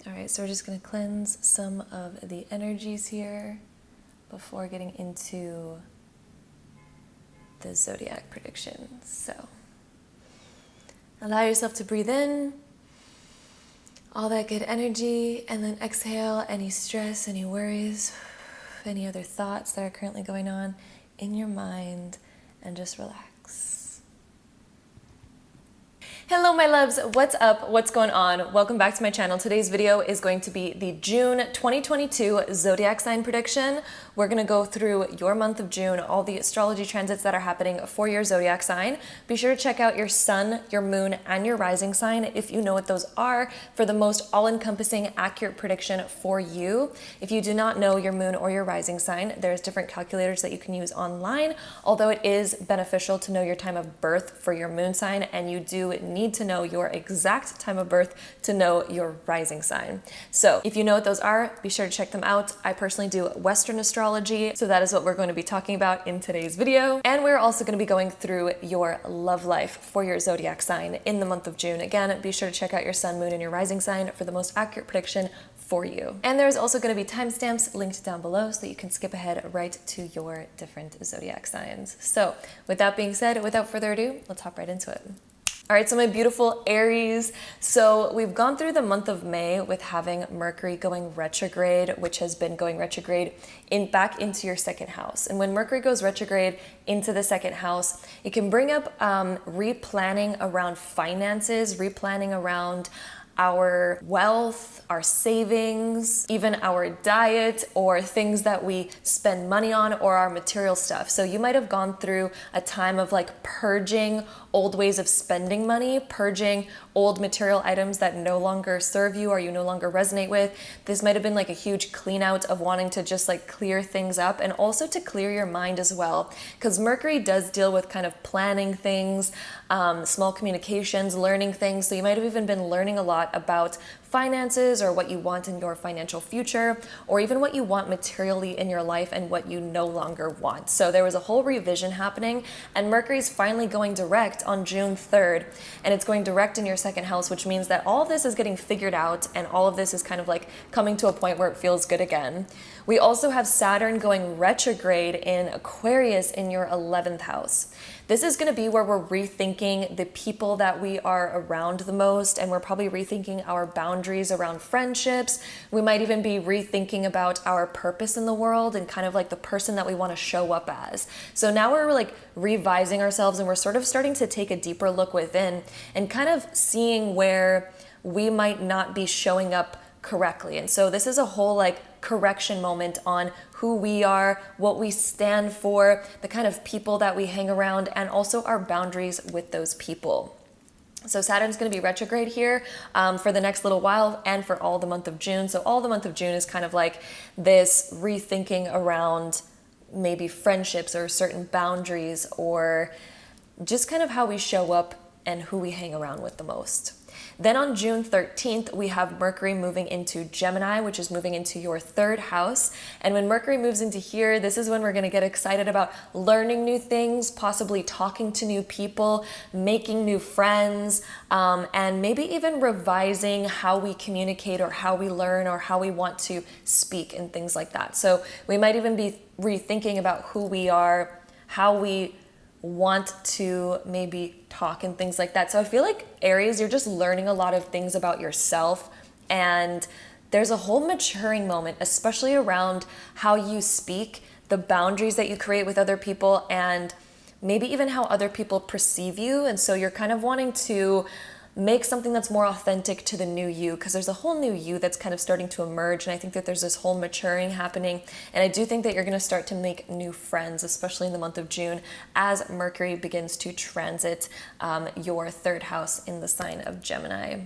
All right, so we're just going to cleanse some of the energies here before getting into the zodiac predictions. So allow yourself to breathe in all that good energy, and then exhale any stress, any worries, any other thoughts that are currently going on in your mind, and just relax. Hello my loves, what's up, what's going on? Welcome back to my channel. Today's video is going to be the June 2022 zodiac sign prediction. We're going to go through your month of June, all the astrology transits that are happening for your zodiac sign. Be sure to check out your sun, your moon, and your rising sign if you know what those are for the most all-encompassing accurate prediction for you. If you do not know your moon or your rising sign, there's different calculators that you can use online, although it is beneficial to know your time of birth for your moon sign, and you do need to know your exact time of birth to know your rising sign. So if you know what those are, be sure to check them out. I personally do Western astrology, so that is what we're going to be talking about in today's video. And we're also going to be going through your love life for your zodiac sign in the month of June. Again, be sure to check out your sun, moon, and your rising sign for the most accurate prediction for you. And there's also going to be timestamps linked down below so that you can skip ahead right to your different zodiac signs. So with that being said, without further ado, let's hop right into it. All right, so my beautiful Aries. So we've gone through the month of May with having Mercury going retrograde, which has been going retrograde back into your second house. And when Mercury goes retrograde into the second house, it can bring up replanning around finances, replanning around our wealth, our savings, even our diet, or things that we spend money on, or our material stuff. So you might have gone through a time of like purging old ways of spending money, purging old material items that no longer serve you or you no longer resonate with. This might have been like a huge clean out of wanting to just like clear things up, and also to clear your mind as well, because Mercury does deal with kind of planning things, small communications, learning things. So you might have even been learning a lot about finances, or what you want in your financial future, or even what you want materially in your life and what you no longer want. So there was a whole revision happening, and Mercury's finally going direct on June 3rd, and it's going direct in your second house, which means that all of this is getting figured out, and all of this is kind of like coming to a point where it feels good again. We also have Saturn going retrograde in Aquarius in your 11th house. This is going to be where we're rethinking the people that we are around the most, and we're probably rethinking our boundaries around friendships. We might even be rethinking about our purpose in the world and kind of like the person that we want to show up as. So now we're like revising ourselves, and we're sort of starting to take a deeper look within and kind of seeing where we might not be showing up correctly. And so this is a whole like correction moment on who we are, what we stand for, the kind of people that we hang around, and also our boundaries with those people. So Saturn's going to be retrograde here for the next little while and for all the month of June. So all the month of June is kind of like this rethinking around maybe friendships or certain boundaries, or just kind of how we show up and who we hang around with the most. Then on June 13th, we have Mercury moving into Gemini, which is moving into your third house. And when Mercury moves into here, this is when we're going to get excited about learning new things, possibly talking to new people, making new friends, and maybe even revising how we communicate or how we learn or how we want to speak and things like that. So we might even be rethinking about who we are, how we want to maybe talk and things like that. So I feel like Aries, you're just learning a lot of things about yourself, and there's a whole maturing moment, especially around how you speak, the boundaries that you create with other people, and maybe even how other people perceive you. And so you're kind of wanting to make something that's more authentic to the new you, because there's a whole new you that's kind of starting to emerge. And I think that there's this whole maturing happening. And I do think that you're going to start to make new friends, especially in the month of June, as Mercury begins to transit your third house in the sign of Gemini.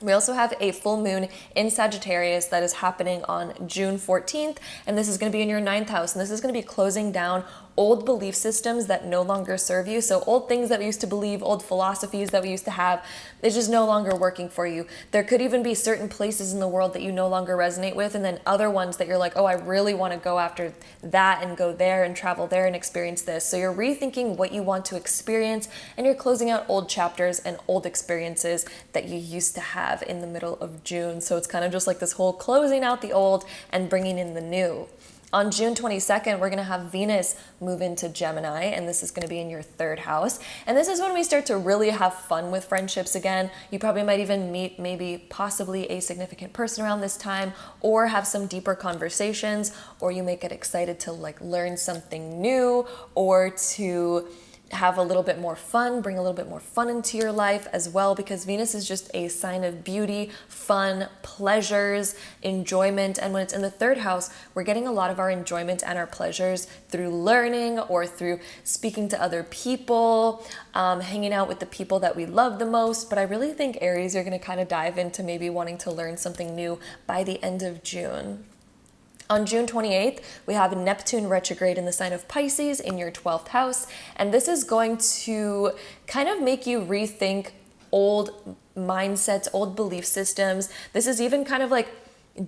We also have a full moon in Sagittarius that is happening on June 14th, and this is going to be in your 9th house, and this is going to be closing down old belief systems that no longer serve you. So old things that we used to believe, old philosophies that we used to have, it's just no longer working for you. There could even be certain places in the world that you no longer resonate with, and then other ones that you're like, oh, I really want to go after that and go there and travel there and experience this. So you're rethinking what you want to experience, and you're closing out old chapters and old experiences that you used to have in the middle of June. So it's kind of just like this whole closing out the old and bringing in the new. On June 22nd, we're going to have Venus move into Gemini, and this is going to be in your 3rd house. And this is when we start to really have fun with friendships again. You probably might even meet maybe possibly a significant person around this time, or have some deeper conversations, or you may get excited to like learn something new, or to have a little bit more fun, bring a little bit more fun into your life as well, because Venus is just a sign of beauty, fun, pleasures, enjoyment. And when it's in the 3rd house, we're getting a lot of our enjoyment and our pleasures through learning or through speaking to other people, hanging out with the people that we love the most. But I really think Aries, you're going to kind of dive into maybe wanting to learn something new by the end of June. On June 28th, we have Neptune retrograde in the sign of Pisces in your 12th house. And this is going to kind of make you rethink old mindsets, old belief systems. This is even kind of like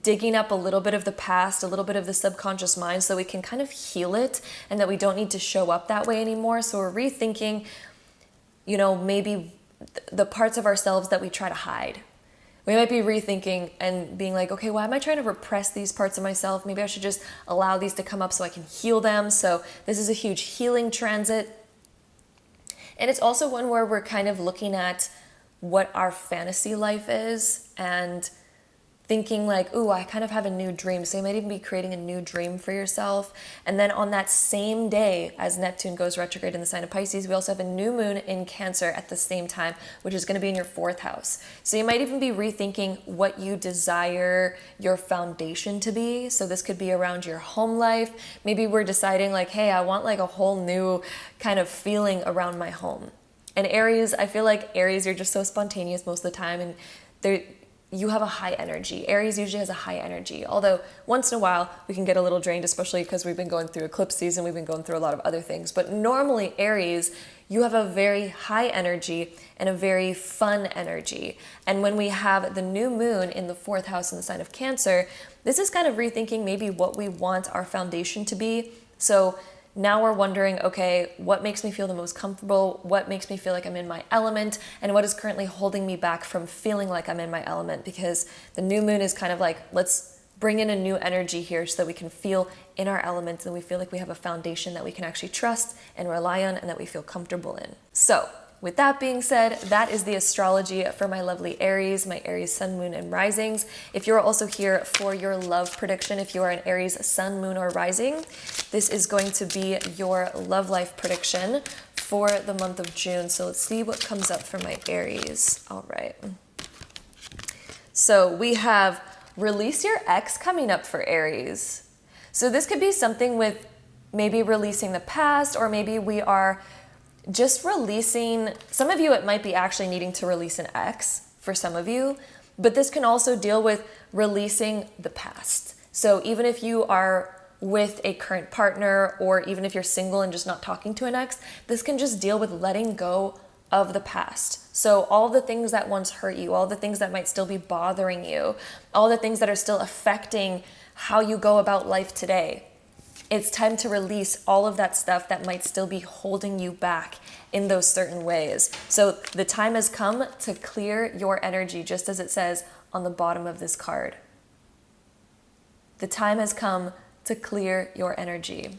digging up a little bit of the past, a little bit of the subconscious mind, so we can kind of heal it and that we don't need to show up that way anymore. So we're rethinking, you know, maybe the parts of ourselves that we try to hide. We might be rethinking and being like, okay, why am I trying to repress these parts of myself? Maybe I should just allow these to come up so I can heal them. So this is a huge healing transit. And it's also one where we're kind of looking at what our fantasy life is and thinking like, ooh, I kind of have a new dream. So you might even be creating a new dream for yourself. And then on that same day as Neptune goes retrograde in the sign of Pisces, we also have a new moon in Cancer at the same time, which is going to be in your 4th house. So you might even be rethinking what you desire your foundation to be. So this could be around your home life. Maybe we're deciding like, hey, I want like a whole new kind of feeling around my home. And Aries, I feel like Aries, you're just so spontaneous most of the time, and you have a high energy. Aries usually has a high energy, although once in a while we can get a little drained, especially because we've been going through eclipse season, we've been going through a lot of other things. But normally Aries, you have a very high energy and a very fun energy. And when we have the new moon in the 4th house in the sign of Cancer, this is kind of rethinking maybe what we want our foundation to be. So now we're wondering, okay, what makes me feel the most comfortable? What makes me feel like I'm in my element? And what is currently holding me back from feeling like I'm in my element? Because the new moon is kind of like, let's bring in a new energy here so that we can feel in our elements and we feel like we have a foundation that we can actually trust and rely on and that we feel comfortable in. So with that being said, that is the astrology for my lovely Aries, my Aries sun, moon, and risings. If you're also here for your love prediction, if you are an Aries sun, moon, or rising, this is going to be your love life prediction for the month of June. So let's see what comes up for my Aries. All right. So we have release your ex coming up for Aries. So this could be something with maybe releasing the past, or maybe we are just releasing, some of you, it might be actually needing to release an ex for some of you, but this can also deal with releasing the past. So even if you are with a current partner, or even if you're single and just not talking to an ex, this can just deal with letting go of the past. So all the things that once hurt you, all the things that might still be bothering you, all the things that are still affecting how you go about life today. It's time to release all of that stuff that might still be holding you back in those certain ways. So the time has come to clear your energy, just as it says on the bottom of this card. The time has come to clear your energy.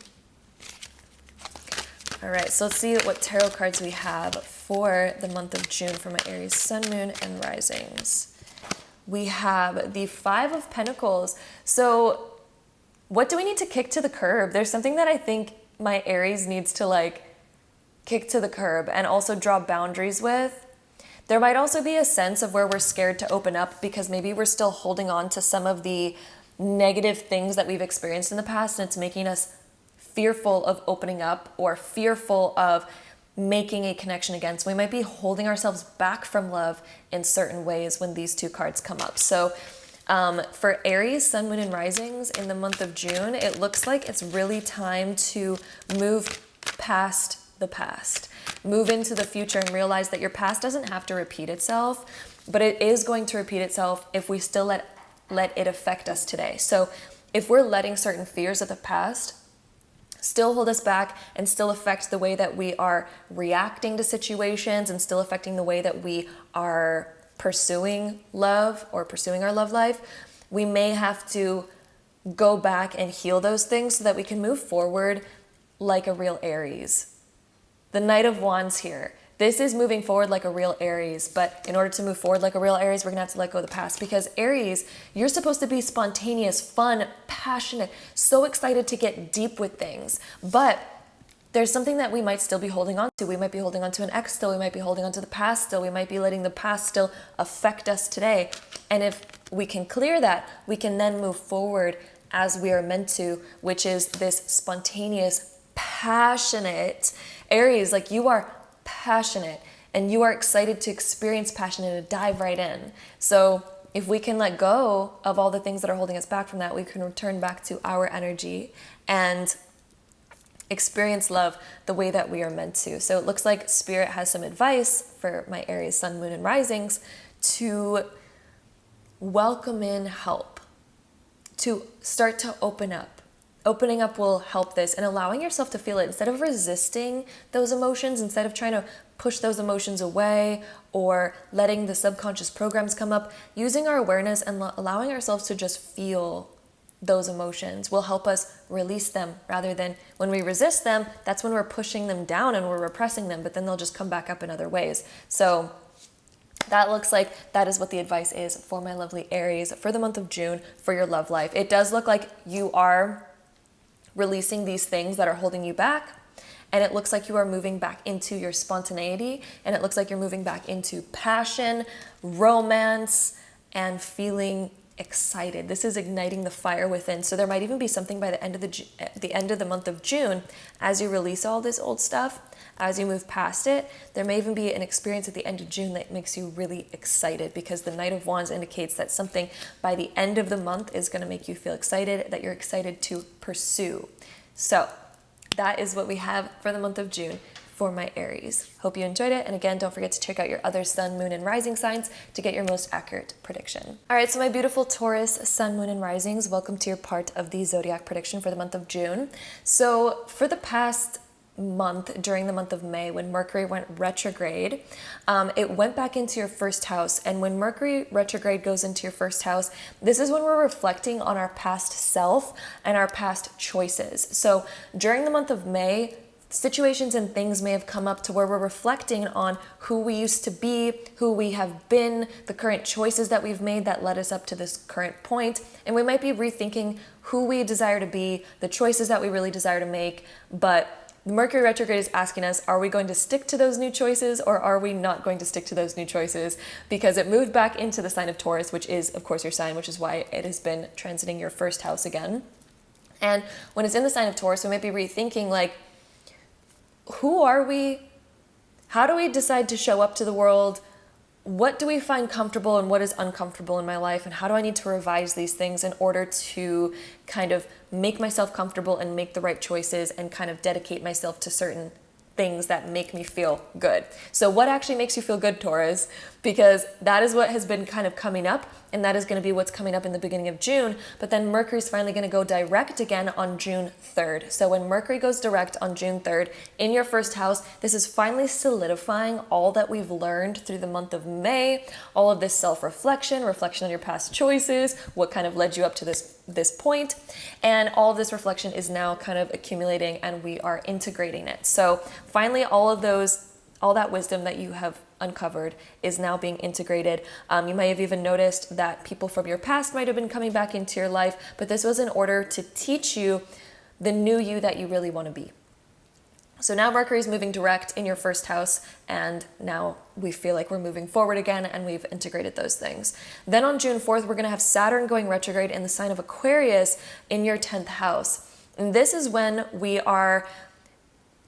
All right, so let's see what tarot cards we have for the month of June for my Aries sun, moon, and risings. We have the 5 of Pentacles. So what do we need to kick to the curb? There's something that I think my Aries needs to like kick to the curb and also draw boundaries with. There might also be a sense of where we're scared to open up because maybe we're still holding on to some of the negative things that we've experienced in the past, and it's making us fearful of opening up or fearful of making a connection again. So we might be holding ourselves back from love in certain ways when these 2 cards come up. So for Aries, sun, moon, and risings in the month of June, it looks like it's really time to move past the past. Move into the future and realize that your past doesn't have to repeat itself, but it is going to repeat itself if we still let it affect us today. So if we're letting certain fears of the past still hold us back and still affect the way that we are reacting to situations and still affecting the way that we are pursuing love or pursuing our love life, we may have to go back and heal those things so that we can move forward like a real Aries. The Knight of Wands here. This is moving forward like a real Aries, but in order to move forward like a real Aries, we're gonna have to let go of the past, because Aries, you're supposed to be spontaneous, fun, passionate, so excited to get deep with things, but there's something that we might still be holding on to. We might be holding on to an ex still, we might be holding on to the past still, we might be letting the past still affect us today. And if we can clear that, we can then move forward as we are meant to, which is this spontaneous, passionate Aries. Like, you are passionate and you are excited to experience passion and to dive right in. So if we can let go of all the things that are holding us back from that, we can return back to our energy and experience love the way that we are meant to. So it looks like Spirit has some advice for my Aries sun, moon, and risings to welcome in help, to start to open up. Opening up will help this, and allowing yourself to feel it instead of resisting those emotions, instead of trying to push those emotions away or letting the subconscious programs come up. Using our awareness and allowing ourselves to just feel those emotions will help us release them, rather than when we resist them, that's when we're pushing them down and we're repressing them, but then they'll just come back up in other ways. So that looks like that is what the advice is for my lovely Aries for the month of June for your love life. It does look like you are releasing these things that are holding you back, and it looks like you are moving back into your spontaneity, and it looks like you're moving back into passion, romance, and feeling excited. This is igniting the fire within. So there might even be something by the end of the month of June, as you release all this old stuff, as you move past it, there may even be an experience at the end of June that makes you really excited, because the Knight of Wands indicates that something by the end of the month is going to make you feel excited, that you're excited to pursue. So that is what we have for the month of June for my Aries. Hope you enjoyed it. And again, don't forget to check out your other sun, moon, and rising signs to get your most accurate prediction. All right, so my beautiful Taurus sun, moon, and risings, welcome to your part of the Zodiac prediction for the month of June. So for the past month, during the month of May, when Mercury went retrograde, it went back into your first house. And when Mercury retrograde goes into your first house, this is when we're reflecting on our past self and our past choices. So during the month of May, situations and things may have come up to where we're reflecting on who we used to be, who we have been, the current choices that we've made that led us up to this current point. And we might be rethinking who we desire to be, the choices that we really desire to make. But Mercury retrograde is asking us, are we going to stick to those new choices, or are we not going to stick to those new choices? Because it moved back into the sign of Taurus, which is, of course, your sign, which is why it has been transiting your first house again. And when it's in the sign of Taurus, we might be rethinking, like, who are we? How do we decide to show up to the world? What do we find comfortable and what is uncomfortable in my life? And how do I need to revise these things in order to kind of make myself comfortable and make the right choices and kind of dedicate myself to certain things that make me feel good? So what actually makes you feel good, Taurus? Because that is what has been kind of coming up, and that is going to be what's coming up in the beginning of June. But then Mercury's finally going to go direct again on June 3rd. So when Mercury goes direct on June 3rd in your first house, this is finally solidifying all that we've learned through the month of May, all of this self-reflection, reflection on your past choices, what kind of led you up to this point, and all of this reflection is now kind of accumulating, and we are integrating it. So finally, all that wisdom that you have uncovered is now being integrated. You may have even noticed that people from your past might have been coming back into your life, but this was in order to teach you the new you that you really want to be. So now Mercury is moving direct in your first house, and now we feel like we're moving forward again, and we've integrated those things. Then on June 4th, we're going to have Saturn going retrograde in the sign of Aquarius in your 10th house. And this is when we are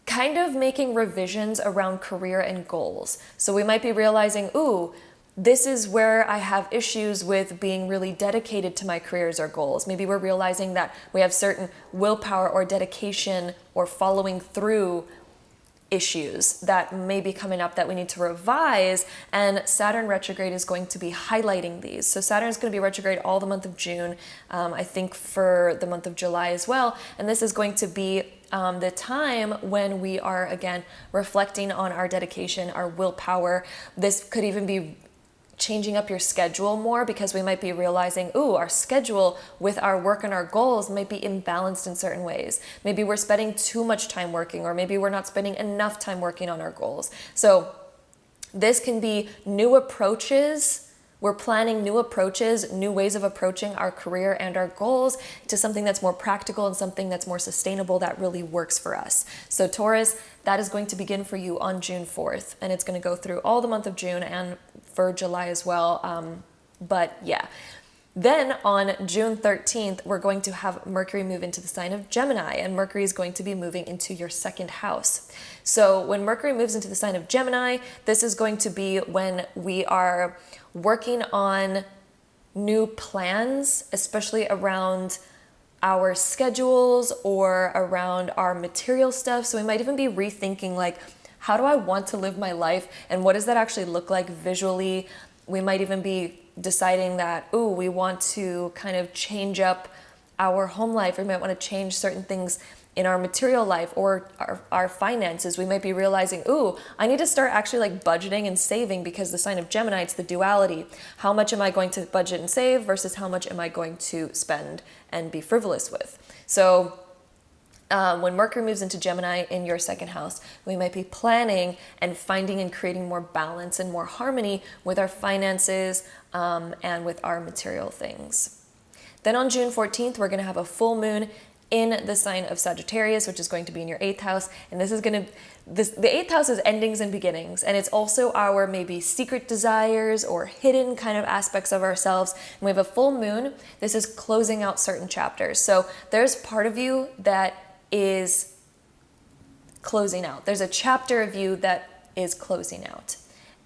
kind of making revisions around career and goals. So we might be realizing, ooh, this is where I have issues with being really dedicated to my careers or goals. Maybe we're realizing that we have certain willpower or dedication or following through issues that may be coming up that we need to revise, and Saturn retrograde is going to be highlighting these. So Saturn is going to be retrograde all the month of June, I think for the month of July as well, and this is going to be the time when we are again reflecting on our dedication, our willpower. This could even be changing up your schedule more, because we might be realizing, ooh, our schedule with our work and our goals might be imbalanced in certain ways. Maybe we're spending too much time working, or maybe we're not spending enough time working on our goals. So this can be new approaches. We're planning new approaches, new ways of approaching our career and our goals to something that's more practical and something that's more sustainable that really works for us. So Taurus, that is going to begin for you on June 4th, and it's going to go through all the month of June and for July as well. But yeah. Then on June 13th, we're going to have Mercury move into the sign of Gemini, and Mercury is going to be moving into your second house. So when Mercury moves into the sign of Gemini, this is going to be when we are working on new plans, especially around our schedules or around our material stuff. So we might even be rethinking, like, how do I want to live my life, and what does that actually look like visually? We might even be deciding that, ooh, we want to kind of change up our home life. We might want to change certain things in our material life or our finances. We might be realizing, ooh, I need to start actually like budgeting and saving, because the sign of Gemini, it's the duality. How much am I going to budget and save versus how much am I going to spend and be frivolous with? So when Mercury moves into Gemini in your second house, we might be planning and finding and creating more balance and more harmony with our finances and with our material things. Then on June 14th, we're going to have a full moon in the sign of Sagittarius, which is going to be in your 8th house. And this is going to, the 8th house is endings and beginnings. And it's also our maybe secret desires or hidden kind of aspects of ourselves. And we have a full moon. This is closing out certain chapters. So there's part of you that is closing out. There's a chapter of you that is closing out.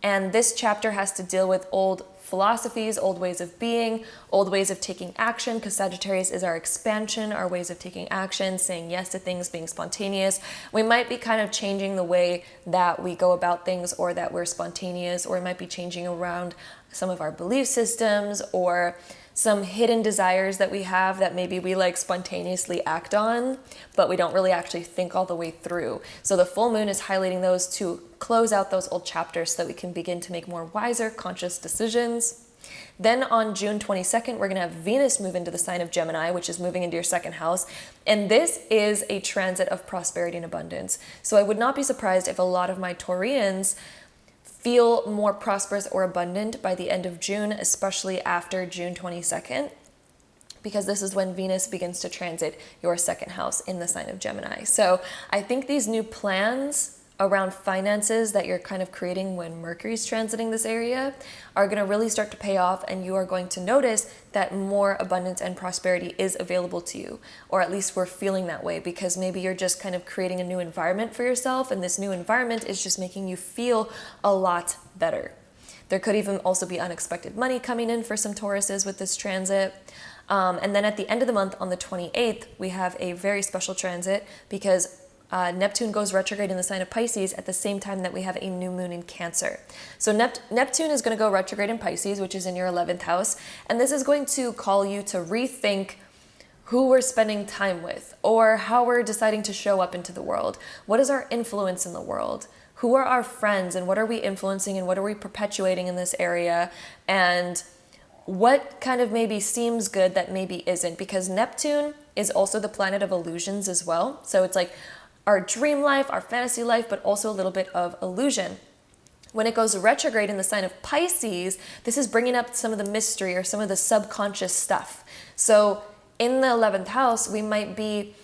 And this chapter has to deal with old philosophies, old ways of being, old ways of taking action, because Sagittarius is our expansion, our ways of taking action, saying yes to things, being spontaneous. We might be kind of changing the way that we go about things, or that we're spontaneous, or we might be changing around some of our belief systems or some hidden desires that we have that maybe we like spontaneously act on, but we don't really actually think all the way through. So the full moon is highlighting those to close out those old chapters so that we can begin to make more wiser, conscious decisions. Then on June 22nd, we're going to have Venus move into the sign of Gemini, which is moving into your second house. And this is a transit of prosperity and abundance. So I would not be surprised if a lot of my Taurians feel more prosperous or abundant by the end of June, especially after June 22nd, because this is when Venus begins to transit your second house in the sign of Gemini. So I think these new plans around finances that you're kind of creating when Mercury's transiting this area are going to really start to pay off, and you are going to notice that more abundance and prosperity is available to you, or at least we're feeling that way, because maybe you're just kind of creating a new environment for yourself, and this new environment is just making you feel a lot better. There could even also be unexpected money coming in for some Tauruses with this transit. And then at the end of the month on the 28th, we have a very special transit, because Neptune goes retrograde in the sign of Pisces at the same time that we have a new moon in Cancer. So Neptune is going to go retrograde in Pisces, which is in your 11th house. And this is going to call you to rethink who we're spending time with, or how we're deciding to show up into the world. What is our influence in the world? Who are our friends, and what are we influencing, and what are we perpetuating in this area? And what kind of maybe seems good that maybe isn't, because Neptune is also the planet of illusions as well. So it's like our dream life, our fantasy life, but also a little bit of illusion. When it goes retrograde in the sign of Pisces, this is bringing up some of the mystery or some of the subconscious stuff. So in the 11th house, we might be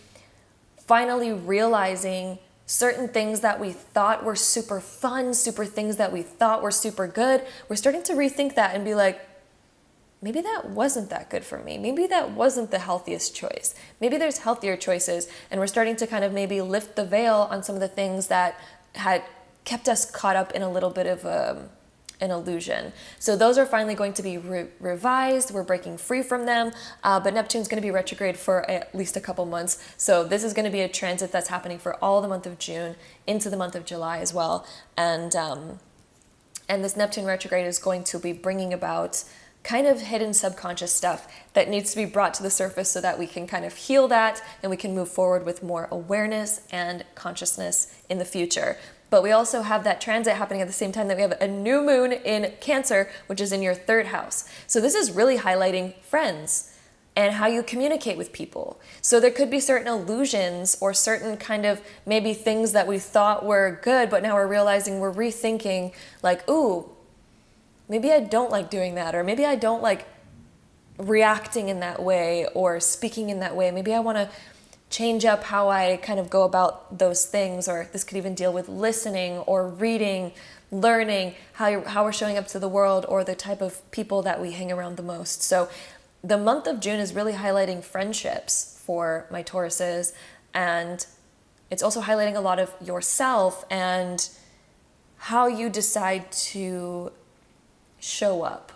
finally realizing certain things that we thought were super fun, super things that we thought were super good. We're starting to rethink that and be like, maybe that wasn't that good for me. Maybe that wasn't the healthiest choice. Maybe there's healthier choices. And we're starting to kind of maybe lift the veil on some of the things that had kept us caught up in a little bit of an illusion. So those are finally going to be revised. We're breaking free from them, but Neptune's going to be retrograde for at least a couple months. So this is going to be a transit that's happening for all the month of June into the month of July as well. And this Neptune retrograde is going to be bringing about kind of hidden subconscious stuff that needs to be brought to the surface so that we can kind of heal that and we can move forward with more awareness and consciousness in the future. But we also have that transit happening at the same time that we have a new moon in Cancer, which is in your 3rd house. So this is really highlighting friends and how you communicate with people. So there could be certain illusions or certain kind of maybe things that we thought were good, but now we're realizing, we're rethinking like, ooh, maybe I don't like doing that, or maybe I don't like reacting in that way or speaking in that way. Maybe I want to change up how I kind of go about those things, or this could even deal with listening or reading, learning, how we're showing up to the world, or the type of people that we hang around the most. So the month of June is really highlighting friendships for my Tauruses, and it's also highlighting a lot of yourself and how you decide to show up.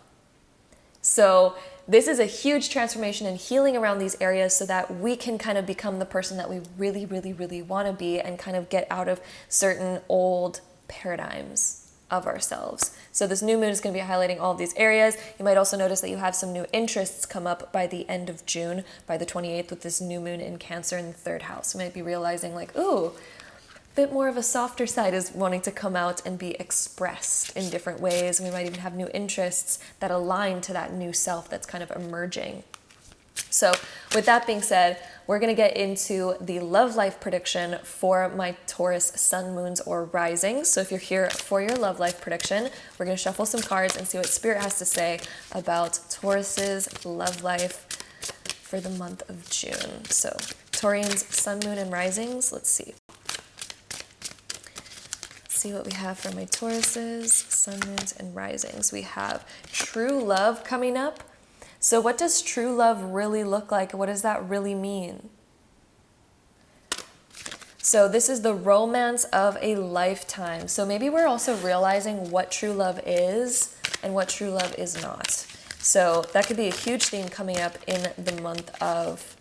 So this is a huge transformation and healing around these areas so that we can kind of become the person that we really, really, really want to be, and kind of get out of certain old paradigms of ourselves. So this new moon is going to be highlighting all of these areas. You might also notice that you have some new interests come up by the end of June, by the 28th, with this new moon in Cancer in the 3rd house. You might be realizing like, ooh, bit more of a softer side is wanting to come out and be expressed in different ways. And we might even have new interests that align to that new self that's kind of emerging. So with that being said, we're going to get into the love life prediction for my Taurus sun, moons, or risings. So if you're here for your love life prediction, we're going to shuffle some cards and see what Spirit has to say about Taurus's love life for the month of June. So Taurians, sun, moon, and risings, let's see. See what we have for my Tauruses, sun, moons, and risings. We have true love coming up. So what does true love really look like? What does that really mean? So this is the romance of a lifetime. So maybe we're also realizing what true love is and what true love is not. So that could be a huge theme coming up in the month of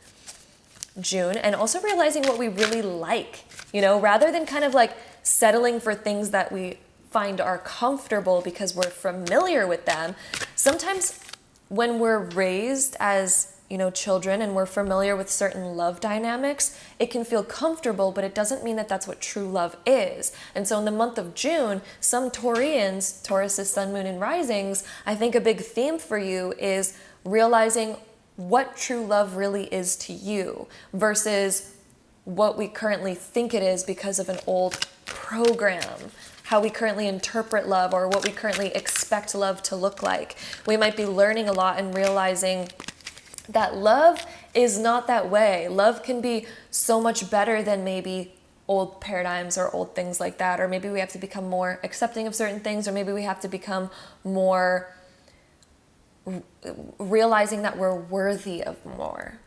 June, and also realizing what we really like, you know, rather than kind of like settling for things that we find are comfortable because we're familiar with them. Sometimes when we're raised as, you know, children and we're familiar with certain love dynamics, it can feel comfortable, but it doesn't mean that that's what true love is. And so in the month of June, some Taurians, Taurus's sun, moon, and risings, I think a big theme for you is realizing what true love really is to you versus what we currently think it is because of an old program, how we currently interpret love, or what we currently expect love to look like. We might be learning a lot and realizing that love is not that way. Love can be so much better than maybe old paradigms or old things like that. Or maybe we have to become more accepting of certain things, or maybe we have to become more realizing that we're worthy of more.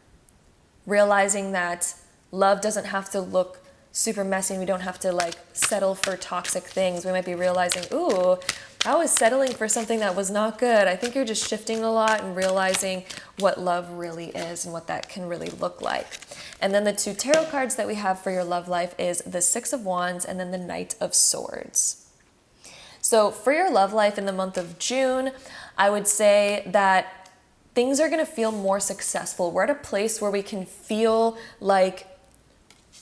Realizing that love doesn't have to look super messy, and we don't have to like settle for toxic things. We might be realizing, ooh, I was settling for something that was not good. I think you're just shifting a lot and realizing what love really is and what that can really look like. And then the 2 tarot cards that we have for your love life is the 6 of Wands and then the Knight of Swords. So for your love life in the month of June, I would say that things are going to feel more successful. We're at a place where we can feel like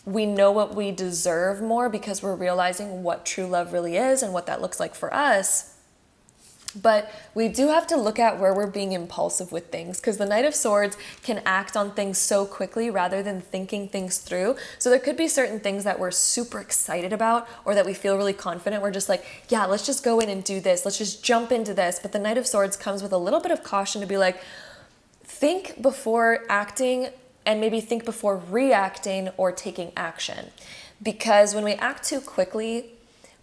we know what we deserve more because we're realizing what true love really is and what that looks like for us. But we do have to look at where we're being impulsive with things, because the Knight of Swords can act on things so quickly rather than thinking things through. So there could be certain things that we're super excited about or that we feel really confident. We're just like, yeah, let's just go in and do this. Let's just jump into this. But the Knight of Swords comes with a little bit of caution to be like, think before acting, and maybe think before reacting or taking action. Because when we act too quickly,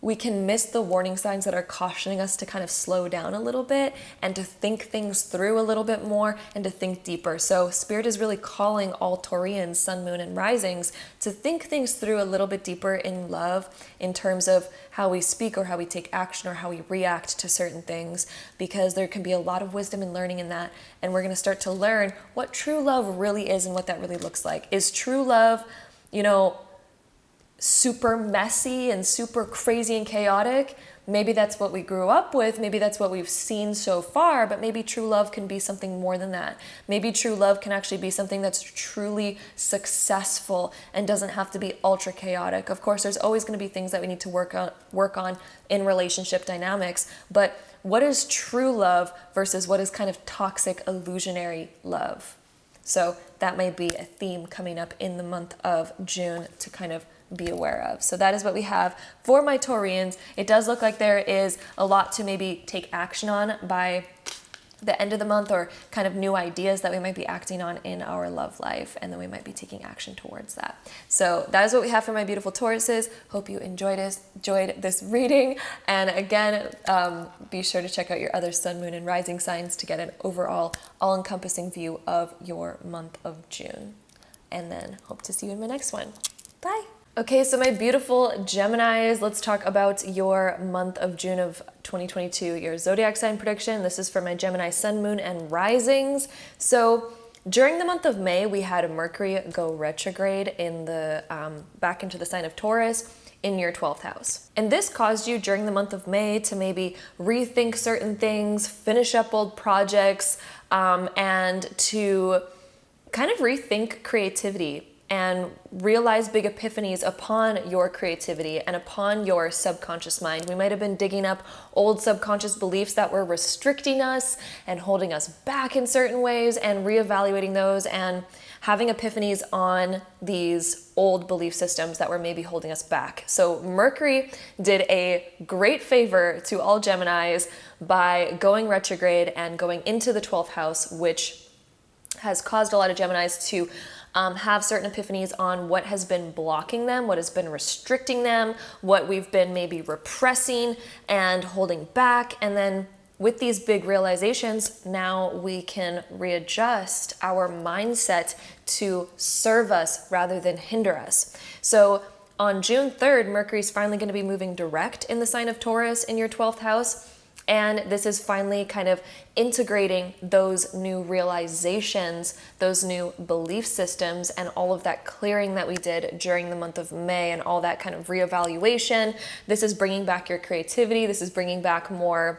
we can miss the warning signs that are cautioning us to kind of slow down a little bit and to think things through a little bit more and to think deeper. So Spirit is really calling all Taurians, sun, moon, and risings to think things through a little bit deeper in love in terms of how we speak or how we take action or how we react to certain things, because there can be a lot of wisdom and learning in that. And we're going to start to learn what true love really is and what that really looks like. Is true love, super messy and super crazy and chaotic? Maybe that's what we grew up with. Maybe that's what we've seen so far, but maybe true love can be something more than that. Maybe true love can actually be something that's truly successful and doesn't have to be ultra chaotic. Of course, there's always going to be things that we need to work on in relationship dynamics, but what is true love versus what is kind of toxic, illusionary love? So that may be a theme coming up in the month of June to kind of be aware of. So that is what we have for my Taurians. It does look like there is a lot to maybe take action on by the end of the month, or kind of new ideas that we might be acting on in our love life, and then we might be taking action towards that. So that is what we have for my beautiful Tauruses. Hope you enjoyed this reading, and again, be sure to check out your other sun, moon, and rising signs to get an overall all-encompassing view of your month of June. And then hope to see you in my next one. Bye. Okay, so my beautiful Geminis, let's talk about your month of June of 2022, your zodiac sign prediction. This is for my Gemini sun, moon, and risings. So during the month of May, we had Mercury go retrograde in the back into the sign of Taurus in your 12th house. And this caused you during the month of May to maybe rethink certain things, finish up old projects, and to kind of rethink creativity and realize big epiphanies upon your creativity and upon your subconscious mind. We might have been digging up old subconscious beliefs that were restricting us and holding us back in certain ways, and reevaluating those and having epiphanies on these old belief systems that were maybe holding us back. So Mercury did a great favor to all Geminis by going retrograde and going into the 12th house, which has caused a lot of Geminis to have certain epiphanies on what has been blocking them, what has been restricting them, what we've been maybe repressing and holding back. And then with these big realizations, now we can readjust our mindset to serve us rather than hinder us. So on June 3rd, Mercury is finally going to be moving direct in the sign of Taurus in your 12th house. And this is finally kind of integrating those new realizations, those new belief systems, and all of that clearing that we did during the month of May and all that kind of reevaluation. This is bringing back your creativity. This is bringing back more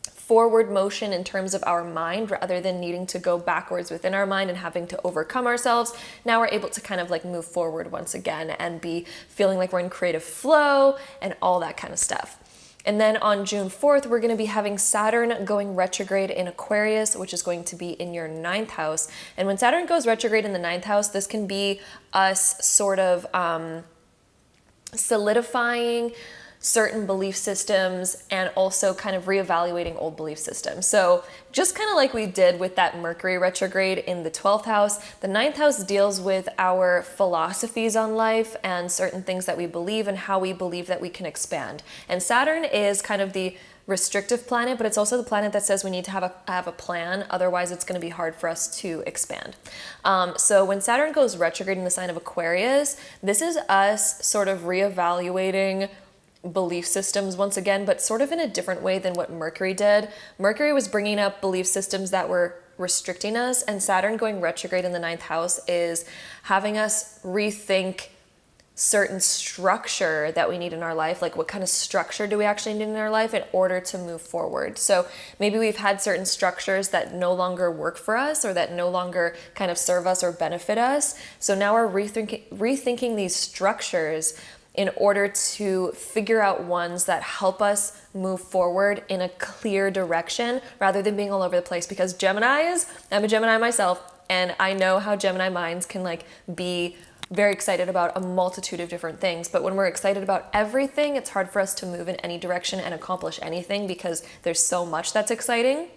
forward motion in terms of our mind, rather than needing to go backwards within our mind and having to overcome ourselves. Now we're able to kind of like move forward once again and be feeling like we're in creative flow and all that kind of stuff. And then on June 4th, we're going to be having Saturn going retrograde in Aquarius, which is going to be in your 9th house. And when Saturn goes retrograde in the 9th house, this can be us sort of solidifying certain belief systems and also kind of reevaluating old belief systems. So just kind of like we did with that Mercury retrograde in the 12th house, the 9th house deals with our philosophies on life and certain things that we believe and how we believe that we can expand. And Saturn is kind of the restrictive planet, but it's also the planet that says we need to have a plan, otherwise it's going to be hard for us to expand. So when Saturn goes retrograde in the sign of Aquarius, this is us sort of reevaluating belief systems once again, but sort of in a different way than what Mercury did. Mercury was bringing up belief systems that were restricting us, and Saturn going retrograde in the 9th house is having us rethink certain structure that we need in our life. Like, what kind of structure do we actually need in our life in order to move forward? So maybe we've had certain structures that no longer work for us, or that no longer kind of serve us or benefit us. So now we're rethinking these structures in order to figure out ones that help us move forward in a clear direction rather than being all over the place. Because Geminis, I'm a Gemini myself, and I know how Gemini minds can like be very excited about a multitude of different things. But when we're excited about everything, it's hard for us to move in any direction and accomplish anything because there's so much that's exciting.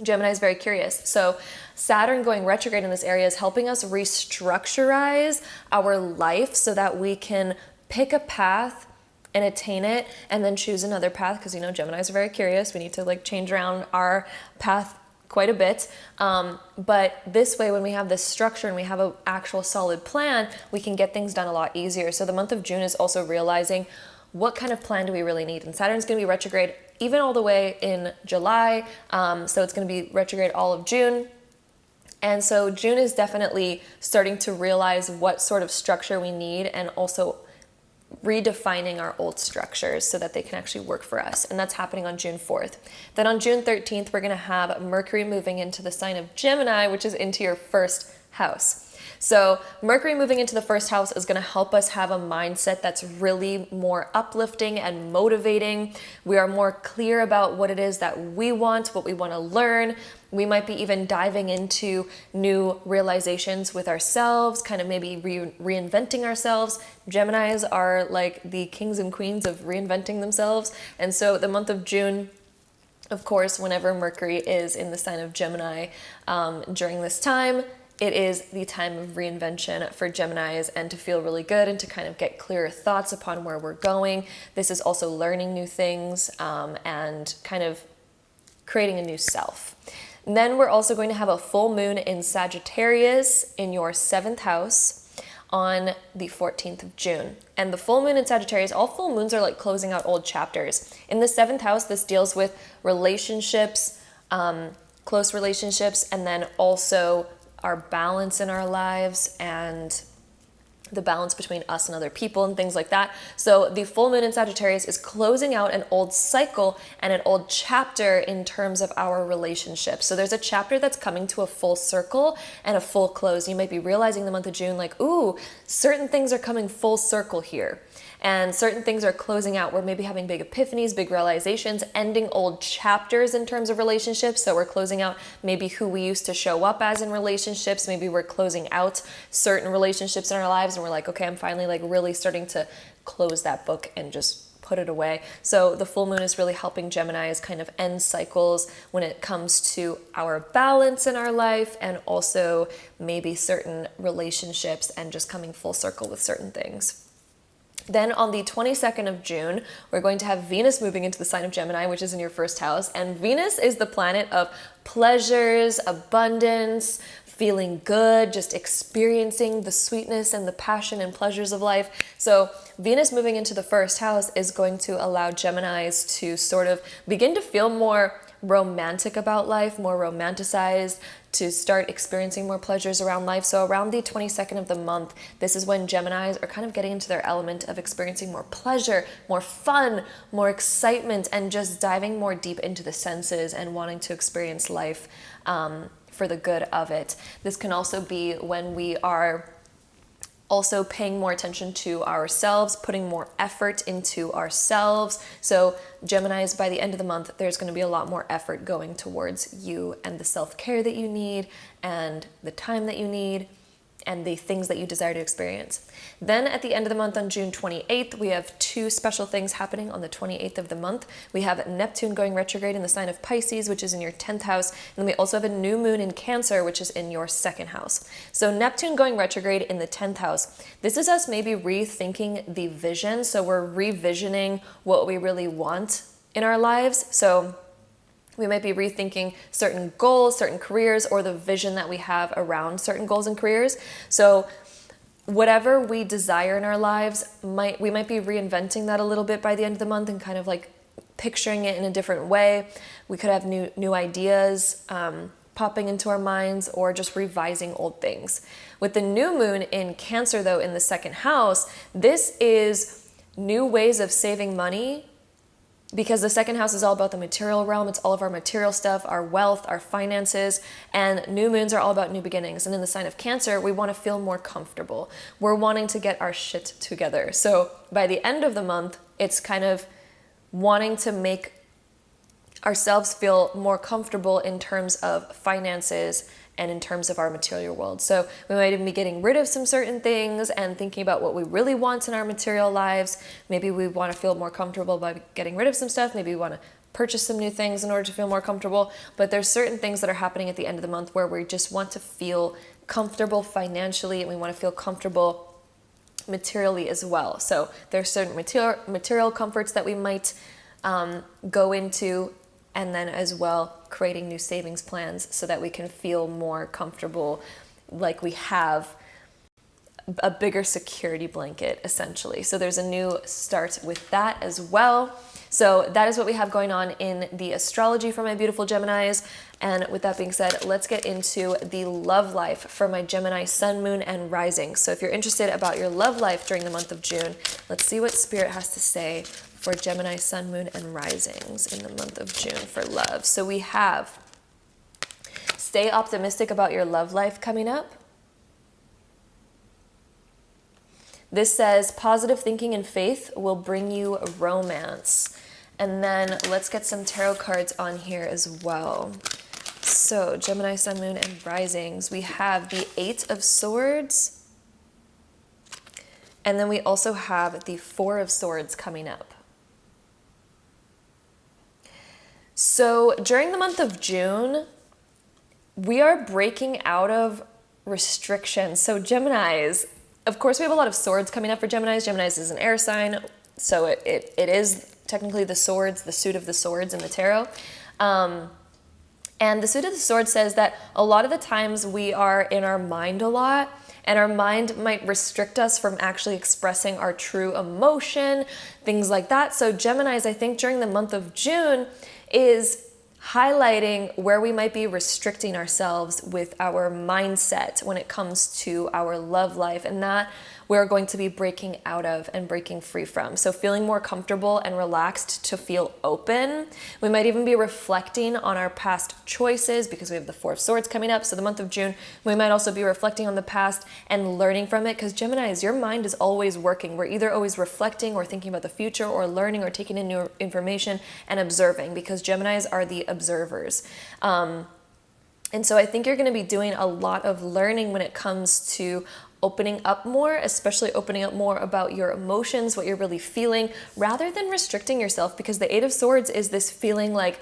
Gemini is very curious. So Saturn going retrograde in this area is helping us restructurize our life so that we can pick a path and attain it, and then choose another path, because, you know, Geminis are very curious. We need to like change around our path quite a bit. But this way, when we have this structure and we have an actual solid plan, we can get things done a lot easier. So the month of June is also realizing what kind of plan do we really need. And Saturn's going to be retrograde even all the way in July. So it's going to be retrograde all of June. And so June is definitely starting to realize what sort of structure we need, and also redefining our old structures so that they can actually work for us. And that's happening on June 4th. Then on June 13th, we're going to have Mercury moving into the sign of Gemini, which is into your first house. So Mercury moving into the first house is going to help us have a mindset that's really more uplifting and motivating. We are more clear about what it is that we want, what we want to learn. We might be even diving into new realizations with ourselves, kind of maybe reinventing ourselves. Geminis are like the kings and queens of reinventing themselves. And so the month of June, of course, whenever Mercury is in the sign of Gemini during this time, it is the time of reinvention for Geminis, and to feel really good and to kind of get clearer thoughts upon where we're going. This is also learning new things and kind of creating a new self. And then we're also going to have a full moon in Sagittarius in your 7th house on the 14th of June. And the full moon in Sagittarius, all full moons are like closing out old chapters. In the 7th house, this deals with relationships, close relationships, and then also our balance in our lives and the balance between us and other people and things like that. So the full moon in Sagittarius is closing out an old cycle and an old chapter in terms of our relationships. So there's a chapter that's coming to a full circle and a full close. You might be realizing the month of June, like, ooh, certain things are coming full circle here. And certain things are closing out. We're maybe having big epiphanies, big realizations, ending old chapters in terms of relationships. So we're closing out maybe who we used to show up as in relationships. Maybe we're closing out certain relationships in our lives and we're like, okay, I'm finally like really starting to close that book and just put it away. So the full moon is really helping Geminis kind of end cycles when it comes to our balance in our life, and also maybe certain relationships and just coming full circle with certain things. Then on the 22nd of June, we're going to have Venus moving into the sign of Gemini, which is in your first house. And Venus is the planet of pleasures, abundance, feeling good, just experiencing the sweetness and the passion and pleasures of life. So Venus moving into the first house is going to allow Geminis to sort of begin to feel more romantic about life, more romanticized, to start experiencing more pleasures around life. So around the 22nd of the month, this is when Geminis are kind of getting into their element of experiencing more pleasure, more fun, more excitement, and just diving more deep into the senses and wanting to experience life for the good of it. This can also be when we are also paying more attention to ourselves, putting more effort into ourselves. So Geminis, by the end of the month, there's going to be a lot more effort going towards you and the self-care that you need and the time that you need and the things that you desire to experience. Then at the end of the month on June 28th, we have two special things happening on the 28th of the month. We have Neptune going retrograde in the sign of Pisces, which is in your 10th house. And then we also have a new moon in Cancer, which is in your 2nd house. So Neptune going retrograde in the 10th house. This is us maybe rethinking the vision. So we're revisioning what we really want in our lives. So we might be rethinking certain goals, certain careers, or the vision that we have around certain goals and careers. So whatever we desire in our lives, we might be reinventing that a little bit by the end of the month and kind of like picturing it in a different way. We could have new ideas popping into our minds, or just revising old things. With the new moon in Cancer, though, in the 2nd house, this is new ways of saving money, because the 2nd house is all about the material realm. It's all of our material stuff, our wealth, our finances, and new moons are all about new beginnings. And in the sign of Cancer, we want to feel more comfortable. We're wanting to get our shit together. So by the end of the month, it's kind of wanting to make ourselves feel more comfortable in terms of finances and in terms of our material world. So we might even be getting rid of some certain things and thinking about what we really want in our material lives. Maybe we want to feel more comfortable by getting rid of some stuff. Maybe we want to purchase some new things in order to feel more comfortable. But there's certain things that are happening at the end of the month where we just want to feel comfortable financially, and we want to feel comfortable materially as well. So there's certain material comforts that we might go into, and then as well creating new savings plans so that we can feel more comfortable, like we have a bigger security blanket essentially. So there's a new start with that as well. So that is what we have going on in the astrology for my beautiful Geminis. And with that being said, let's get into the love life for my Gemini sun, moon, and rising. So if you're interested about your love life during the month of June, let's see what Spirit has to say for Gemini sun, moon, and risings in the month of June for love. So we have stay optimistic about your love life coming up. This says positive thinking and faith will bring you romance. And then let's get some tarot cards on here as well. So Gemini, sun, moon, and risings. We have the 8 of Swords. And then we also have the 4 of Swords coming up. So during the month of June, we are breaking out of restrictions. So Geminis, of course, we have a lot of swords coming up for Geminis. Geminis is an air sign, so it is technically the swords, the suit of the swords in the tarot. And the suit of the sword says that a lot of the times we are in our mind a lot, and our mind might restrict us from actually expressing our true emotion, things like that. So Geminis, I think during the month of June is highlighting where we might be restricting ourselves with our mindset when it comes to our love life, and that we're going to be breaking out of and breaking free from. So feeling more comfortable and relaxed to feel open. We might even be reflecting on our past choices because we have the 4 of Swords coming up. So the month of June, we might also be reflecting on the past and learning from it, because Geminis, your mind is always working. We're either always reflecting or thinking about the future or learning or taking in new information and observing, because Geminis are the observers. And so I think you're going to be doing a lot of learning when it comes to opening up more, especially opening up more about your emotions, what you're really feeling, rather than restricting yourself, because the 8 of Swords is this feeling like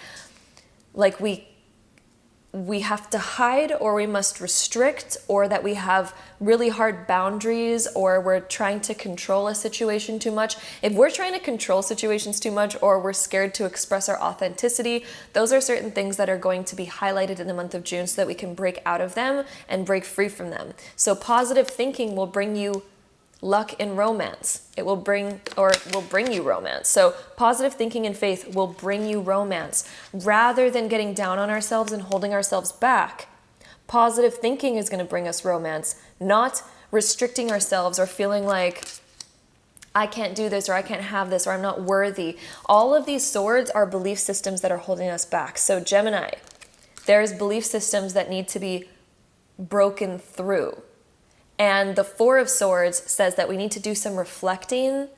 we have to hide, or we must restrict, or that we have really hard boundaries, or we're trying to control a situation too much. If we're trying to control situations too much, or we're scared to express our authenticity, those are certain things that are going to be highlighted in the month of June so that we can break out of them and break free from them. So positive thinking will bring you luck in romance. It will bring you romance. So positive thinking and faith will bring you romance, rather than getting down on ourselves and holding ourselves back. Positive thinking is going to bring us romance, not restricting ourselves or feeling like I can't do this, or I can't have this, or I'm not worthy. All of these swords are belief systems that are holding us back. So Gemini, there's belief systems that need to be broken through. And the 4 of Swords says that we need to do some reflecting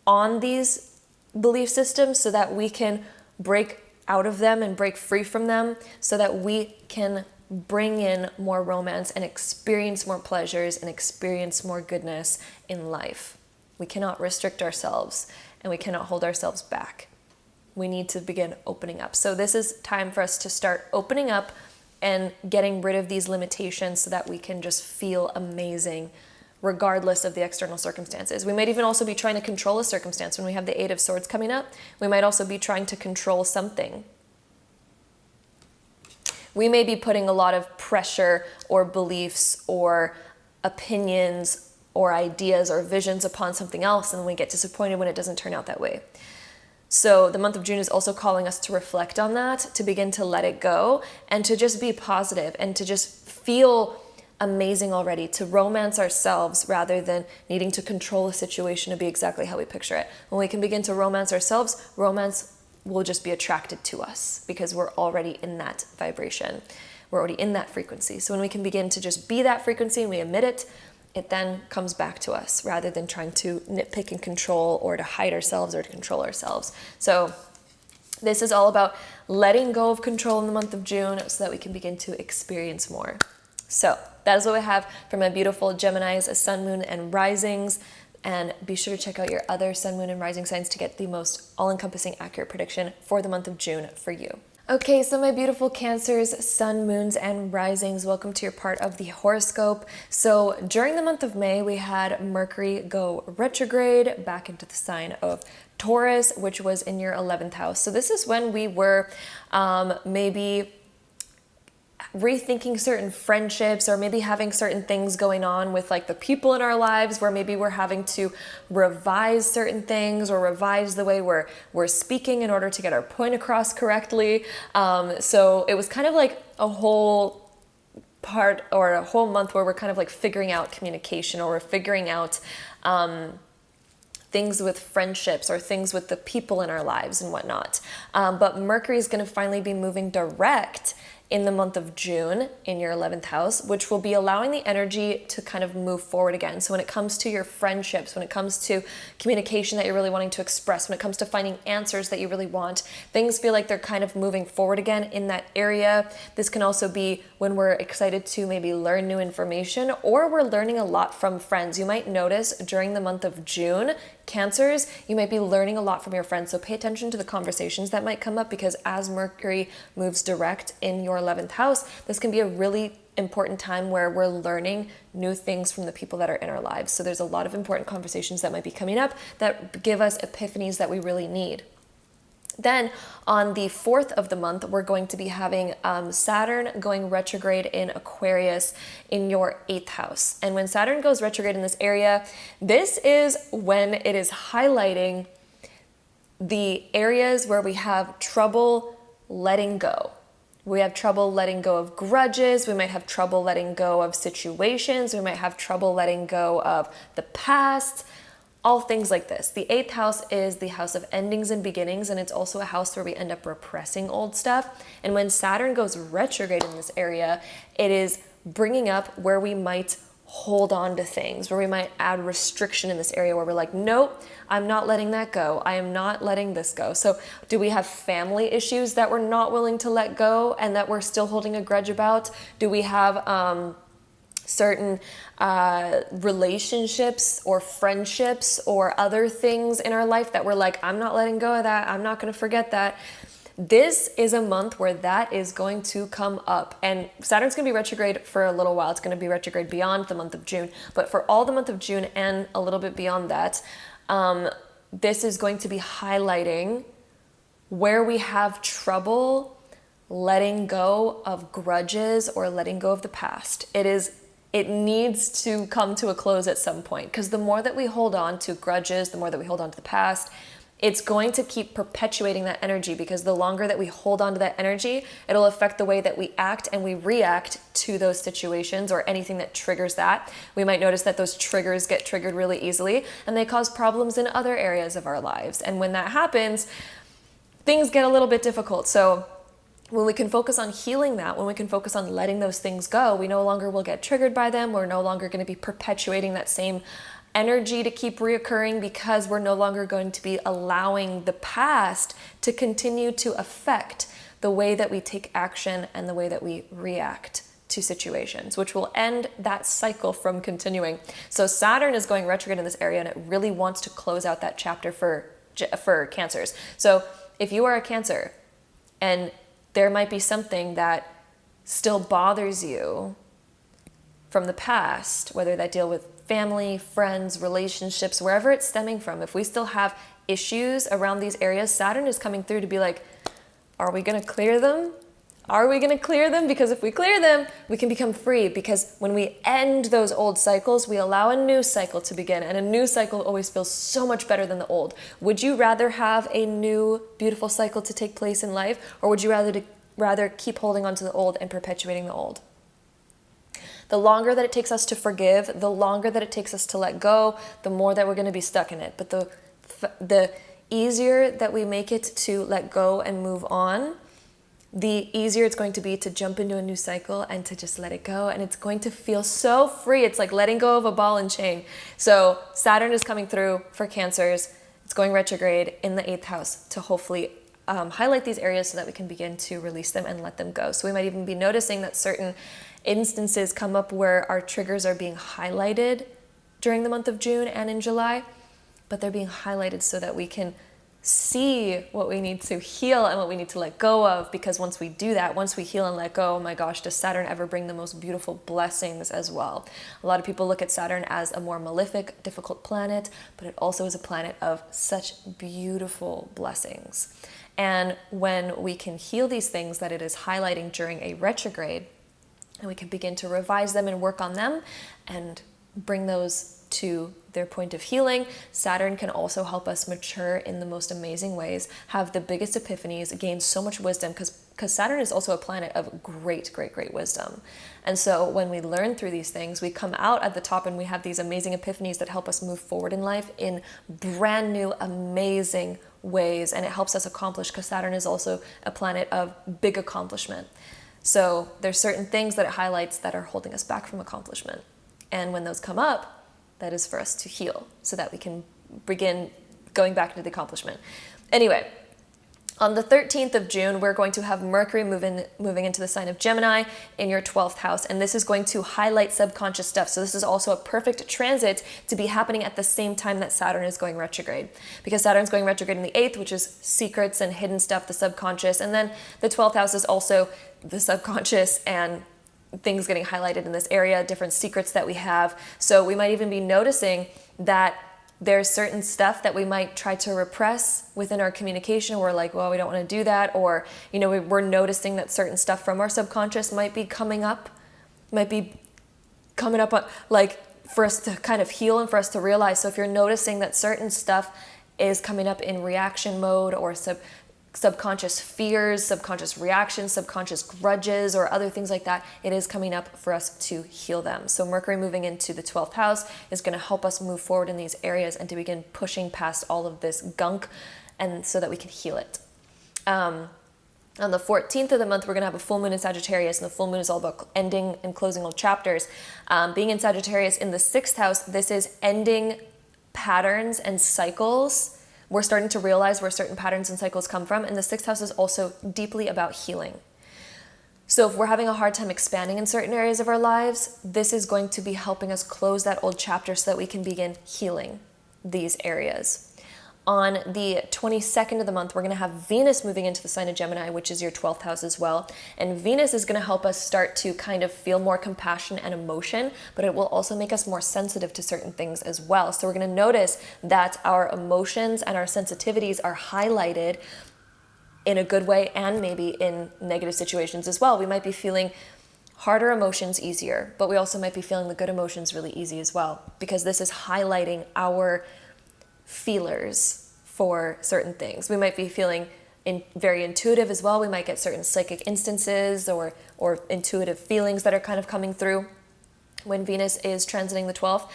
on these belief systems so that we can break out of them and break free from them, so that we can bring in more romance and experience more pleasures and experience more goodness in life. We cannot restrict ourselves, and we cannot hold ourselves back. We need to begin opening up. So this is time for us to start opening up and getting rid of these limitations so that we can just feel amazing regardless of the external circumstances. We might even also be trying to control a circumstance. When we have the 8 of Swords coming up, we might also be trying to control something. We may be putting a lot of pressure or beliefs or opinions or ideas or visions upon something else, and we get disappointed when it doesn't turn out that way. So the month of June is also calling us to reflect on that, to begin to let it go, and to just be positive and to just feel amazing already, to romance ourselves rather than needing to control a situation to be exactly how we picture it. When we can begin to romance ourselves, romance will just be attracted to us because we're already in that vibration. We're already in that frequency. So when we can begin to just be that frequency and we emit it, it then comes back to us rather than trying to nitpick and control, or to hide ourselves or to control ourselves. So this is all about letting go of control in the month of June so that we can begin to experience more. So that is what we have for my beautiful Geminis, sun, moon, and risings. And be sure to check out your other sun, moon, and rising signs to get the most all-encompassing accurate prediction for the month of June for you. Okay, so my beautiful Cancers, sun, moons, and risings, welcome to your part of the horoscope. So during the month of May, we had Mercury go retrograde back into the sign of Taurus, which was in your 11th house. So this is when we were maybe rethinking certain friendships, or maybe having certain things going on with like the people in our lives where maybe we're having to revise certain things or revise the way we're speaking in order to get our point across correctly. So it was kind of like a whole part or a whole month where we're kind of like figuring out communication, or we're figuring out things with friendships or things with the people in our lives and whatnot. But Mercury is going to finally be moving direct in the month of June in your 11th house, which will be allowing the energy to kind of move forward again. So when it comes to your friendships, when it comes to communication that you're really wanting to express, when it comes to finding answers that you really want, things feel like they're kind of moving forward again in that area. This can also be when we're excited to maybe learn new information, or we're learning a lot from friends. You might notice during the month of June, Cancers, you might be learning a lot from your friends. So pay attention to the conversations that might come up, because as Mercury moves direct in your 11th house, this can be a really important time where we're learning new things from the people that are in our lives. So there's a lot of important conversations that might be coming up that give us epiphanies that we really need. Then on the 4th of the month, we're going to be having Saturn going retrograde in Aquarius in your 8th house. And when Saturn goes retrograde in this area, this is when it is highlighting the areas where we have trouble letting go. We have trouble letting go of grudges. We might have trouble letting go of situations. We might have trouble letting go of the past. All things like this. The 8th house is the house of endings and beginnings, and it's also a house where we end up repressing old stuff. And when Saturn goes retrograde in this area, it is bringing up where we might hold on to things, where we might add restriction in this area where we're like, nope, I'm not letting that go. I am not letting this go. So do we have family issues that we're not willing to let go and that we're still holding a grudge about? Do we have certain relationships or friendships or other things in our life that we're like, I'm not letting go of that, I'm not going to forget that? This is a month where that is going to come up, and Saturn's going to be retrograde for a little while. It's going to be retrograde beyond the month of June, but for all the month of June and a little bit beyond that, this is going to be highlighting where we have trouble letting go of grudges or letting go of the past. It needs to come to a close at some point, because the more that we hold on to grudges, the more that we hold on to the past, it's going to keep perpetuating that energy, because the longer that we hold on to that energy, it'll affect the way that we act and we react to those situations or anything that triggers that. We might notice that those triggers get triggered really easily and they cause problems in other areas of our lives. And when that happens, things get a little bit difficult. So when we can focus on healing that, when we can focus on letting those things go, we no longer will get triggered by them. We're no longer going to be perpetuating that same energy to keep reoccurring, because we're no longer going to be allowing the past to continue to affect the way that we take action and the way that we react to situations, which will end that cycle from continuing. So Saturn is going retrograde in this area, and it really wants to close out that chapter for Cancers. So if you are a Cancer and there might be something that still bothers you from the past, whether that deal with family, friends, relationships, wherever it's stemming from, if we still have issues around these areas, Saturn is coming through to be like, are we going to clear them? Are we going to clear them? Because if we clear them, we can become free. Because when we end those old cycles, we allow a new cycle to begin. And a new cycle always feels so much better than the old. Would you rather have a new, beautiful cycle to take place in life? Or would you rather keep holding on to the old and perpetuating the old? The longer that it takes us to forgive, the longer that it takes us to let go, the more that we're going to be stuck in it. But the easier that we make it to let go and move on, the easier it's going to be to jump into a new cycle and to just let it go. And it's going to feel so free. It's like letting go of a ball and chain. So Saturn is coming through for Cancers. It's going retrograde in the 8th house to hopefully highlight these areas so that we can begin to release them and let them go. So we might even be noticing that certain instances come up where our triggers are being highlighted during the month of June and in July, but they're being highlighted so that we can see what we need to heal and what we need to let go of, because once we do that, once we heal and let go, oh my gosh, does Saturn ever bring the most beautiful blessings as well. A lot of people look at Saturn as a more malefic, difficult planet, but it also is a planet of such beautiful blessings. And when we can heal these things that it is highlighting during a retrograde, and we can begin to revise them and work on them and bring those to their point of healing, Saturn can also help us mature in the most amazing ways, have the biggest epiphanies, gain so much wisdom, because Saturn is also a planet of great wisdom. And so when we learn through these things, we come out at the top and we have these amazing epiphanies that help us move forward in life in brand new, amazing ways. And it helps us accomplish, because Saturn is also a planet of big accomplishment. So there's certain things that it highlights that are holding us back from accomplishment. And when those come up, that is for us to heal so that we can begin going back into the accomplishment. Anyway, on the 13th of June, we're going to have Mercury moving into the sign of Gemini in your 12th house. And this is going to highlight subconscious stuff. So this is also a perfect transit to be happening at the same time that Saturn is going retrograde. Because Saturn's going retrograde in the 8th, which is secrets and hidden stuff, the subconscious. And then the 12th house is also the subconscious and things getting highlighted in this area, different secrets that we have. So we might even be noticing that there's certain stuff that we might try to repress within our communication. We're like, well, we don't want to do that. Or, you know, we're noticing that certain stuff from our subconscious might be coming up like for us to kind of heal and for us to realize. So if you're noticing that certain stuff is coming up in reaction mode, or subconscious fears, subconscious reactions, subconscious grudges, or other things like that, it is coming up for us to heal them. So Mercury moving into the 12th house is going to help us move forward in these areas and to begin pushing past all of this gunk, and so that we can heal it. On the 14th of the month, we're going to have a full moon in Sagittarius, and the full moon is all about ending and closing old chapters. Being in Sagittarius in the 6th house, this is ending patterns and cycles. We're starting to realize where certain patterns and cycles come from. And the 6th house is also deeply about healing. So if we're having a hard time expanding in certain areas of our lives, this is going to be helping us close that old chapter so that we can begin healing these areas. On the 22nd of the month, we're going to have Venus moving into the sign of Gemini, which is your 12th house as well. And Venus is going to help us start to kind of feel more compassion and emotion, but it will also make us more sensitive to certain things as well. So we're going to notice that our emotions and our sensitivities are highlighted in a good way, and maybe in negative situations as well. We might be feeling harder emotions easier, but we also might be feeling the good emotions really easy as well, because this is highlighting our feelers for certain things. We might be feeling very intuitive as well. We might get certain psychic instances or intuitive feelings that are kind of coming through when Venus is transiting the 12th.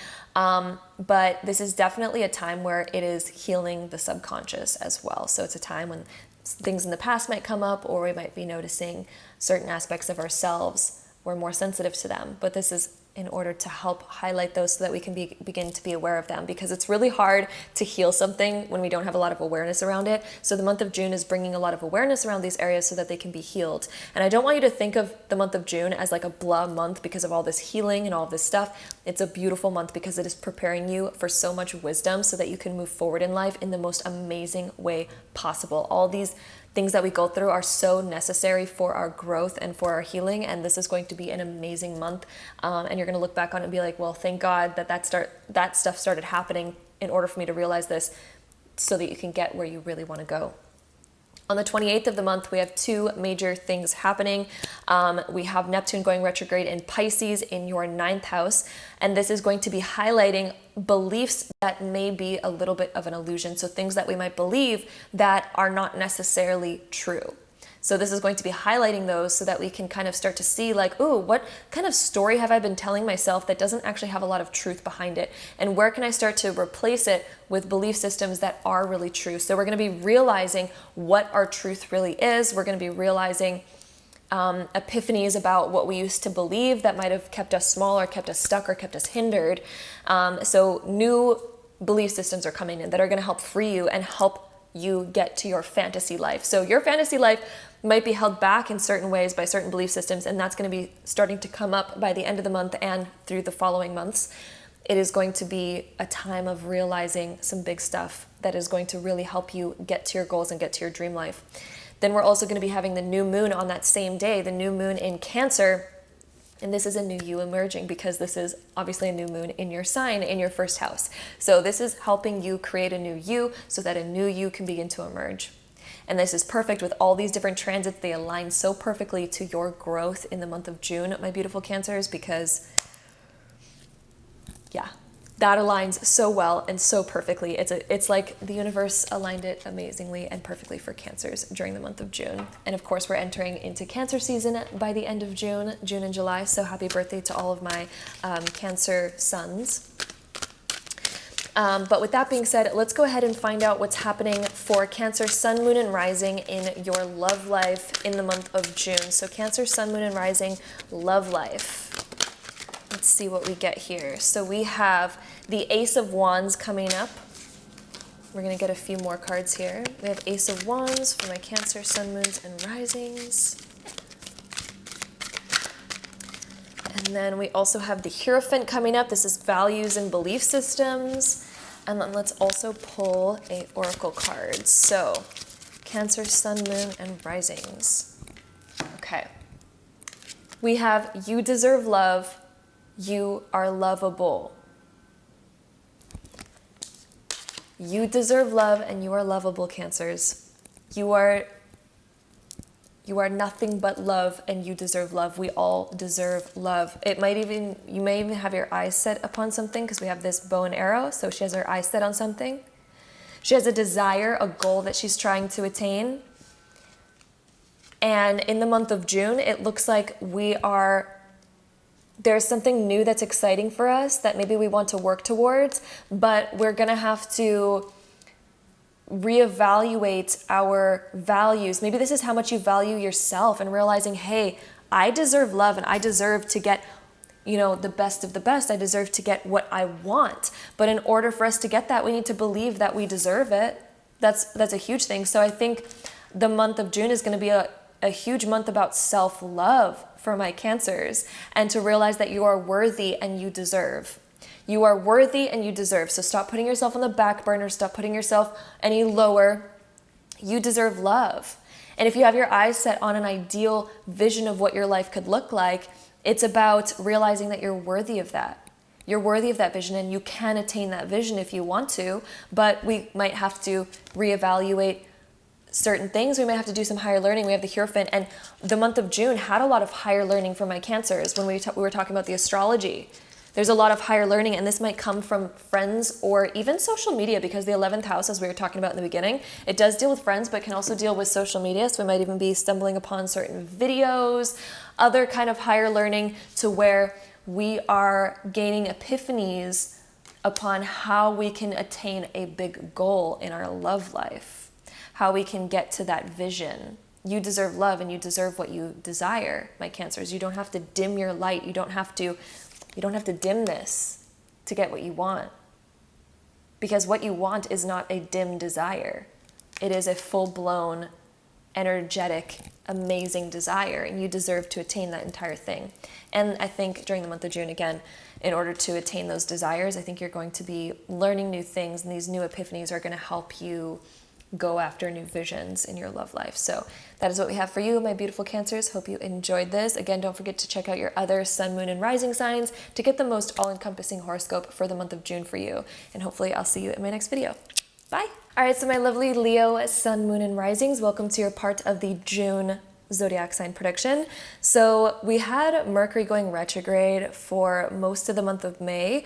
But this is definitely a time where it is healing the subconscious as well. So it's a time when things in the past might come up, or we might be noticing certain aspects of ourselves. We're more sensitive to them. But this is in order to help highlight those so that we can begin to be aware of them, because it's really hard to heal something when we don't have a lot of awareness around it. So the month of June is bringing a lot of awareness around these areas so that they can be healed. And I don't want you to think of the month of June as like a blah month because of all this healing and all of this stuff. It's a beautiful month because it is preparing you for so much wisdom so that you can move forward in life in the most amazing way possible. All these things that we go through are so necessary for our growth and for our healing, and this is going to be an amazing month. And you're going to look back on it and be like, well, thank God that stuff started happening in order for me to realize this, so that you can get where you really want to go. On the 28th of the month, we have two major things happening. We have Neptune going retrograde in Pisces in your 9th house, and this is going to be highlighting beliefs that may be a little bit of an illusion. So things that we might believe that are not necessarily true. So this is going to be highlighting those so that we can kind of start to see like, ooh, what kind of story have I been telling myself that doesn't actually have a lot of truth behind it? And where can I start to replace it with belief systems that are really true? So we're going to be realizing what our truth really is. We're going to be realizing epiphanies about what we used to believe that might have kept us small or kept us stuck or kept us hindered. So new belief systems are coming in that are going to help free you and help you get to your fantasy life. So your fantasy life might be held back in certain ways by certain belief systems, and that's going to be starting to come up by the end of the month and through the following months it is going to be a time of realizing some big stuff that is going to really help you get to your goals and get to your dream life. Then we're also going to be having the new moon on that same day, the new moon in Cancer. And this is a new you emerging, because this is obviously a new moon in your sign, in your first house. So this is helping you create a new you so that a new you can begin to emerge. And this is perfect with all these different transits. They align so perfectly to your growth in the month of June, my beautiful Cancers, because yeah, that aligns so well and so perfectly. It's like the universe aligned it amazingly and perfectly for Cancers during the month of June. And of course, we're entering into Cancer season by the end of June and July. So happy birthday to all of my Cancer sons. But with that being said, let's go ahead and find out what's happening for Cancer, Sun, Moon, and Rising in your love life in the month of June. So Cancer, Sun, Moon, and Rising, love life. Let's see what we get here. So we have the Ace of Wands coming up. We're going to get a few more cards here. We have Ace of Wands for my Cancer, Sun, Moons, and Risings. And then we also have the Hierophant coming up. This is values and belief systems. And then let's also pull a oracle card. So Cancer, Sun, Moon, and Risings. Okay. We have you deserve love. You are lovable. You deserve love and you are lovable, Cancers. You are nothing but love and you deserve love. We all deserve love. You may even have your eyes set upon something, because we have this bow and arrow. So she has her eyes set on something. She has a desire, a goal that she's trying to attain. And in the month of June, it looks like there's something new that's exciting for us that maybe we want to work towards, but we're going to have to reevaluate our values. Maybe this is how much you value yourself, and realizing, hey, I deserve love and I deserve to get, the best of the best. I deserve to get what I want. But in order for us to get that, we need to believe that we deserve it. That's a huge thing. So I think the month of June is going to be a huge month about self-love for my Cancers, and to realize that you are worthy and you deserve. You are worthy and you deserve. So stop putting yourself on the back burner. Stop putting yourself any lower. You deserve love. And if you have your eyes set on an ideal vision of what your life could look like, it's about realizing that you're worthy of that. You're worthy of that vision, and you can attain that vision if you want to, but we might have to reevaluate certain things. We might have to do some higher learning. We have the Hierophant, and the month of June had a lot of higher learning for my Cancers. When we were talking about the astrology, there's a lot of higher learning, and this might come from friends or even social media, because the 11th house, as we were talking about in the beginning, it does deal with friends, but can also deal with social media. So we might even be stumbling upon certain videos, other kind of higher learning, to where we are gaining epiphanies upon how we can attain a big goal in our love life. How we can get to that vision. You deserve love and you deserve what you desire, my Cancers. You don't have to dim your light. You don't have to dim this to get what you want. Because what you want is not a dim desire. It is a full-blown, energetic, amazing desire, and you deserve to attain that entire thing. And I think during the month of June, again, in order to attain those desires, I think you're going to be learning new things, and these new epiphanies are going to help you go after new visions in your love life. So that is what we have for you, my beautiful Cancers. Hope you enjoyed this. Again, don't forget to check out your other Sun, Moon, and Rising signs to get the most all-encompassing horoscope for the month of June for you. And hopefully I'll see you in my next video. Bye. All right, so my lovely Leo, Sun, Moon, and Risings, welcome to your part of the June zodiac sign prediction. So we had Mercury going retrograde for most of the month of May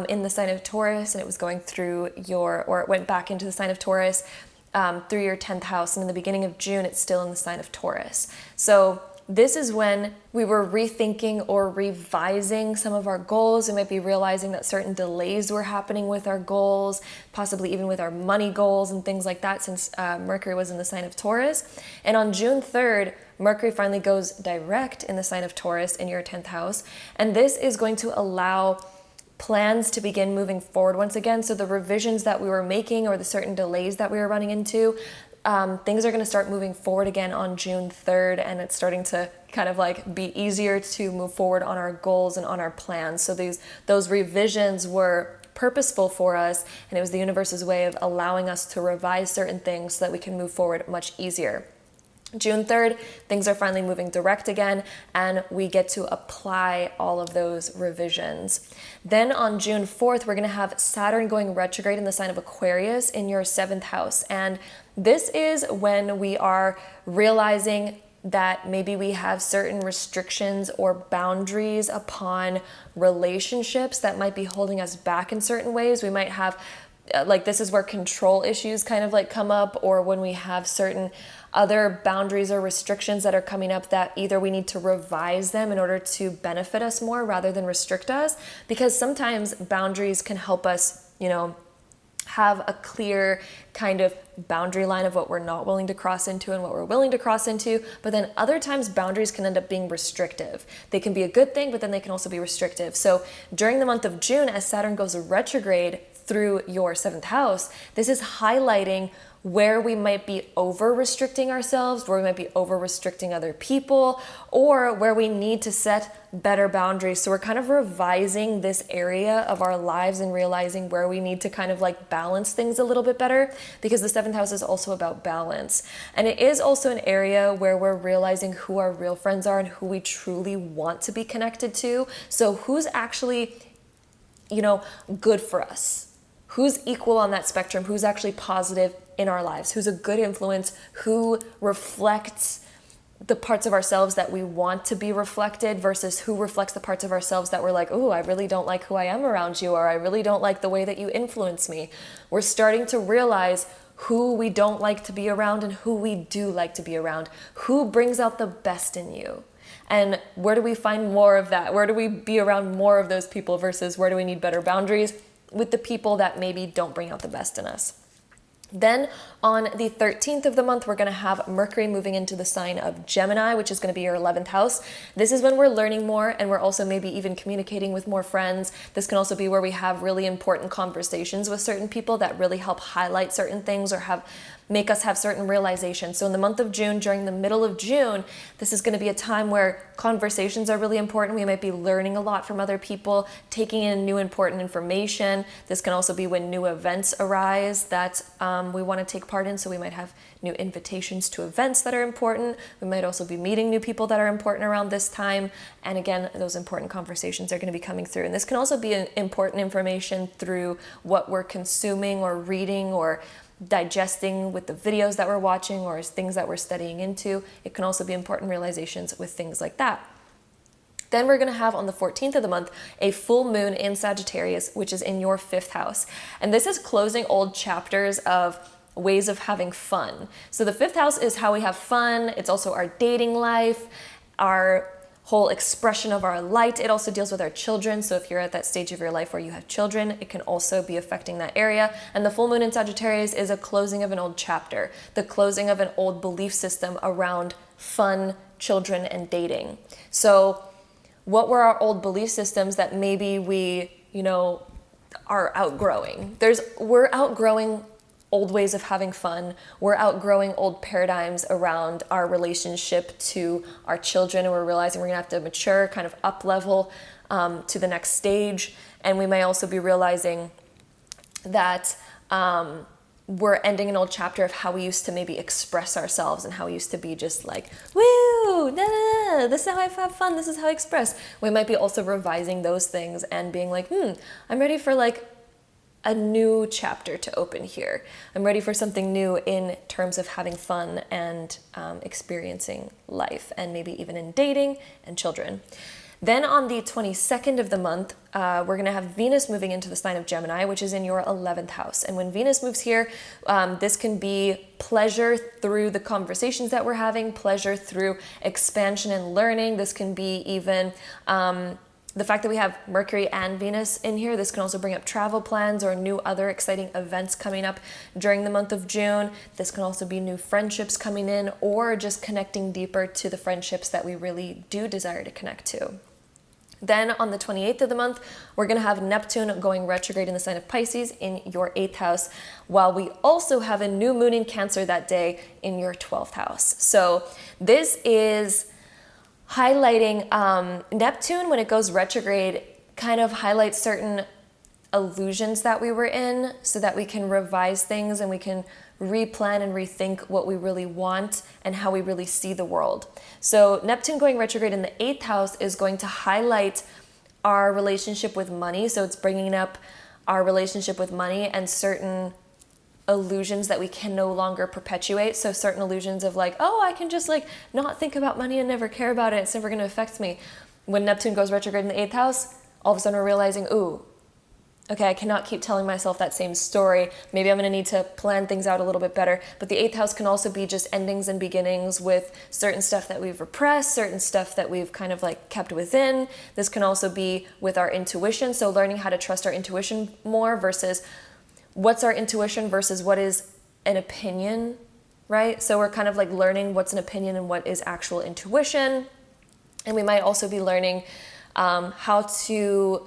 in the sign of Taurus, and it was going through it went back into the sign of Taurus through your 10th house, and in the beginning of June it's still in the sign of Taurus. So this is when we were rethinking or revising some of our goals. We might be realizing that certain delays were happening with our goals, possibly even with our money goals and things like that, since Mercury was in the sign of Taurus. And on June 3rd, Mercury finally goes direct in the sign of Taurus in your 10th house, and this is going to allow plans to begin moving forward once again. So the revisions that we were making, or the certain delays that we were running into, things are going to start moving forward again on June 3rd, and it's starting to kind of like be easier to move forward on our goals and on our plans. So those revisions were purposeful for us, and it was the universe's way of allowing us to revise certain things so that we can move forward much easier. June 3rd, things are finally moving direct again, and we get to apply all of those revisions. Then on June 4th, we're going to have Saturn going retrograde in the sign of Aquarius in your 7th house. And this is when we are realizing that maybe we have certain restrictions or boundaries upon relationships that might be holding us back in certain ways. We might have, like, this is where control issues kind of like come up, or when we have certain other boundaries or restrictions that are coming up that either we need to revise them in order to benefit us more rather than restrict us, because sometimes boundaries can help us, have a clear kind of boundary line of what we're not willing to cross into and what we're willing to cross into. But then other times boundaries can end up being restrictive. They can be a good thing, but then they can also be restrictive. So during the month of June, as Saturn goes retrograde through your 7th house, this is highlighting where we might be over restricting ourselves, where we might be over restricting other people, or where we need to set better boundaries. So we're kind of revising this area of our lives and realizing where we need to kind of like balance things a little bit better, because the 7th house is also about balance. And it is also an area where we're realizing who our real friends are and who we truly want to be connected to. So who's actually, good for us? Who's equal on that spectrum? Who's actually positive in our lives? Who's a good influence? Who reflects the parts of ourselves that we want to be reflected versus who reflects the parts of ourselves that we're like, oh, I really don't like who I am around you, or I really don't like the way that you influence me. We're starting to realize who we don't like to be around and who we do like to be around. Who brings out the best in you? And where do we find more of that? Where do we be around more of those people versus where do we need better boundaries with the people that maybe don't bring out the best in us? Then on the 13th of the month, we're going to have Mercury moving into the sign of Gemini, which is going to be your 11th house. This is when we're learning more, and we're also maybe even communicating with more friends. This can also be where we have really important conversations with certain people that really help highlight certain things or make us have certain realizations. So in the month of June, during the middle of June, this is going to be a time where conversations are really important. We might be learning a lot from other people, taking in new important information. This can also be when new events arise that we want to take part in. So we might have new invitations to events that are important. We might also be meeting new people that are important around this time. And again, those important conversations are going to be coming through. And this can also be important information through what we're consuming or reading or digesting with the videos that we're watching or things that we're studying into. It can also be important realizations with things like that. Then we're going to have on the 14th of the month a full moon in Sagittarius, which is in your 5th house. And this is closing old chapters of ways of having fun. So the 5th house is how we have fun. It's also our dating life, our whole expression of our light. It also deals with our children. So if you're at that stage of your life where you have children, it can also be affecting that area. And the full moon in Sagittarius is a closing of an old chapter, the closing of an old belief system around fun, children, and dating. So what were our old belief systems that maybe we, are outgrowing? We're outgrowing old ways of having fun. We're outgrowing old paradigms around our relationship to our children, and we're realizing we're gonna have to mature, kind of up level to the next stage. And we may also be realizing that we're ending an old chapter of how we used to maybe express ourselves and how we used to be just like, woo, this is how I have fun, this is how I express. We might be also revising those things and being like, I'm ready for like a new chapter to open here. I'm ready for something new in terms of having fun and experiencing life, and maybe even in dating and children. Then on the 22nd of the month, we're going to have Venus moving into the sign of Gemini, which is in your 11th house. And when Venus moves here, this can be pleasure through the conversations that we're having, pleasure through expansion and learning. This can be even the fact that we have Mercury and Venus in here. This can also bring up travel plans or new other exciting events coming up during the month of June. This can also be new friendships coming in, or just connecting deeper to the friendships that we really do desire to connect to. Then on the 28th of the month, we're going to have Neptune going retrograde in the sign of Pisces in your 8th house, while we also have a new moon in Cancer that day in your 12th house. So this is highlighting Neptune, when it goes retrograde, kind of highlights certain illusions that we were in so that we can revise things and we can replan and rethink what we really want and how we really see the world. So Neptune going retrograde in the 8th house is going to highlight our relationship with money. So it's bringing up our relationship with money and certain illusions that we can no longer perpetuate. So certain illusions of like, oh, I can just like not think about money and never care about it. It's never going to affect me. When Neptune goes retrograde in the 8th house, all of a sudden we're realizing, ooh, okay, I cannot keep telling myself that same story. Maybe I'm going to need to plan things out a little bit better. But the 8th house can also be just endings and beginnings with certain stuff that we've repressed, certain stuff that we've kind of like kept within. This can also be with our intuition. So learning how to trust our intuition more versus what's our intuition versus what is an opinion, right? So we're kind of like learning what's an opinion and what is actual intuition. And we might also be learning how to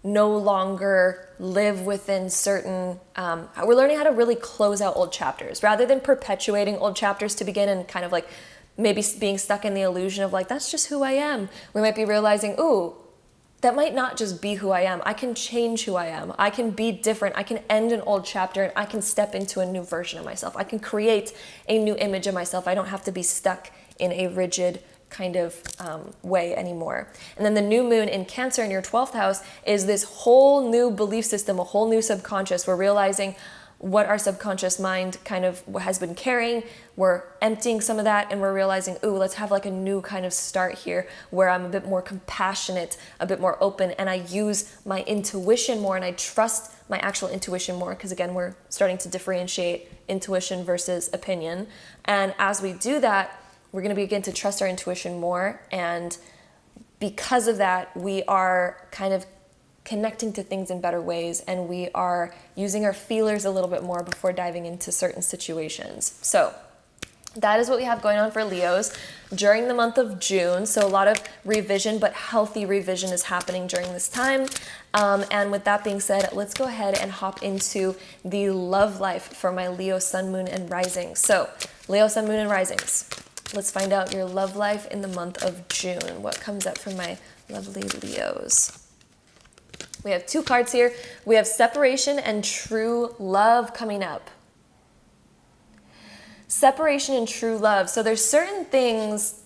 no longer live within certain, we're learning how to really close out old chapters rather than perpetuating old chapters to begin and kind of like maybe being stuck in the illusion of like, that's just who I am. We might be realizing, ooh, that might not just be who I am. I can change who I am. I can be different. I can end an old chapter and I can step into a new version of myself. I can create a new image of myself. I don't have to be stuck in a rigid kind of way anymore. And then the new moon in Cancer in your 12th house is this whole new belief system, a whole new subconscious. We're realizing what our subconscious mind kind of has been carrying. We're emptying some of that and we're realizing, ooh, let's have like a new kind of start here where I'm a bit more compassionate, a bit more open, and I use my intuition more and I trust my actual intuition more, because again, we're starting to differentiate intuition versus opinion. And as we do that, we're going to begin to trust our intuition more. And because of that, we are kind of connecting to things in better ways, and we are using our feelers a little bit more before diving into certain situations. So that is what we have going on for Leos during the month of June. So a lot of revision, but healthy revision is happening during this time. And with that being said, let's go ahead and hop into the love life for my Leo sun, moon, and rising. So Leo sun, moon, and risings. Let's find out your love life in the month of June. What comes up for my lovely Leos? We have two cards here. We have separation and true love coming up. Separation and true love. So there's certain things,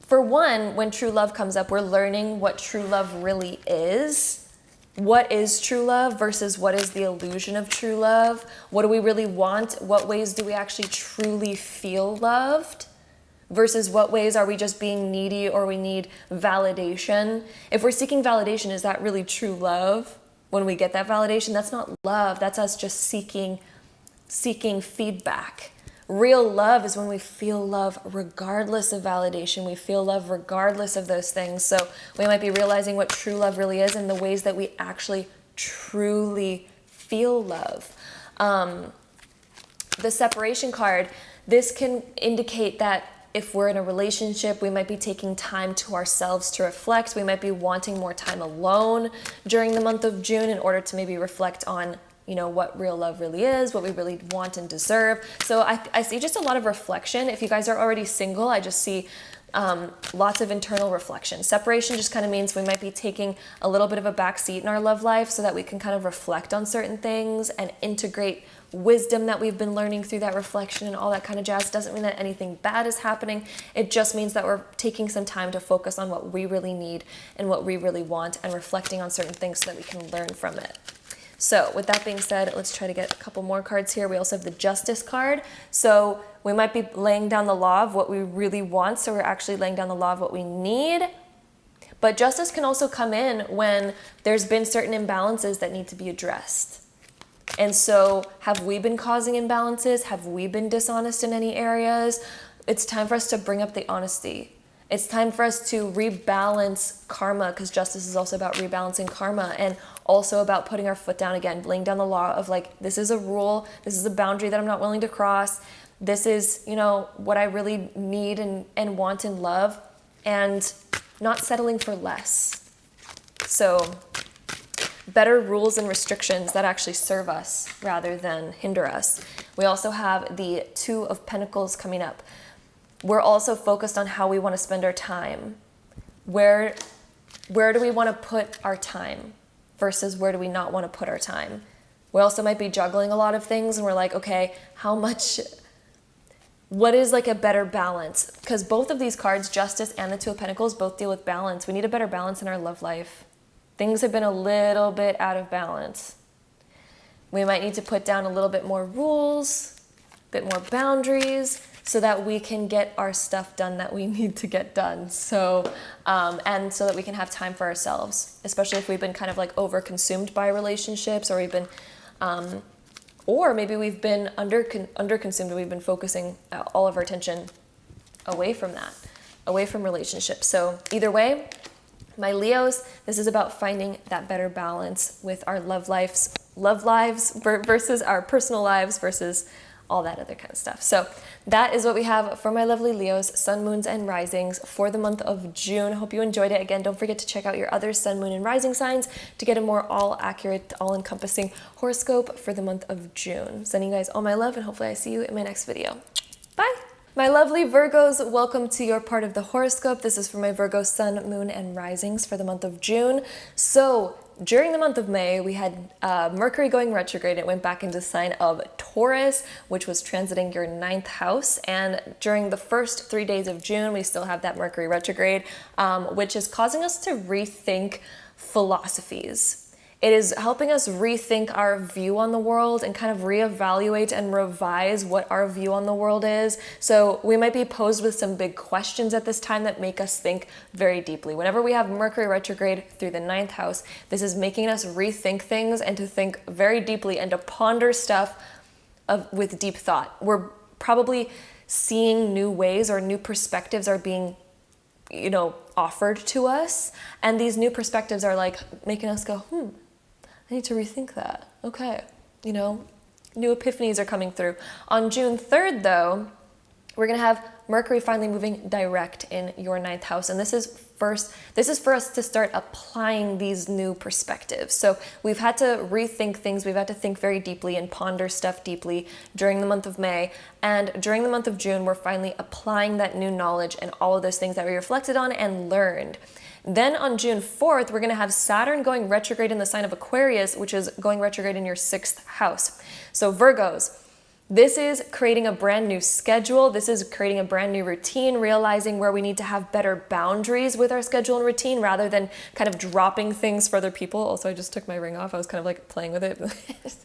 for one, when true love comes up, we're learning what true love really is. What is true love versus what is the illusion of true love? What do we really want? What ways do we actually truly feel loved? Versus what ways are we just being needy or we need validation? If we're seeking validation, is that really true love? When we get that validation, that's not love. That's us just seeking feedback. Real love is when we feel love regardless of validation. We feel love regardless of those things. So we might be realizing what true love really is and the ways that we actually truly feel love. The separation card, this can indicate that if we're in a relationship, we might be taking time to ourselves to reflect. We might be wanting more time alone during the month of June in order to maybe reflect on, you know, what real love really is, what we really want and deserve. So I see just a lot of reflection. If you guys are already single, I just see lots of internal reflection. Separation just kind of means we might be taking a little bit of a back seat in our love life so that we can kind of reflect on certain things and integrate wisdom that we've been learning through that reflection and all that kind of jazz. Doesn't mean that anything bad is happening. It just means that we're taking some time to focus on what we really need and what we really want and reflecting on certain things so that we can learn from it. So with that being said, let's try to get a couple more cards here. We also have the Justice card. So we might be laying down the law of what we really want. So we're actually laying down the law of what we need. But justice can also come in when there's been certain imbalances that need to be addressed. And so have we been causing imbalances? Have we been dishonest in any areas? It's time for us to bring up the honesty. It's time for us to rebalance karma, because justice is also about rebalancing karma and also about putting our foot down again, laying down the law of like, this is a rule, this is a boundary that I'm not willing to cross. This is, you know, what I really need and want in love, and not settling for less. So better rules and restrictions that actually serve us rather than hinder us. We also have the Two of Pentacles coming up. We're also focused on how we want to spend our time. Where do we want to put our time versus where do we not want to put our time? We also might be juggling a lot of things and we're like, okay, what is like a better balance? Because both of these cards, Justice and the Two of Pentacles, both deal with balance. We need a better balance in our love life. Things have been a little bit out of balance. We might need to put down a little bit more rules, a bit more boundaries, so that we can get our stuff done that we need to get done. So, and so that we can have time for ourselves, especially if we've been kind of like over-consumed by relationships, or we've been, or maybe we've been under-consumed and we've been focusing all of our attention away from that, away from relationships. So either way, my Leos, this is about finding that better balance with our love lives versus our personal lives versus all that other kind of stuff. So that is what we have for my lovely Leos, sun, moons, and risings for the month of June. Hope you enjoyed it. Again, don't forget to check out your other sun, moon, and rising signs to get a more all-accurate, all-encompassing horoscope for the month of June. Sending you guys all my love, and hopefully I see you in my next video. Bye! My lovely Virgos, welcome to your part of the horoscope. This is for my Virgo sun, moon, and risings for the month of June. So during the month of May, we had Mercury going retrograde. It went back into the sign of Taurus, which was transiting your 9th house. And during the first 3 days of June, we still have that Mercury retrograde, which is causing us to rethink philosophies. It is helping us rethink our view on the world and kind of reevaluate and revise what our view on the world is. So we might be posed with some big questions at this time that make us think very deeply. Whenever we have Mercury retrograde through the 9th house, this is making us rethink things and to think very deeply and to ponder stuff with deep thought. We're probably seeing new ways or new perspectives are being offered to us. And these new perspectives are like making us go, I need to rethink that. Okay. New epiphanies are coming through. On June 3rd, though, we're going to have Mercury finally moving direct in your 9th house. And this is for us to start applying these new perspectives. So we've had to rethink things. We've had to think very deeply and ponder stuff deeply during the month of May. And during the month of June, we're finally applying that new knowledge and all of those things that we reflected on and learned. Then on June 4th, we're going to have Saturn going retrograde in the sign of Aquarius, which is going retrograde in your 6th house. So Virgos, this is creating a brand new schedule. This is creating a brand new routine, realizing where we need to have better boundaries with our schedule and routine rather than kind of dropping things for other people. Also, I just took my ring off. I was kind of like playing with it.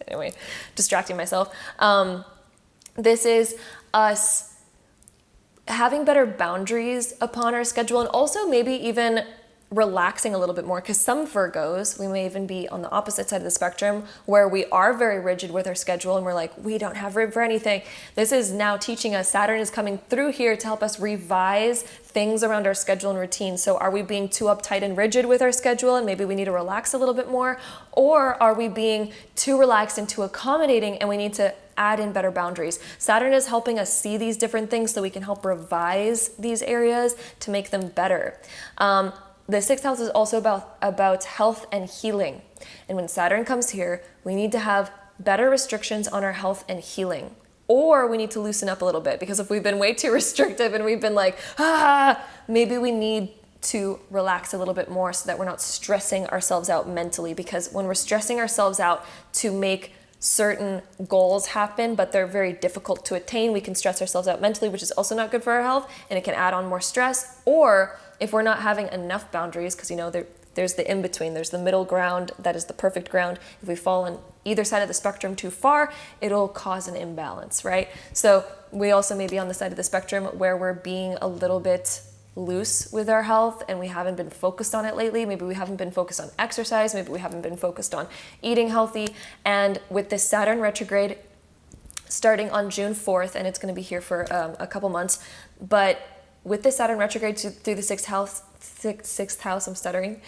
Anyway, distracting myself. This is us having better boundaries upon our schedule and also maybe even relaxing a little bit more, because some Virgos, we may even be on the opposite side of the spectrum where we are very rigid with our schedule and we're like, we don't have room for anything. This is now teaching us, Saturn is coming through here to help us revise things around our schedule and routine. So are we being too uptight and rigid with our schedule and maybe we need to relax a little bit more? Or are we being too relaxed and too accommodating and we need to add in better boundaries? Saturn is helping us see these different things so we can help revise these areas to make them better. The 6th house is also about health and healing. And when Saturn comes here, we need to have better restrictions on our health and healing. Or we need to loosen up a little bit, because if we've been way too restrictive and we've been like, maybe we need to relax a little bit more so that we're not stressing ourselves out mentally. Because when we're stressing ourselves out to make certain goals happen, but they're very difficult to attain, we can stress ourselves out mentally, which is also not good for our health, and it can add on more stress. Or if we're not having enough boundaries, because there's the in-between, there's the middle ground, that is the perfect ground. If we fall on either side of the spectrum too far, it'll cause an imbalance, right? So we also may be on the side of the spectrum where we're being a little bit loose with our health and we haven't been focused on it lately. Maybe we haven't been focused on exercise, maybe we haven't been focused on eating healthy. And with this Saturn retrograde starting on June 4th, and it's going to be here for a couple months, but with this Saturn retrograde through the 6th house, I'm stuttering,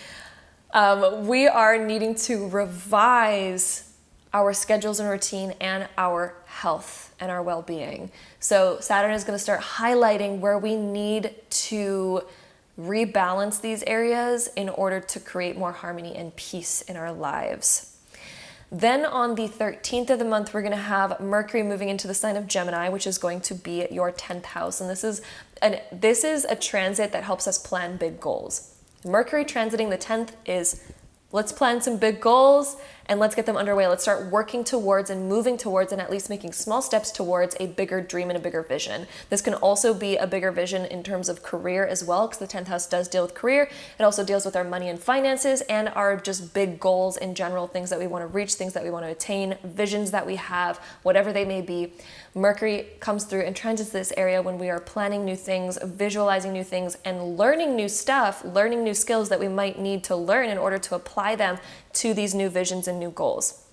we are needing to revise our schedules and routine and our health and our well-being. So Saturn is going to start highlighting where we need to rebalance these areas in order to create more harmony and peace in our lives. Then on the 13th of the month, we're going to have Mercury moving into the sign of Gemini, which is going to be your 10th house. And this is a transit that helps us plan big goals. Mercury transiting the 10th is, let's plan some big goals and let's get them underway. Let's start working towards and moving towards and at least making small steps towards a bigger dream and a bigger vision. This can also be a bigger vision in terms of career as well, because the 10th house does deal with career. It also deals with our money and finances and our just big goals in general, things that we want to reach, things that we want to attain, visions that we have, whatever they may be. Mercury comes through and transits this area when we are planning new things, visualizing new things, and learning new stuff, learning new skills that we might need to learn in order to apply them to these new visions and new goals.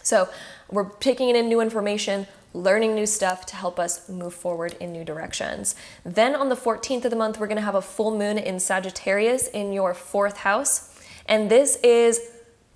So we're taking in new information, learning new stuff to help us move forward in new directions. Then on the 14th of the month, we're going to have a full moon in Sagittarius in your 4th house. And this is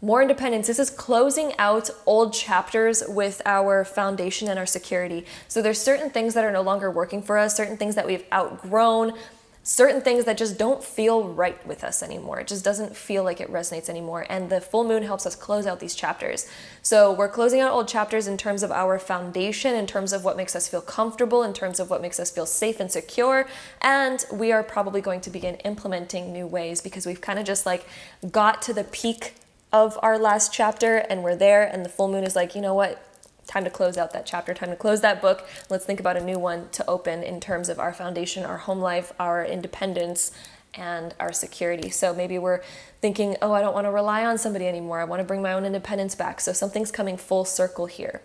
more independence. This is closing out old chapters with our foundation and our security. So there's certain things that are no longer working for us, certain things that we've outgrown, certain things that just don't feel right with us anymore. It just doesn't feel like it resonates anymore. And the full moon helps us close out these chapters. So we're closing out old chapters in terms of our foundation, in terms of what makes us feel comfortable, in terms of what makes us feel safe and secure. And we are probably going to begin implementing new ways because we've kind of just like got to the peak of our last chapter and we're there, and the full moon is like, you know what? Time to close out that chapter, time to close that book. Let's think about a new one to open in terms of our foundation, our home life, our independence, and our security. So maybe we're thinking, oh, I don't want to rely on somebody anymore. I want to bring my own independence back. So something's coming full circle here.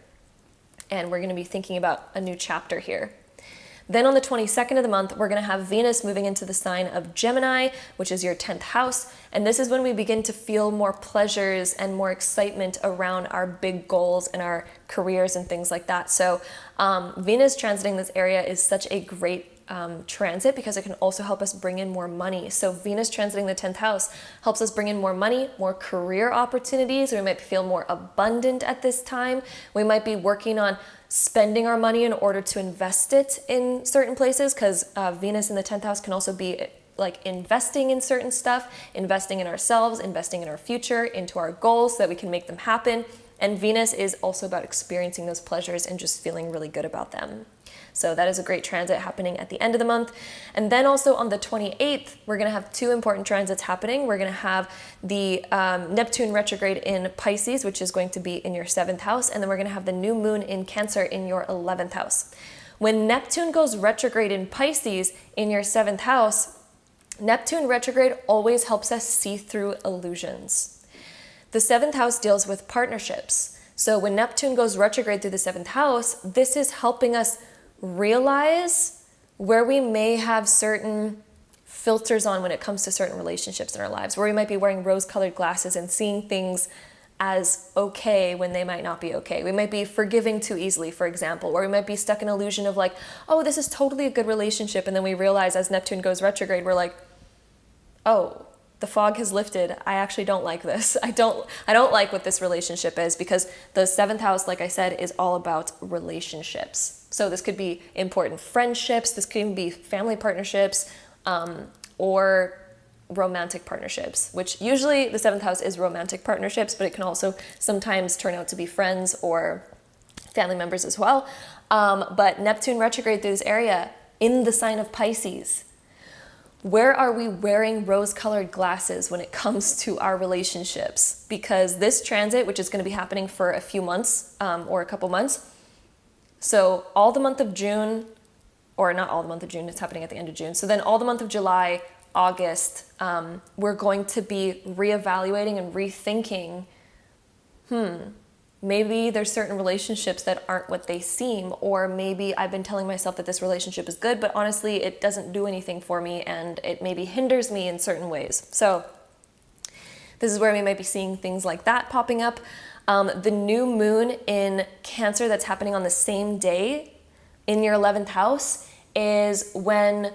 And we're going to be thinking about a new chapter here. Then on the 22nd of the month, we're going to have Venus moving into the sign of Gemini, which is your 10th house. And this is when we begin to feel more pleasures and more excitement around our big goals and our careers and things like that. So Venus transiting this area is such a great transit because it can also help us bring in more money. So Venus transiting the 10th house helps us bring in more money, more career opportunities. We might feel more abundant at this time. We might be working on spending our money in order to invest it in certain places, because Venus in the 10th house can also be like investing in certain stuff, investing in ourselves, investing in our future, into our goals so that we can make them happen. And Venus is also about experiencing those pleasures and just feeling really good about them. So that is a great transit happening at the end of the month. And then also on the 28th, we're going to have two important transits happening. We're going to have the Neptune retrograde in Pisces, which is going to be in your 7th house. And then we're going to have the new moon in Cancer in your 11th house. When Neptune goes retrograde in Pisces in your 7th house, Neptune retrograde always helps us see through illusions. The 7th house deals with partnerships. So when Neptune goes retrograde through the 7th house, this is helping us realize where we may have certain filters on when it comes to certain relationships in our lives, where we might be wearing rose-colored glasses and seeing things as okay when they might not be okay. We might be forgiving too easily, for example, or we might be stuck in an illusion of like, oh, this is totally a good relationship. And then we realize as Neptune goes retrograde, we're like, oh, the fog has lifted. I actually don't like this. I don't like what this relationship is, because the 7th house, like I said, is all about relationships. So this could be important friendships, this could even be family partnerships, or romantic partnerships, which usually the 7th house is romantic partnerships, but it can also sometimes turn out to be friends or family members as well. But Neptune retrograde through this area in the sign of Pisces. Where are we wearing rose-colored glasses when it comes to our relationships? Because this transit, which is going to be happening for a few months or a couple months, so all the month of June, or not all the month of June, it's happening at the end of June. So then all the month of July, August, we're going to be reevaluating and rethinking, maybe there's certain relationships that aren't what they seem, or maybe I've been telling myself that this relationship is good, but honestly, it doesn't do anything for me and it maybe hinders me in certain ways. So this is where we might be seeing things like that popping up. The new moon in Cancer that's happening on the same day in your 11th house is when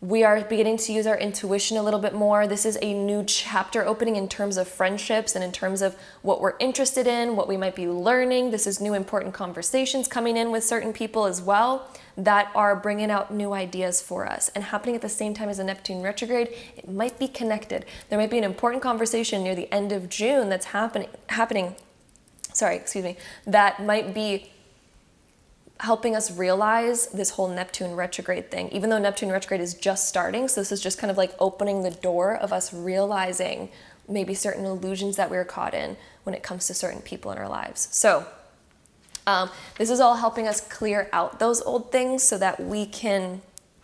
We are beginning to use our intuition a little bit more. This is a new chapter opening in terms of friendships and in terms of what we're interested in, what we might be learning. This is new important conversations coming in with certain people as well that are bringing out new ideas for us and happening at the same time as a Neptune retrograde. It might be connected. There might be an important conversation near the end of June that's happening. That might be helping us realize this whole Neptune retrograde thing, even though Neptune retrograde is just starting. So this is just kind of like opening the door of us realizing maybe certain illusions that we were caught in when it comes to certain people in our lives. So this is all helping us clear out those old things so that we can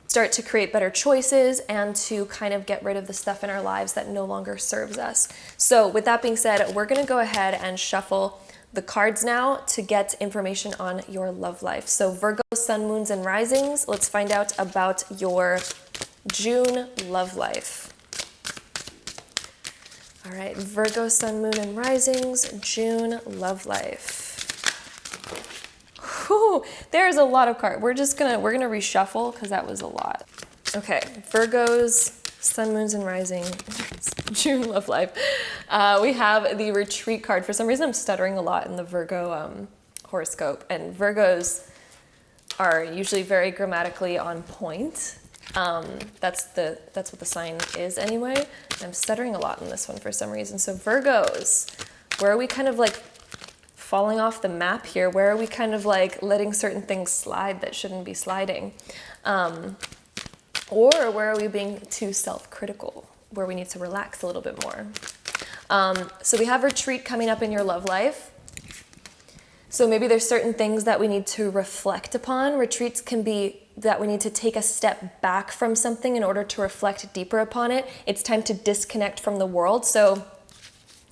start to create better choices and to kind of get rid of the stuff in our lives that no longer serves us. So with that being said, we're going to go ahead and shuffle the cards now to get information on your love life. So Virgo, sun, moons, and risings. Let's find out about your June love life. All right, Virgo, sun, moon, and risings, June love life. Whew, there's a lot of cards. We're gonna reshuffle because that was a lot. Okay, Virgos, sun, moons, and rising, June love life. We have the retreat card. For some reason, I'm stuttering a lot in the Virgo horoscope, and Virgos are usually very grammatically on point. That's what the sign is anyway. I'm stuttering a lot in this one for some reason. So Virgos, where are we kind of like falling off the map here? Where are we kind of like letting certain things slide that shouldn't be sliding? Or where are we being too self-critical, where we need to relax a little bit more? So we have retreat coming up in your love life. So maybe there's certain things that we need to reflect upon. Retreats can be that we need to take a step back from something in order to reflect deeper upon it. It's time to disconnect from the world. So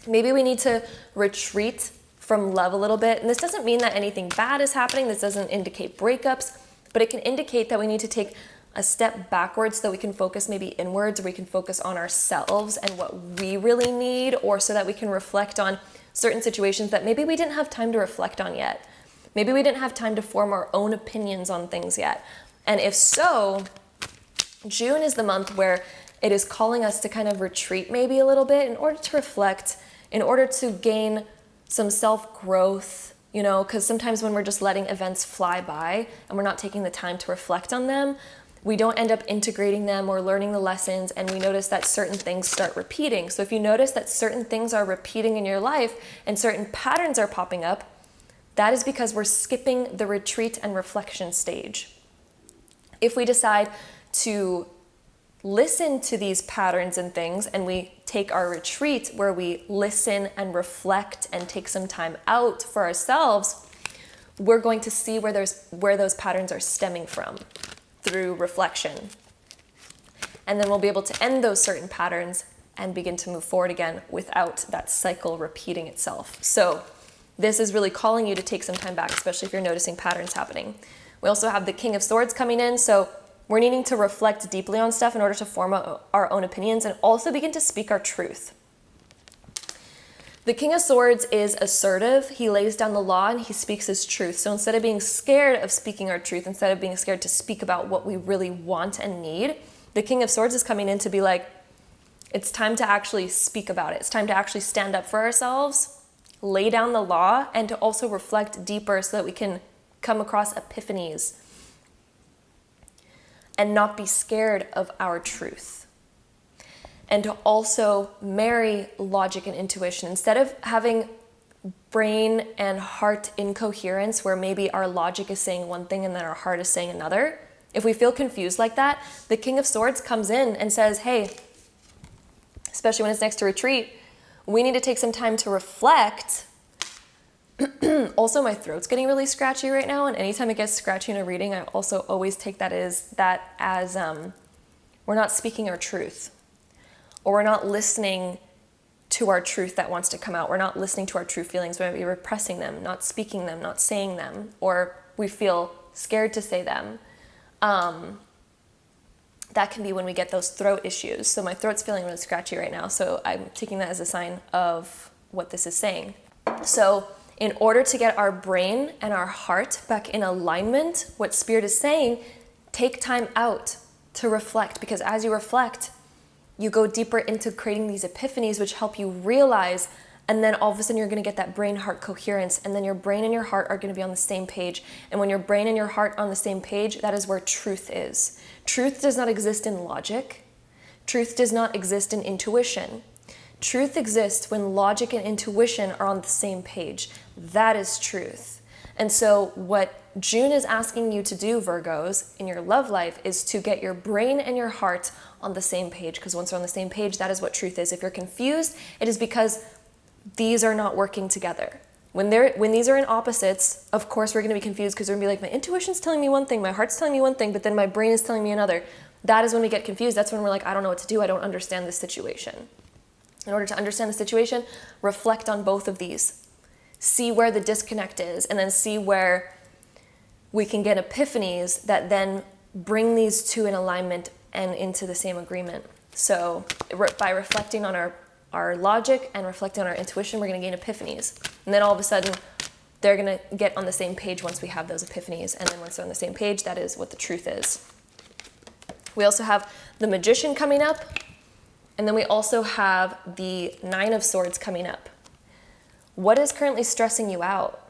maybe we need to retreat from love a little bit. And this doesn't mean that anything bad is happening. This doesn't indicate breakups, but it can indicate that we need to take a step backwards so that we can focus maybe inwards, or we can focus on ourselves and what we really need, or so that we can reflect on certain situations that maybe we didn't have time to reflect on yet. Maybe we didn't have time to form our own opinions on things yet. And if so, June is the month where it is calling us to kind of retreat maybe a little bit in order to reflect, in order to gain some self-growth, you know, because sometimes when we're just letting events fly by and we're not taking the time to reflect on them, we don't end up integrating them or learning the lessons, and we notice that certain things start repeating. So if you notice that certain things are repeating in your life and certain patterns are popping up, that is because we're skipping the retreat and reflection stage. If we decide to listen to these patterns and things, and we take our retreat where we listen and reflect and take some time out for ourselves, we're going to see where those patterns are stemming from through reflection. And then we'll be able to end those certain patterns and begin to move forward again without that cycle repeating itself. So this is really calling you to take some time back, especially if you're noticing patterns happening. We also have the King of Swords coming in, so we're needing to reflect deeply on stuff in order to form our own opinions and also begin to speak our truth. The King of Swords is assertive. He lays down the law and he speaks his truth. So instead of being scared of speaking our truth, instead of being scared to speak about what we really want and need, the King of Swords is coming in to be like, it's time to actually speak about it. It's time to actually stand up for ourselves, lay down the law, and to also reflect deeper so that we can come across epiphanies and not be scared of our truth. And to also marry logic and intuition. Instead of having brain and heart incoherence where maybe our logic is saying one thing and then our heart is saying another, if we feel confused like that, the King of Swords comes in and says, hey, especially when it's next to retreat, we need to take some time to reflect. Also, my throat's getting really scratchy right now, and anytime it gets scratchy in a reading, I also always take that as we're not speaking our truth. Or we're not listening to our truth that wants to come out. We're not listening to our true feelings. We might be repressing them, not speaking them, not saying them, or we feel scared to say them. That can be when we get those throat issues. So my throat's feeling really scratchy right now, so I'm taking that as a sign of what this is saying. So in order to get our brain and our heart back in alignment, what Spirit is saying, take time out to reflect, because as you reflect, you go deeper into creating these epiphanies, which help you realize, and then all of a sudden you're going to get that brain-heart coherence, and then your brain and your heart are going to be on the same page. And when your brain and your heart are on the same page, that is where truth is. Truth does not exist in logic. Truth does not exist in intuition. Truth exists when logic and intuition are on the same page. That is truth. And so what June is asking you to do, Virgos, in your love life is to get your brain and your heart on the same page, because once they're on the same page, that is what truth is. If you're confused, it is because these are not working together. When these are in opposites, of course we're going to be confused, because we're going to be like, my intuition's telling me one thing, my heart's telling me one thing, but then my brain is telling me another. That is when we get confused. That's when we're like, I don't know what to do. I don't understand this situation. In order to understand the situation, reflect on both of these. See where the disconnect is, and then see where we can get epiphanies that then bring these two in alignment and into the same agreement. So by reflecting on our logic and reflecting on our intuition, we're going to gain epiphanies. And then all of a sudden, they're going to get on the same page once we have those epiphanies. And then once they're on the same page, that is what the truth is. We also have the Magician coming up. And then we also have the Nine of Swords coming up. What is currently stressing you out?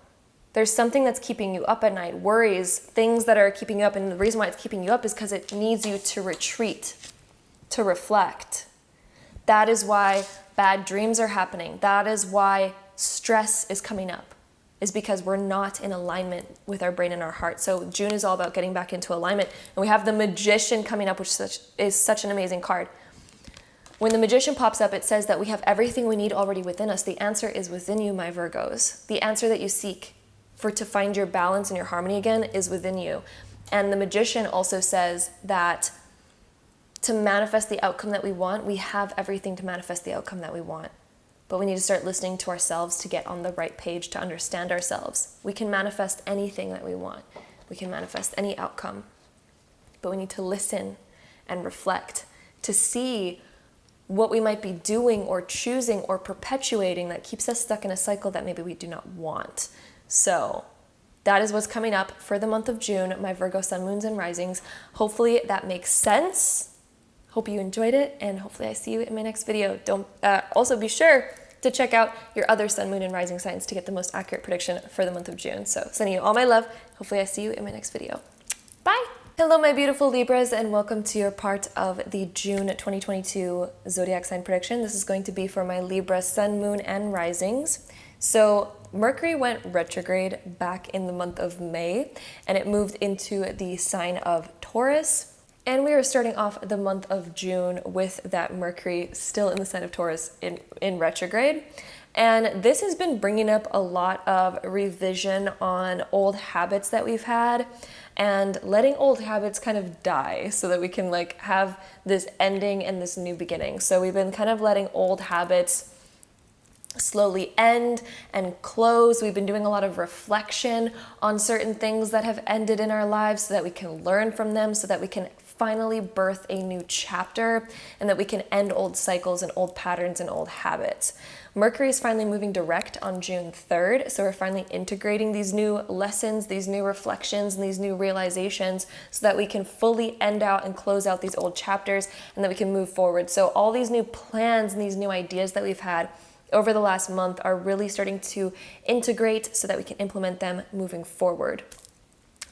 There's something that's keeping you up at night, worries, things that are keeping you up. And the reason why it's keeping you up is because it needs you to retreat, to reflect. That is why bad dreams are happening. That is why stress is coming up, is because we're not in alignment with our brain and our heart. So June is all about getting back into alignment. And we have the Magician coming up, which is such an amazing card. When the Magician pops up, it says that we have everything we need already within us. The answer is within you, my Virgos. The answer that you seek to find your balance and your harmony again is within you. And the Magician also says that to manifest the outcome that we want, we have everything to manifest the outcome that we want. But we need to start listening to ourselves to get on the right page, to understand ourselves. We can manifest anything that we want. We can manifest any outcome. But we need to listen and reflect to see what we might be doing or choosing or perpetuating that keeps us stuck in a cycle that maybe we do not want. So that is what's coming up for the month of June, my Virgo sun, moons, and risings. Hopefully that makes sense. Hope you enjoyed it, and hopefully I see you in my next video. Don't also be sure to check out your other sun, moon, and rising signs to get the most accurate prediction for the month of June. So sending you all my love. Hopefully I see you in my next video. Bye! Hello, my beautiful Libras, and welcome to your part of the June 2022 Zodiac sign prediction. This is going to be for my Libra sun, moon, and risings. So Mercury went retrograde back in the month of May, and it moved into the sign of Taurus. And we are starting off the month of June with that Mercury still in the sign of Taurus in retrograde. And this has been bringing up a lot of revision on old habits that we've had and letting old habits kind of die so that we can have this ending and this new beginning. So we've been kind of letting old habits slowly end and close. We've been doing a lot of reflection on certain things that have ended in our lives so that we can learn from them, so that we can finally birth a new chapter, and that we can end old cycles and old patterns and old habits. Mercury is finally moving direct on June 3rd, so we're finally integrating these new lessons, these new reflections, and these new realizations so that we can fully end out and close out these old chapters, and that we can move forward. So all these new plans and these new ideas that we've had over the last month are really starting to integrate so that we can implement them moving forward.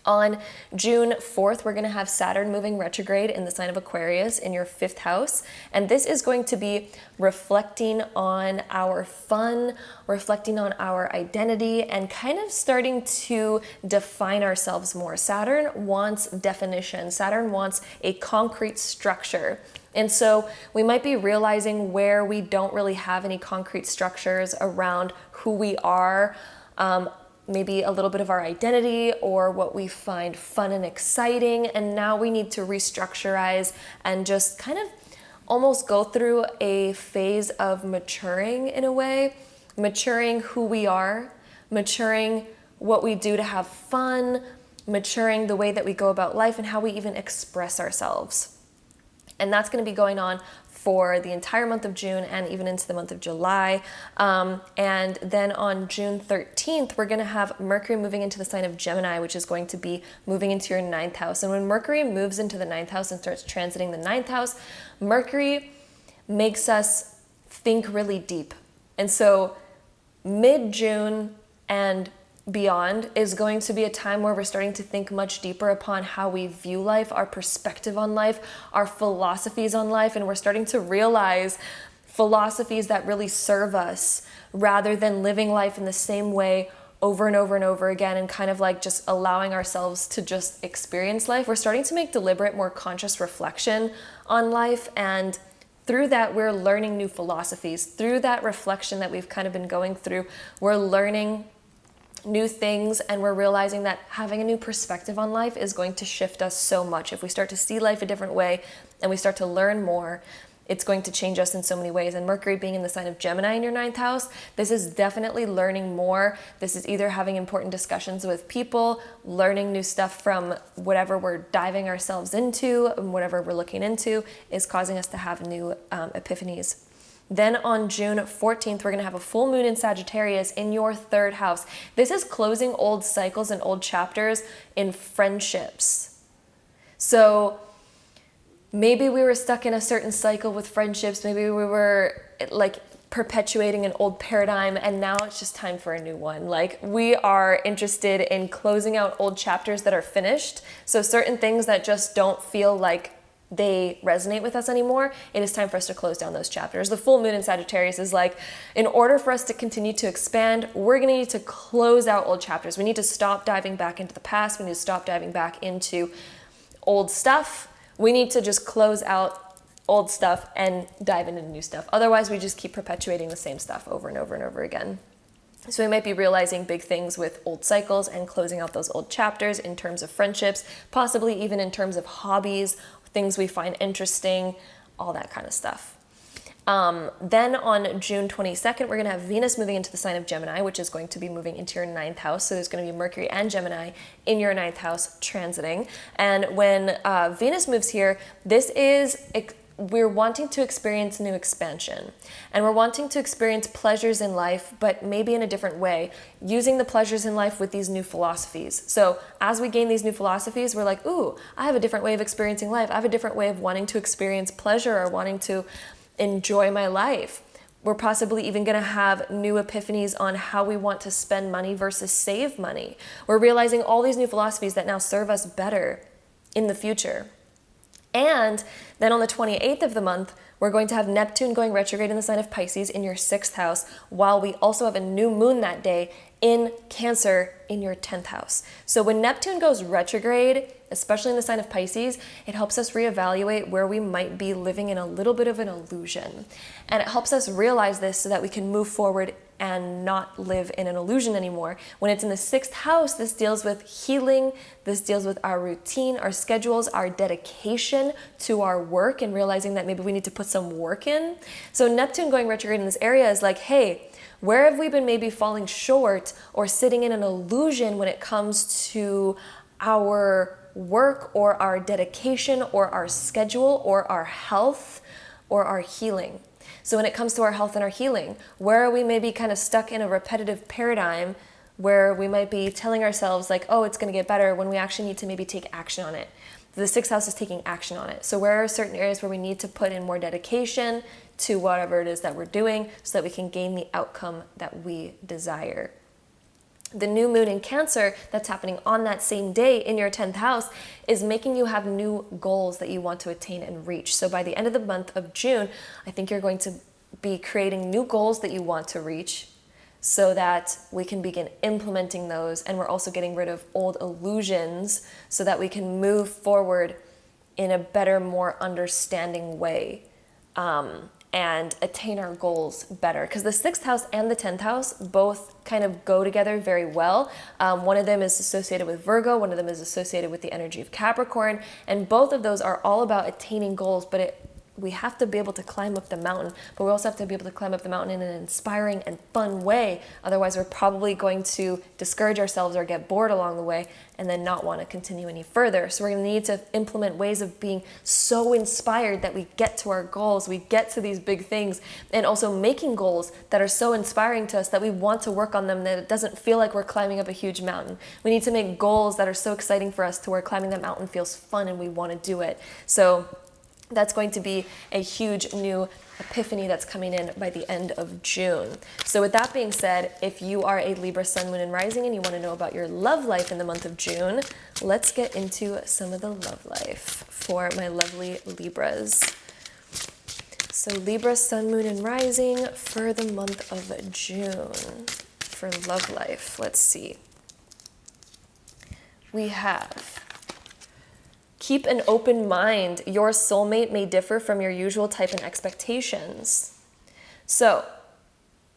On June 4th, we're going to have Saturn moving retrograde in the sign of Aquarius in your 5th house. And this is going to be reflecting on our fun, reflecting on our identity, and kind of starting to define ourselves more. Saturn wants definition. Saturn wants a concrete structure. And so we might be realizing where we don't really have any concrete structures around who we are, maybe a little bit of our identity or what we find fun and exciting. And now we need to restructurize and just kind of almost go through a phase of maturing in a way, maturing who we are, maturing what we do to have fun, maturing the way that we go about life and how we even express ourselves. And that's going to be going on for the entire month of June and even into the month of July. And then on June 13th, we're going to have Mercury moving into the sign of Gemini, which is going to be moving into your 9th house. And when Mercury moves into the 9th house and starts transiting the 9th house, Mercury makes us think really deep. And so mid-June and beyond is going to be a time where we're starting to think much deeper upon how we view life, our perspective on life, our philosophies on life, and we're starting to realize philosophies that really serve us rather than living life in the same way over and over and over again and kind of like just allowing ourselves to just experience life. We're starting to make deliberate, more conscious reflection on life, and through that, we're learning new philosophies. Through that reflection that we've kind of been going through, we're learning new things, and we're realizing that having a new perspective on life is going to shift us so much. If we start to see life a different way and we start to learn more, it's going to change us in so many ways. And Mercury being in the sign of Gemini in your 9th house, this is definitely learning more. This is either having important discussions with people, learning new stuff from whatever we're diving ourselves into, and whatever we're looking into is causing us to have new epiphanies. Then on June 14th, we're going to have a full moon in Sagittarius in your 3rd house. This is closing old cycles and old chapters in friendships. So maybe we were stuck in a certain cycle with friendships. Maybe we were like perpetuating an old paradigm, and now it's just time for a new one. Like, we are interested in closing out old chapters that are finished. So certain things that just don't feel like they resonate with us anymore, it is time for us to close down those chapters. The full moon in Sagittarius is like, in order for us to continue to expand, we're going to need to close out old chapters. We need to stop diving back into the past. We need to stop diving back into old stuff. We need to just close out old stuff and dive into new stuff. Otherwise, we just keep perpetuating the same stuff over and over and over again. So we might be realizing big things with old cycles and closing out those old chapters in terms of friendships, possibly even in terms of hobbies, things we find interesting, all that kind of stuff. Then on June 22nd, we're going to have Venus moving into the sign of Gemini, which is going to be moving into your 9th house. So there's going to be Mercury and Gemini in your 9th house transiting. And when Venus moves here, we're wanting to experience new expansion, and we're wanting to experience pleasures in life, but maybe in a different way, using the pleasures in life with these new philosophies. So as we gain these new philosophies, we're like, ooh, I have a different way of experiencing life. I have a different way of wanting to experience pleasure or wanting to enjoy my life. We're possibly even going to have new epiphanies on how we want to spend money versus save money. We're realizing all these new philosophies that now serve us better in the future. And then on the 28th of the month, we're going to have Neptune going retrograde in the sign of Pisces in your 6th house, while we also have a new moon that day in Cancer in your 10th house. So when Neptune goes retrograde, especially in the sign of Pisces, it helps us reevaluate where we might be living in a little bit of an illusion. And it helps us realize this so that we can move forward and not live in an illusion anymore. When it's in the 6th house, this deals with healing, this deals with our routine, our schedules, our dedication to our work, and realizing that maybe we need to put some work in. So Neptune going retrograde in this area is like, hey, where have we been maybe falling short or sitting in an illusion when it comes to our work or our dedication or our schedule or our health or our healing? So when it comes to our health and our healing, where are we maybe kind of stuck in a repetitive paradigm where we might be telling ourselves like, oh, it's going to get better, when we actually need to maybe take action on it? The 6th house is taking action on it. So where are certain areas where we need to put in more dedication to whatever it is that we're doing so that we can gain the outcome that we desire? The new moon in Cancer that's happening on that same day in your 10th house is making you have new goals that you want to attain and reach. So by the end of the month of June, I think you're going to be creating new goals that you want to reach so that we can begin implementing those. And we're also getting rid of old illusions so that we can move forward in a better, more understanding way. And attain our goals better. Because the 6th house and the 10th house both kind of go together very well. One of them is associated with Virgo, one of them is associated with the energy of Capricorn, and both of those are all about attaining goals, but we have to be able to climb up the mountain, but we also have to be able to climb up the mountain in an inspiring and fun way. Otherwise, we're probably going to discourage ourselves or get bored along the way and then not want to continue any further. So we're going to need to implement ways of being so inspired that we get to our goals, we get to these big things, and also making goals that are so inspiring to us that we want to work on them, that it doesn't feel like we're climbing up a huge mountain. We need to make goals that are so exciting for us to where climbing that mountain feels fun and we want to do it. So that's going to be a huge new epiphany that's coming in by the end of June. So with that being said, if you are a Libra sun, moon, and rising and you want to know about your love life in the month of June, let's get into some of the love life for my lovely Libras. So Libra sun, moon, and rising for the month of June for love life. Let's see. We have: keep an open mind. Your soulmate may differ from your usual type and expectations. So,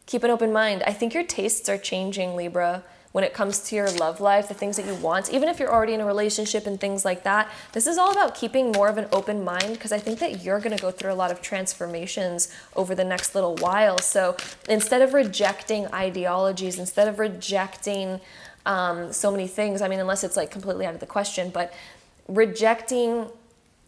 keep an open mind. I think your tastes are changing, Libra, when it comes to your love life, the things that you want. Even if you're already in a relationship and things like that, this is all about keeping more of an open mind, because I think that you're going to go through a lot of transformations over the next little while. So, instead of rejecting ideologies, instead of rejecting so many things, I mean, unless it's like completely out of the question, but rejecting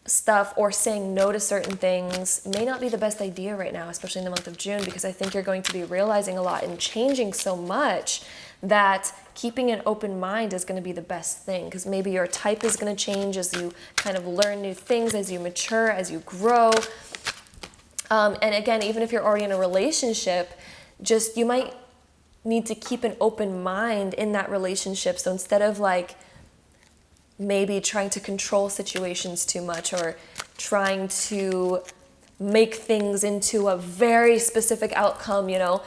stuff or saying no to certain things may not be the best idea right now, especially in the month of June, because I think you're going to be realizing a lot and changing so much that keeping an open mind is going to be the best thing, because maybe your type is going to change as you kind of learn new things, as you mature, as you grow. And again, even if you're already in a relationship, just you might need to keep an open mind in that relationship. So instead of like maybe trying to control situations too much or trying to make things into a very specific outcome, you know,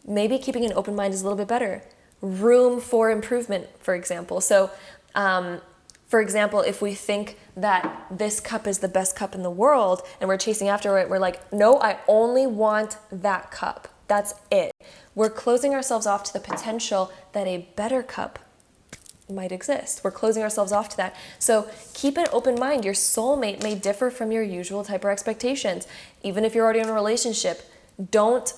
maybe keeping an open mind is a little bit better. Room for improvement, for example. So, for example, if we think that this cup is the best cup in the world and we're chasing after it, we're like, no, I only want that cup. That's it. We're closing ourselves off to the potential that a better cup might exist. We're closing ourselves off to that. So keep an open mind. Your soulmate may differ from your usual type or expectations. Even if you're already in a relationship, don't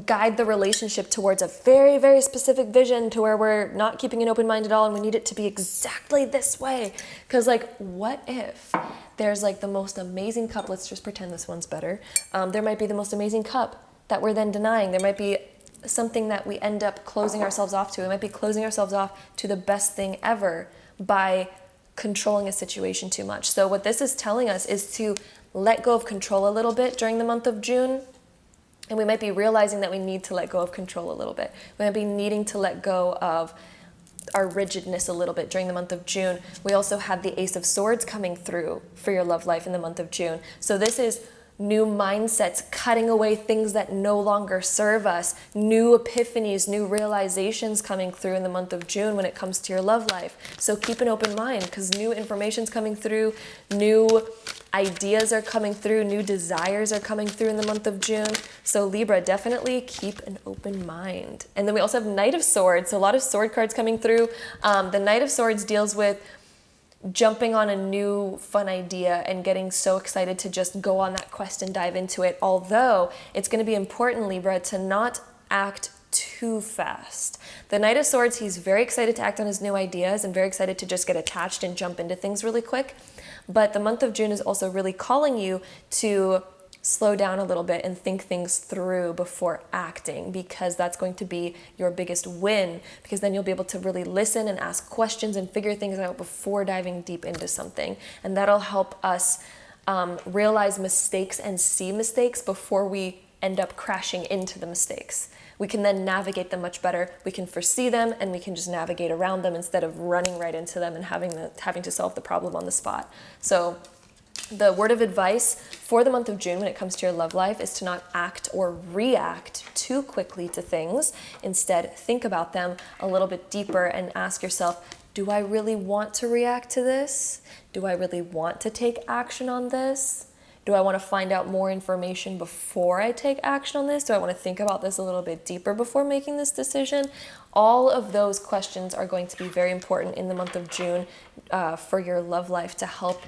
guide the relationship towards a very, very specific vision to where we're not keeping an open mind at all and we need it to be exactly this way. Because like, what if there's like the most amazing cup? Let's just pretend this one's better. There might be the most amazing cup that we're then denying. There might be something that we end up closing ourselves off to. We might be closing ourselves off to the best thing ever by controlling a situation too much. So what this is telling us is to let go of control a little bit during the month of June. And we might be realizing that we need to let go of control a little bit. We might be needing to let go of our rigidness a little bit during the month of June. We also had the Ace of Swords coming through for your love life in the month of June. So this is new mindsets, cutting away things that no longer serve us, new epiphanies, new realizations coming through in the month of June when it comes to your love life. So keep an open mind, because new information's coming through, new ideas are coming through, new desires are coming through in the month of June. So Libra, definitely keep an open mind. And then we also have Knight of Swords, so a lot of sword cards coming through. The Knight of Swords deals with jumping on a new fun idea and getting so excited to just go on that quest and dive into it. Although it's going to be important, Libra, to not act too fast. The Knight of Swords, he's very excited to act on his new ideas and very excited to just get attached and jump into things really quick. But the month of June is also really calling you to slow down a little bit and think things through before acting, because that's going to be your biggest win, because then you'll be able to really listen and ask questions and figure things out before diving deep into something. And that'll help us realize mistakes and see mistakes before we end up crashing into the mistakes. We can then navigate them much better. We can foresee them and we can just navigate around them instead of running right into them and having to solve the problem on the spot. So the word of advice for the month of June when it comes to your love life is to not act or react too quickly to things. Instead, think about them a little bit deeper and ask yourself, do I really want to react to this? Do I really want to take action on this? Do I want to find out more information before I take action on this? Do I want to think about this a little bit deeper before making this decision? All of those questions are going to be very important in the month of June for your love life to help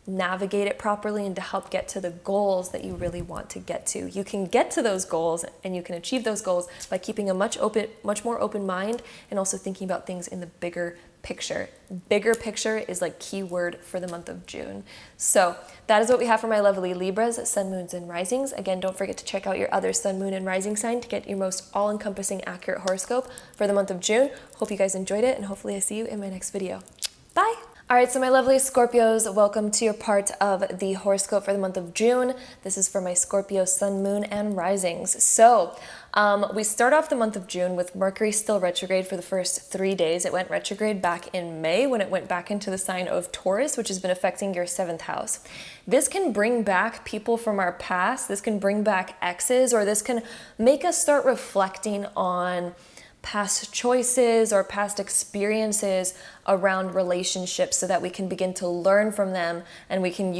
navigate it properly and to help get to the goals that you really want to get to. You can get to those goals and you can achieve those goals by keeping a much more open mind and also thinking about things in the bigger picture. Bigger picture is like key word for the month of June. So that is what we have for my lovely Libras, sun, moons, and risings. Again, don't forget to check out your other sun, moon, and rising sign to get your most all-encompassing accurate horoscope for the month of June. Hope you guys enjoyed it, and hopefully I see you in my next video. Bye! All right, so my lovely Scorpios, welcome to your part of the horoscope for the month of June. This is for my Scorpio sun, moon, and risings. So we start off the month of June with Mercury still retrograde for the first 3 days. It went retrograde back in May when it went back into the sign of Taurus, which has been affecting your 7th house. This can bring back people from our past. This can bring back exes, or this can make us start reflecting on past choices or past experiences around relationships so that we can begin to learn from them, and we can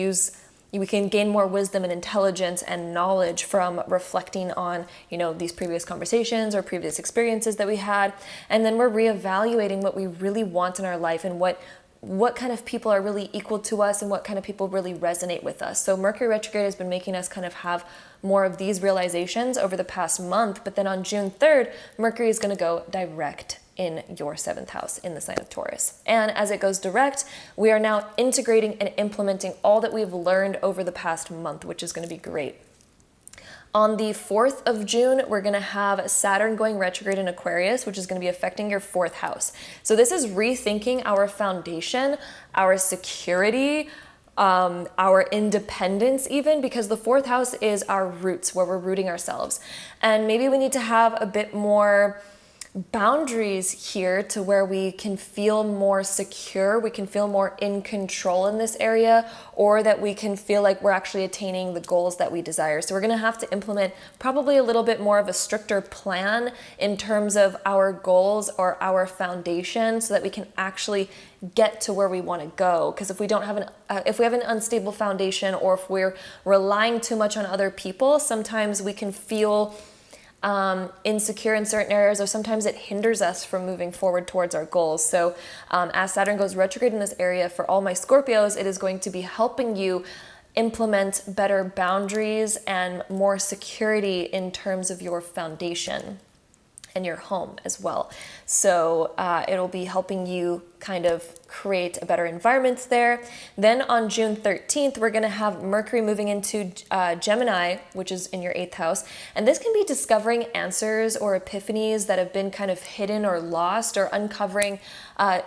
gain more wisdom and intelligence and knowledge from reflecting on, these previous conversations or previous experiences that we had. And then we're reevaluating what we really want in our life and what kind of people are really equal to us and what kind of people really resonate with us. So Mercury retrograde has been making us kind of have more of these realizations over the past month, but then on June 3rd, Mercury is going to go direct in your 7th house in the sign of Taurus. And as it goes direct, we are now integrating and implementing all that we've learned over the past month, which is going to be great. On the 4th of June, we're going to have Saturn going retrograde in Aquarius, which is going to be affecting your 4th house. So this is rethinking our foundation, our security, our independence even, because the 4th house is our roots, where we're rooting ourselves. And maybe we need to have a bit more boundaries here to where we can feel more secure, we can feel more in control in this area, or that we can feel like we're actually attaining the goals that we desire. So we're going to have to implement probably a little bit more of a stricter plan in terms of our goals or our foundation so that we can actually get to where we want to go. Because if we don't have if we have an unstable foundation, or if we're relying too much on other people, sometimes we can feel insecure in certain areas, or sometimes it hinders us from moving forward towards our goals. So as Saturn goes retrograde in this area, for all my Scorpios, it is going to be helping you implement better boundaries and more security in terms of your foundation and your home as well. So it'll be helping you kind of create a better environment there. Then on June 13th, we're gonna have Mercury moving into Gemini, which is in your 8th house. And this can be discovering answers or epiphanies that have been kind of hidden or lost, or uncovering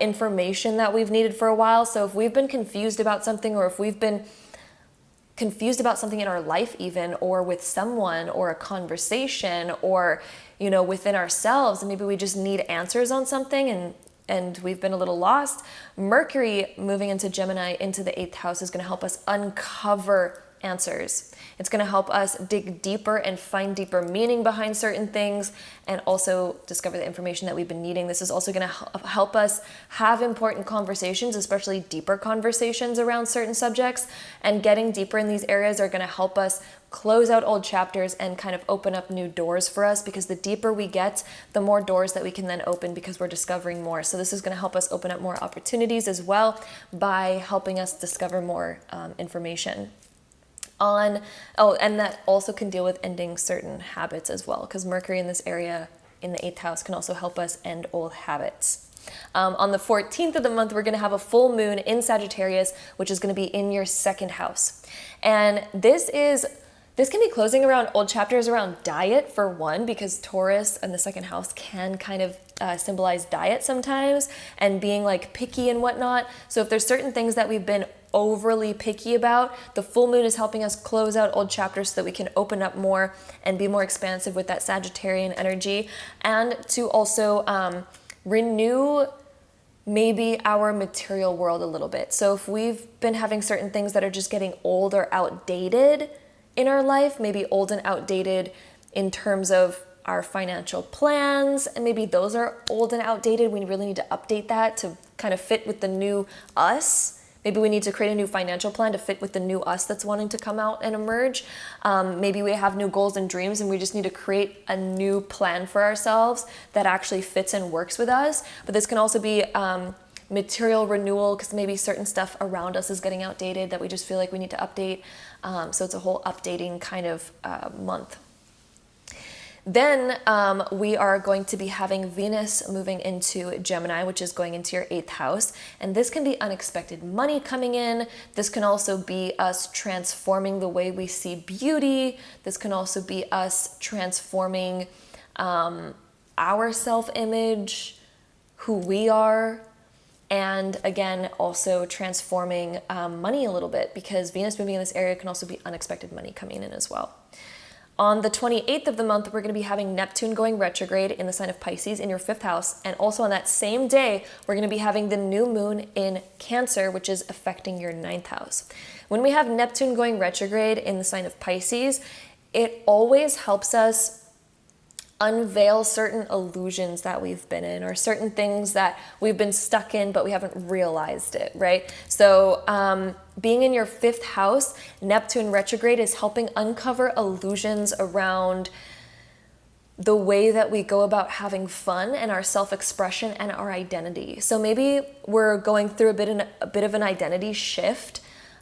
information that we've needed for a while. So if we've been confused about something, or if we've been confused about something in our life even, or with someone, or a conversation, or within ourselves, and maybe we just need answers on something and we've been a little lost, Mercury moving into Gemini into the 8th house is going to help us uncover answers. It's going to help us dig deeper and find deeper meaning behind certain things, and also discover the information that we've been needing. This is also going to help us have important conversations, especially deeper conversations around certain subjects, and getting deeper in these areas are going to help us close out old chapters and kind of open up new doors for us, because the deeper we get, the more doors that we can then open, because we're discovering more. So this is going to help us open up more opportunities as well by helping us discover more information. And that also can deal with ending certain habits as well, because Mercury in this area in the 8th house can also help us end old habits. On the 14th of the month, we're going to have a full moon in Sagittarius, which is going to be in your 2nd house. And this can be closing around old chapters around diet, for one, because Taurus and the 2nd house can kind of symbolize diet sometimes, and being like picky and whatnot. So if there's certain things that we've been overly picky about, the full moon is helping us close out old chapters so that we can open up more and be more expansive with that Sagittarian energy, and to also renew maybe our material world a little bit. So if we've been having certain things that are just getting old or outdated in our life, maybe old and outdated in terms of our financial plans, and maybe those are old and outdated, we really need to update that to kind of fit with the new us. Maybe we need to create a new financial plan to fit with the new us that's wanting to come out and emerge. Maybe we have new goals and dreams, and we just need to create a new plan for ourselves that actually fits and works with us. But this can also be material renewal, because maybe certain stuff around us is getting outdated that we just feel like we need to update. So it's a whole updating kind of month. Then we are going to be having Venus moving into Gemini, which is going into your 8th house. And this can be unexpected money coming in. This can also be us transforming the way we see beauty. This can also be us transforming our self-image, who we are. And again, also transforming money a little bit, because Venus moving in this area can also be unexpected money coming in as well. On the 28th of the month, we're going to be having Neptune going retrograde in the sign of Pisces in your 5th house. And also on that same day, we're going to be having the new moon in Cancer, which is affecting your 9th house. When we have Neptune going retrograde in the sign of Pisces, it always helps us unveil certain illusions that we've been in, or certain things that we've been stuck in but we haven't realized it, right? So being in your 5th house, Neptune retrograde is helping uncover illusions around the way that we go about having fun and our self-expression and our identity. So maybe we're going through a bit of an identity shift,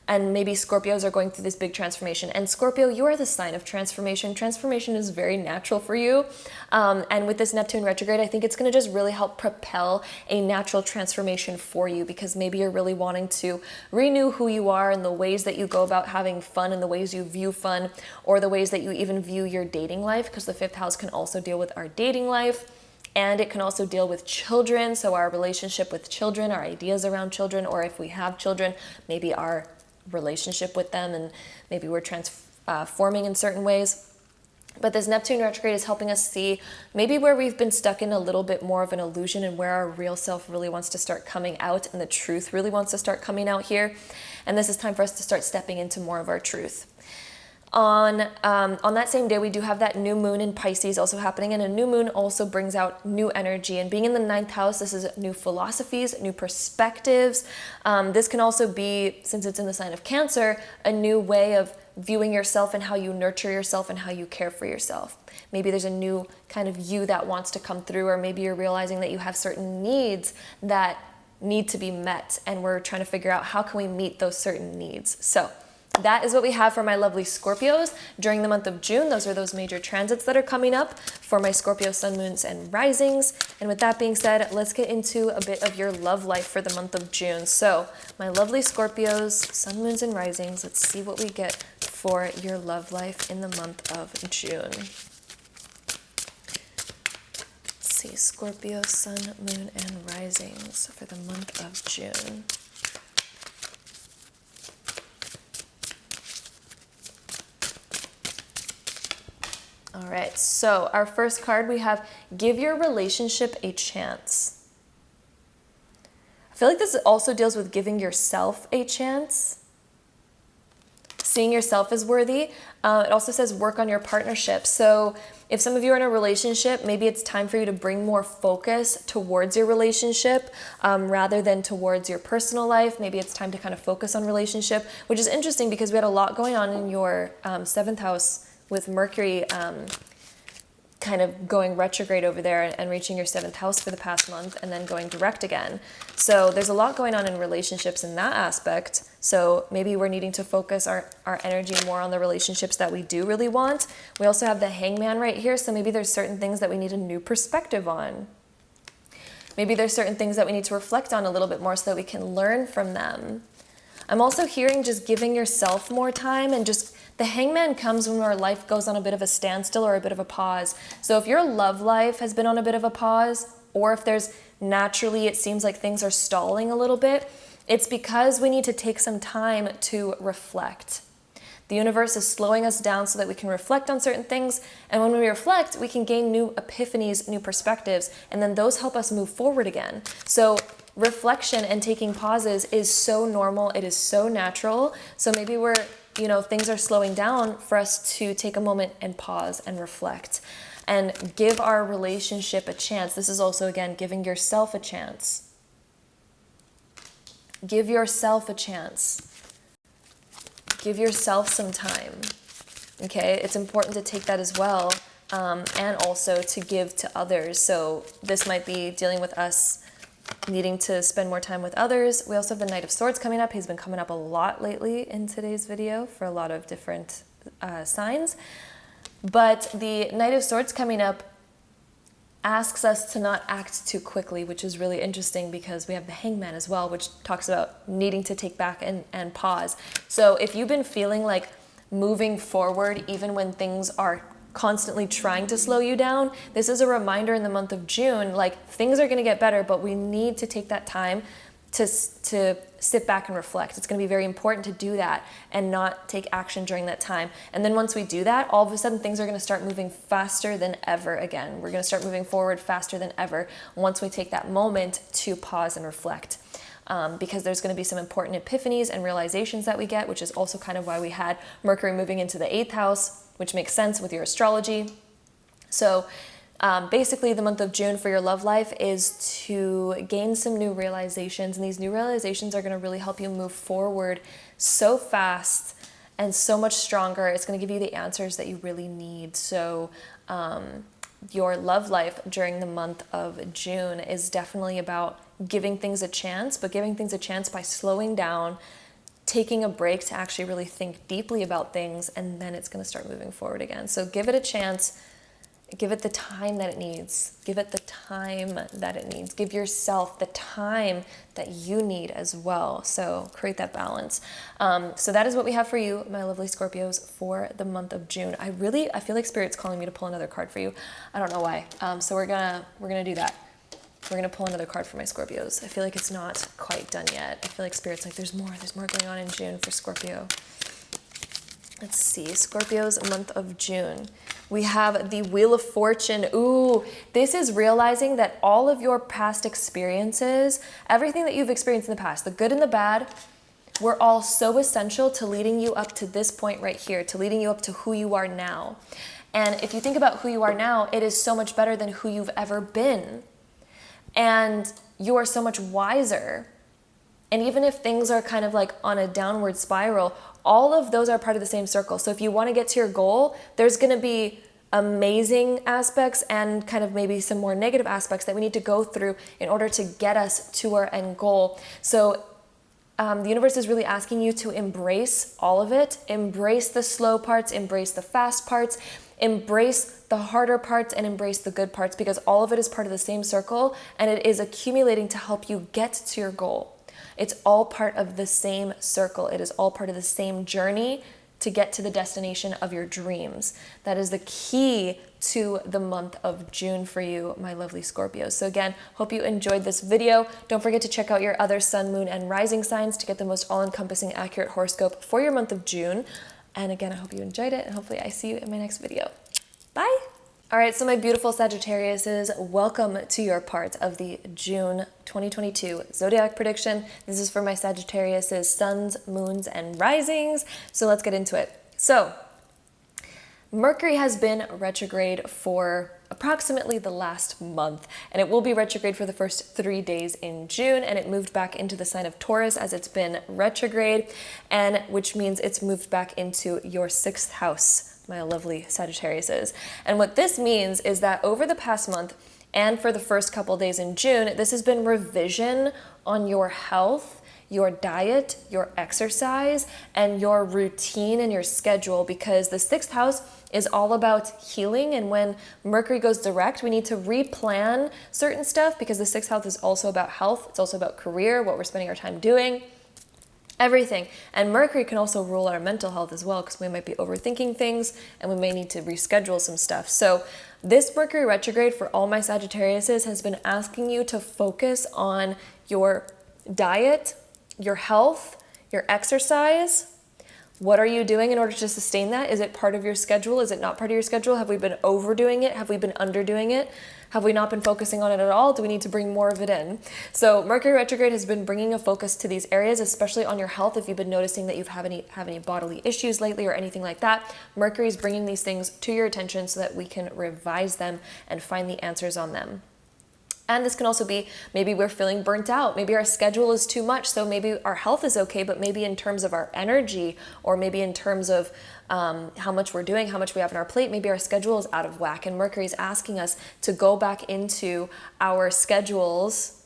and maybe Scorpios are going through this big transformation. And Scorpio, you are the sign of transformation. Transformation is very natural for you. And with this Neptune retrograde, I think it's going to just really help propel a natural transformation for you, because maybe you're really wanting to renew who you are and the ways that you go about having fun and the ways you view fun, or the ways that you even view your dating life, because the 5th house can also deal with our dating life. And it can also deal with children. So our relationship with children, our ideas around children, or if we have children, maybe our relationship with them, and maybe we're transforming in certain ways. But this Neptune retrograde is helping us see maybe where we've been stuck in a little bit more of an illusion, and where our real self really wants to start coming out, and the truth really wants to start coming out here. And this is time for us to start stepping into more of our truth. On that same day, we do have that new moon in Pisces also happening, and a new moon also brings out new energy. And being in the 9th house, this is new philosophies, new perspectives. This can also be, since it's in the sign of Cancer, a new way of viewing yourself and how you nurture yourself and how you care for yourself. Maybe there's a new kind of you that wants to come through, or maybe you're realizing that you have certain needs that need to be met, and we're trying to figure out how can we meet those certain needs. So that is what we have for my lovely Scorpios during the month of June. Those are those major transits that are coming up for my Scorpio sun, moons, and risings. And with that being said, let's get into a bit of your love life for the month of June. So my lovely Scorpios, sun, moons, and risings, let's see what we get for your love life in the month of June. Let's see, Scorpio, sun, moon, and risings for the month of June. All right, so our first card, we have give your relationship a chance. I feel like this also deals with giving yourself a chance, seeing yourself as worthy. It also says work on your partnership. So if some of you are in a relationship, maybe it's time for you to bring more focus towards your relationship rather than towards your personal life. Maybe it's time to kind of focus on relationship, which is interesting because we had a lot going on in your 7th house with Mercury kind of going retrograde over there and reaching your 7th house for the past month, and then going direct again. So there's a lot going on in relationships in that aspect. So maybe we're needing to focus our energy more on the relationships that we do really want. We also have the Hangman right here. So maybe there's certain things that we need a new perspective on. Maybe there's certain things that we need to reflect on a little bit more so that we can learn from them. I'm also hearing just giving yourself more time, and just the Hangman comes when our life goes on a bit of a standstill or a bit of a pause. So if your love life has been on a bit of a pause, or if there's naturally, it seems like things are stalling a little bit, it's because we need to take some time to reflect. The universe is slowing us down so that we can reflect on certain things. And when we reflect, we can gain new epiphanies, new perspectives, and then those help us move forward again. So reflection and taking pauses is so normal. It is so natural. So maybe things are slowing down for us to take a moment and pause and reflect and give our relationship a chance. This is also, again, giving yourself a chance. Give yourself a chance. Give yourself some time. Okay, it's important to take that as well, and also to give to others. So this might be dealing with us needing to spend more time with others. We also have the Knight of Swords coming up. He's been coming up a lot lately in today's video for a lot of different signs. But the Knight of Swords coming up asks us to not act too quickly, which is really interesting because we have the Hangman as well, which talks about needing to take back and pause. So if you've been feeling like moving forward even when things are constantly trying to slow you down, this is a reminder in the month of June, like things are going to get better, but we need to take that time to sit back and reflect. It's going to be very important to do that and not take action during that time. And then once we do that, all of a sudden things are going to start moving faster than ever again. We're going to start moving forward faster than ever once we take that moment to pause and reflect. Because there's going to be some important epiphanies and realizations that we get, which is also kind of why we had Mercury moving into the 8th house, which makes sense with your astrology. So basically the month of June for your love life is to gain some new realizations, and these new realizations are going to really help you move forward so fast and so much stronger. It's going to give you the answers that you really need. So your love life during the month of June is definitely about giving things a chance, but giving things a chance by slowing down, taking a break to actually really think deeply about things, and then it's going to start moving forward again. So give it a chance. Give it the time that it needs. Give it the time that it needs. Give yourself the time that you need as well. So create that balance. So that is what we have for you, my lovely Scorpios, for the month of June. I feel like Spirit's calling me to pull another card for you. I don't know why. So we're gonna do that. We're gonna pull another card for my Scorpios. I feel like it's not quite done yet. I feel like Spirit's like, there's more going on in June for Scorpio. Let's see, Scorpio's month of June. We have the Wheel of Fortune. Ooh, this is realizing that all of your past experiences, everything that you've experienced in the past, the good and the bad, were all so essential to leading you up to this point right here, to leading you up to who you are now. And if you think about who you are now, it is so much better than who you've ever been. And you are so much wiser. And even if things are kind of like on a downward spiral, all of those are part of the same circle. So if you want to get to your goal, there's going to be amazing aspects and kind of maybe some more negative aspects that we need to go through in order to get us to our end goal. So the universe is really asking you to embrace all of it. Embrace the slow parts, embrace the fast parts, embrace the harder parts, and embrace the good parts, because all of it is part of the same circle and it is accumulating to help you get to your goal. It's all part of the same circle. It is all part of the same journey to get to the destination of your dreams. That is the key to the month of June for you, my lovely Scorpios. So again, hope you enjoyed this video. Don't forget to check out your other sun, moon, and rising signs to get the most all-encompassing accurate horoscope for your month of June. And again, I hope you enjoyed it, and hopefully I see you in my next video. Bye! All right, so my beautiful Sagittariuses, welcome to your part of the June 2022 Zodiac prediction. This is for my Sagittariuses, suns, moons, and risings. So let's get into it. So Mercury has been retrograde for approximately the last month, and it will be retrograde for the first 3 days in June, and it moved back into the sign of Taurus as it's been retrograde, and which means it's moved back into your 6th house, my lovely Sagittariuses. And what this means is that over the past month and for the first couple days in June, this has been revision on your health, your diet, your exercise, and your routine and your schedule, because the 6th house is all about healing. And when Mercury goes direct, we need to replan certain stuff, because the 6th house is also about health. It's also about career, what we're spending our time doing. Everything. And Mercury can also rule our mental health as well, because we might be overthinking things and we may need to reschedule some stuff. So this Mercury retrograde for all my Sagittariuses has been asking you to focus on your diet, your health, your exercise. What are you doing in order to sustain that? Is it part of your schedule? Is it not part of your schedule? Have we been overdoing it? Have we been underdoing it? Have we not been focusing on it at all? Do we need to bring more of it in? So Mercury retrograde has been bringing a focus to these areas, especially on your health. If you've been noticing that you have any bodily issues lately or anything like that, Mercury is bringing these things to your attention so that we can revise them and find the answers on them. And this can also be, maybe we're feeling burnt out. Maybe our schedule is too much. So maybe our health is okay, but maybe in terms of our energy, or maybe in terms of how much we're doing, how much we have on our plate, maybe our schedule is out of whack. And Mercury is asking us to go back into our schedules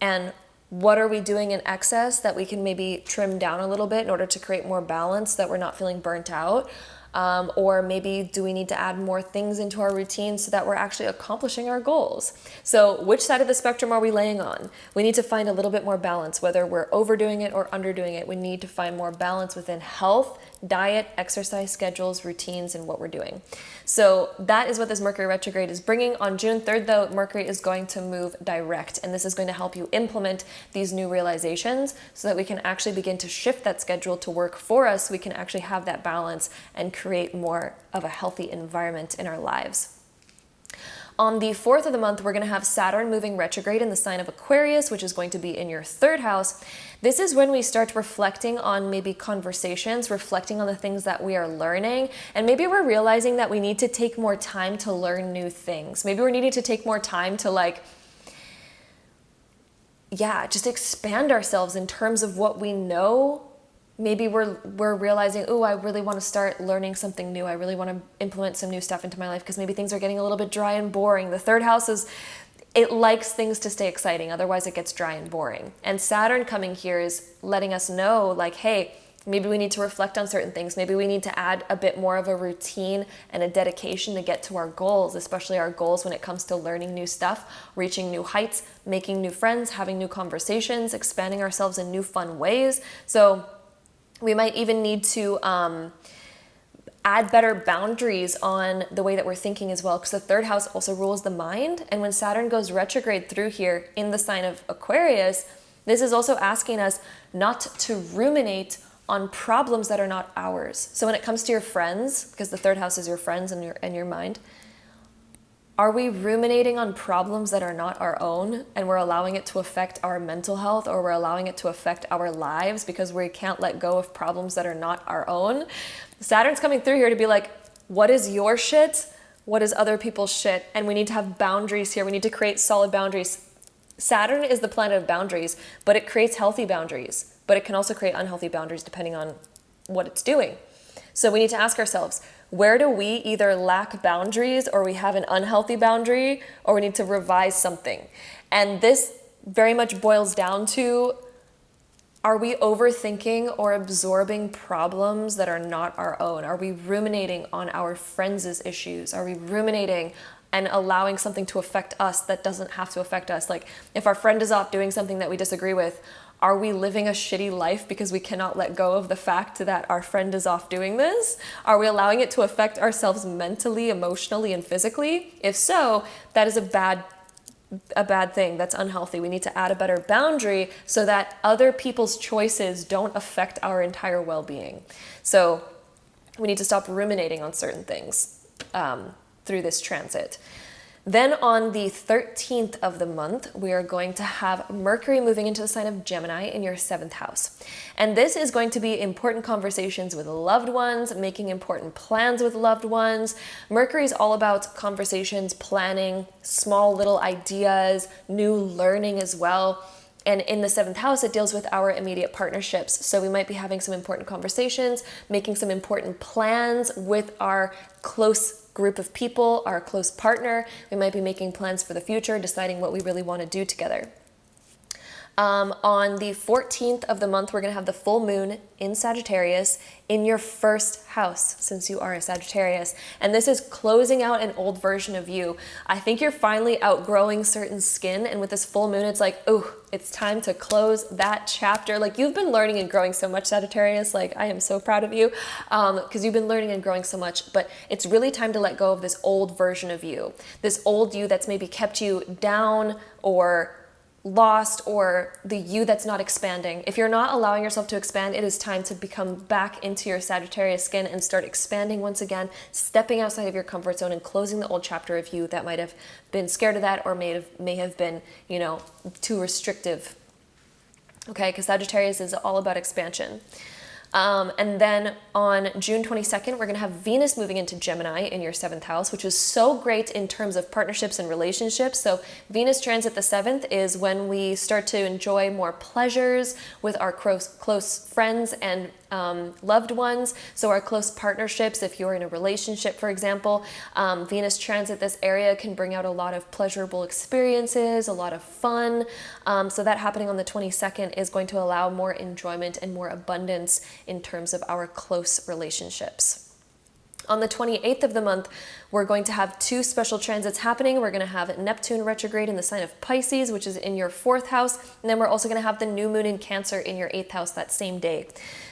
and what are we doing in excess that we can maybe trim down a little bit in order to create more balance so that we're not feeling burnt out. Or maybe do we need to add more things into our routine so that we're actually accomplishing our goals? So which side of the spectrum are we laying on? We need to find a little bit more balance, whether we're overdoing it or underdoing it. We need to find more balance within health, diet, exercise schedules, routines, and what we're doing. So that is what this Mercury retrograde is bringing. On June 3rd, though, Mercury is going to move direct, and this is going to help you implement these new realizations so that we can actually begin to shift that schedule to work for us. So we can actually have that balance and create more of a healthy environment in our lives. On the 4th of the month, we're going to have Saturn moving retrograde in the sign of Aquarius, which is going to be in your 3rd house. This is when we start reflecting on maybe conversations, reflecting on the things that we are learning, and maybe we're realizing that we need to take more time to learn new things. Maybe we're needing to take more time to just expand ourselves in terms of what we know. Maybe we're realizing, oh, I really want to start learning something new. I really want to implement some new stuff into my life because maybe things are getting a little bit dry and boring. The 3rd house it likes things to stay exciting. Otherwise it gets dry and boring. And Saturn coming here is letting us know hey, maybe we need to reflect on certain things. Maybe we need to add a bit more of a routine and a dedication to get to our goals, especially our goals when it comes to learning new stuff, reaching new heights, making new friends, having new conversations, expanding ourselves in new fun ways. So we might even need to add better boundaries on the way that we're thinking as well, because the 3rd house also rules the mind. And when Saturn goes retrograde through here in the sign of Aquarius, this is also asking us not to ruminate on problems that are not ours. So when it comes to your friends, because the 3rd house is your friends and your mind, are we ruminating on problems that are not our own and we're allowing it to affect our mental health, or we're allowing it to affect our lives because we can't let go of problems that are not our own? Saturn's coming through here to be like, what is your shit? What is other people's shit? And we need to have boundaries here. We need to create solid boundaries. Saturn is the planet of boundaries, but it creates healthy boundaries, but it can also create unhealthy boundaries depending on what it's doing. So we need to ask ourselves, where do we either lack boundaries, or we have an unhealthy boundary, or we need to revise something? And this very much boils down to, are we overthinking or absorbing problems that are not our own? Are we ruminating on our friends' issues? Are we ruminating and allowing something to affect us that doesn't have to affect us? Like if our friend is off doing something that we disagree with, are we living a shitty life because we cannot let go of the fact that our friend is off doing this? Are we allowing it to affect ourselves mentally, emotionally, and physically? If so, that is a bad thing. That's unhealthy. We need to add a better boundary so that other people's choices don't affect our entire well-being. So we need to stop ruminating on certain things through this transit. Then on the 13th of the month, we are going to have Mercury moving into the sign of Gemini in your 7th house. And this is going to be important conversations with loved ones, making important plans with loved ones. Mercury is all about conversations, planning, small little ideas, new learning as well. And in the 7th house, it deals with our immediate partnerships. So we might be having some important conversations, making some important plans with our close group of people, our close partner. We might be making plans for the future, deciding what we really want to do together. On the 14th of the month, we're going to have the full moon in Sagittarius in your 1st house, since you are a Sagittarius. And this is closing out an old version of you. I think you're finally outgrowing certain skin. And with this full moon, it's like, oh, it's time to close that chapter. Like you've been learning and growing so much, Sagittarius. Like I am so proud of you because you've been learning and growing so much. But it's really time to let go of this old version of you. This old you that's maybe kept you down or lost, or the you that's not expanding. If you're not allowing yourself to expand, it is time to become back into your Sagittarius skin and start expanding once again, stepping outside of your comfort zone and closing the old chapter of you that might have been scared of that, or may have been, too restrictive. Okay, because Sagittarius is all about expansion. And then on June 22nd, we're going to have Venus moving into Gemini in your 7th house, which is so great in terms of partnerships and relationships. So Venus transit the 7th is when we start to enjoy more pleasures with our close friends and loved ones. So our close partnerships, if you're in a relationship, for example, Venus transit this area can bring out a lot of pleasurable experiences, a lot of fun. So that happening on the 22nd is going to allow more enjoyment and more abundance in terms of our close relationships. On the 28th of the month, we're going to have 2 special transits happening. We're going to have Neptune retrograde in the sign of Pisces, which is in your 4th house. And then we're also going to have the new moon in Cancer in your 8th house that same day.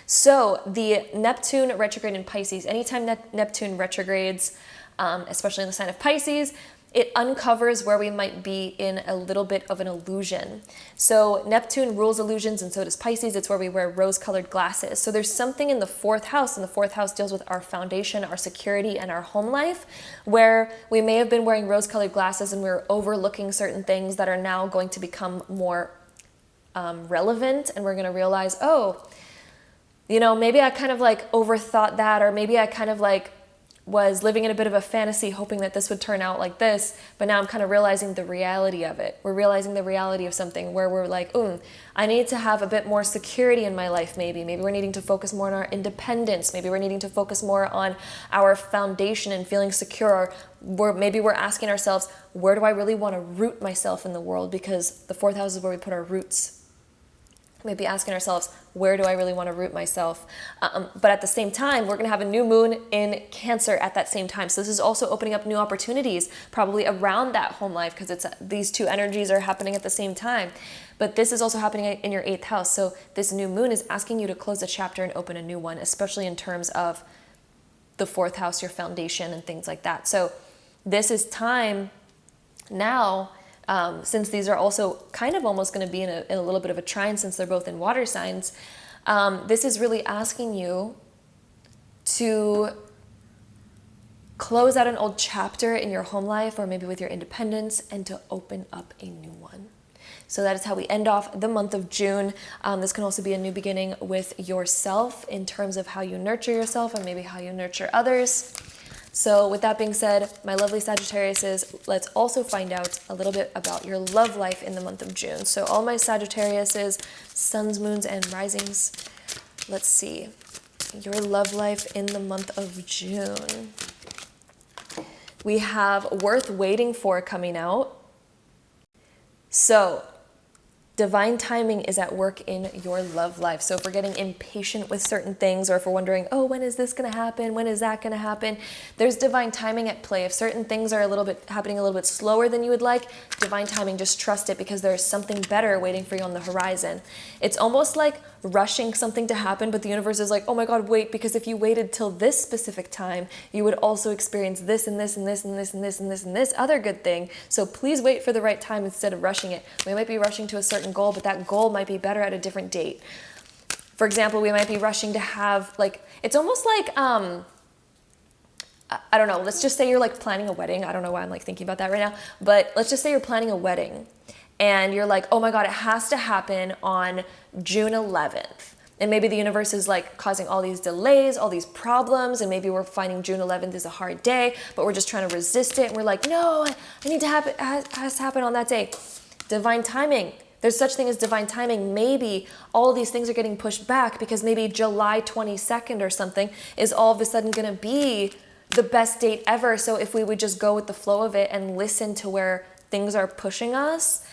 So the Neptune retrograde in Pisces, anytime Neptune retrogrades, especially in the sign of Pisces, it uncovers where we might be in a little bit of an illusion. So Neptune rules illusions, and so does Pisces. It's where we wear rose-colored glasses. So there's something in the 4th house, and the 4th house deals with our foundation, our security, and our home life, where we may have been wearing rose-colored glasses and we're overlooking certain things that are now going to become more relevant, and we're going to realize, oh, you know, maybe I kind of like overthought that, or maybe I kind of like was living in a bit of a fantasy hoping that this would turn out like this, but now I'm kind of realizing the reality of it. We're realizing the reality of something where we're like, I need to have a bit more security in my life maybe. Maybe we're needing to focus more on our independence. Maybe we're needing to focus more on our foundation and feeling secure. Maybe we're asking ourselves, where do I really want to root myself in the world? Because the 4th house is where we put our roots. Maybe asking ourselves, where do I really want to root myself? But at the same time, we're going to have a new moon in Cancer at that same time. So this is also opening up new opportunities, probably around that home life, because these 2 energies are happening at the same time. But this is also happening in your 8th house. So this new moon is asking you to close a chapter and open a new one, especially in terms of the 4th house, your foundation, and things like that. So this is time now. Since these are also kind of almost going to be in a little bit of a trine, since they're both in water signs, this is really asking you to close out an old chapter in your home life, or maybe with your independence, and to open up a new one. So that is how we end off the month of June. This can also be a new beginning with yourself in terms of how you nurture yourself and maybe how you nurture others. So with that being said, my lovely Sagittariuses, let's also find out a little bit about your love life in the month of June. So all my Sagittariuses, suns, moons, and risings, let's see your love life in the month of June. We have Worth Waiting For coming out. So divine timing is at work in your love life. So if we're getting impatient with certain things, or if we're wondering, oh, when is this going to happen? When is that going to happen? There's divine timing at play. If certain things are happening a little bit slower than you would like, divine timing, just trust it, because there's something better waiting for you on the horizon. It's almost like rushing something to happen, but the universe is like, oh my God, wait, because if you waited till this specific time, you would also experience this and this and this and this and this and this and this other good thing. So please wait for the right time instead of rushing it. We might be rushing to a certain goal, but that goal might be better at a different date. For example, we might be rushing to have, like, it's almost like, I don't know, let's just say you're like planning a wedding. I don't know why I'm like thinking about that right now, but let's just say you're planning a wedding and you're like, oh my God, it has to happen on June 11th. And maybe the universe is like causing all these delays, all these problems, and maybe we're finding June 11th is a hard day, but we're just trying to resist it. And we're like, no, I need to happen, it has to happen on that day. Divine timing. There's such thing as divine timing. Maybe all these things are getting pushed back because maybe July 22nd or something is all of a sudden going to be the best date ever. So if we would just go with the flow of it and listen to where things are pushing us,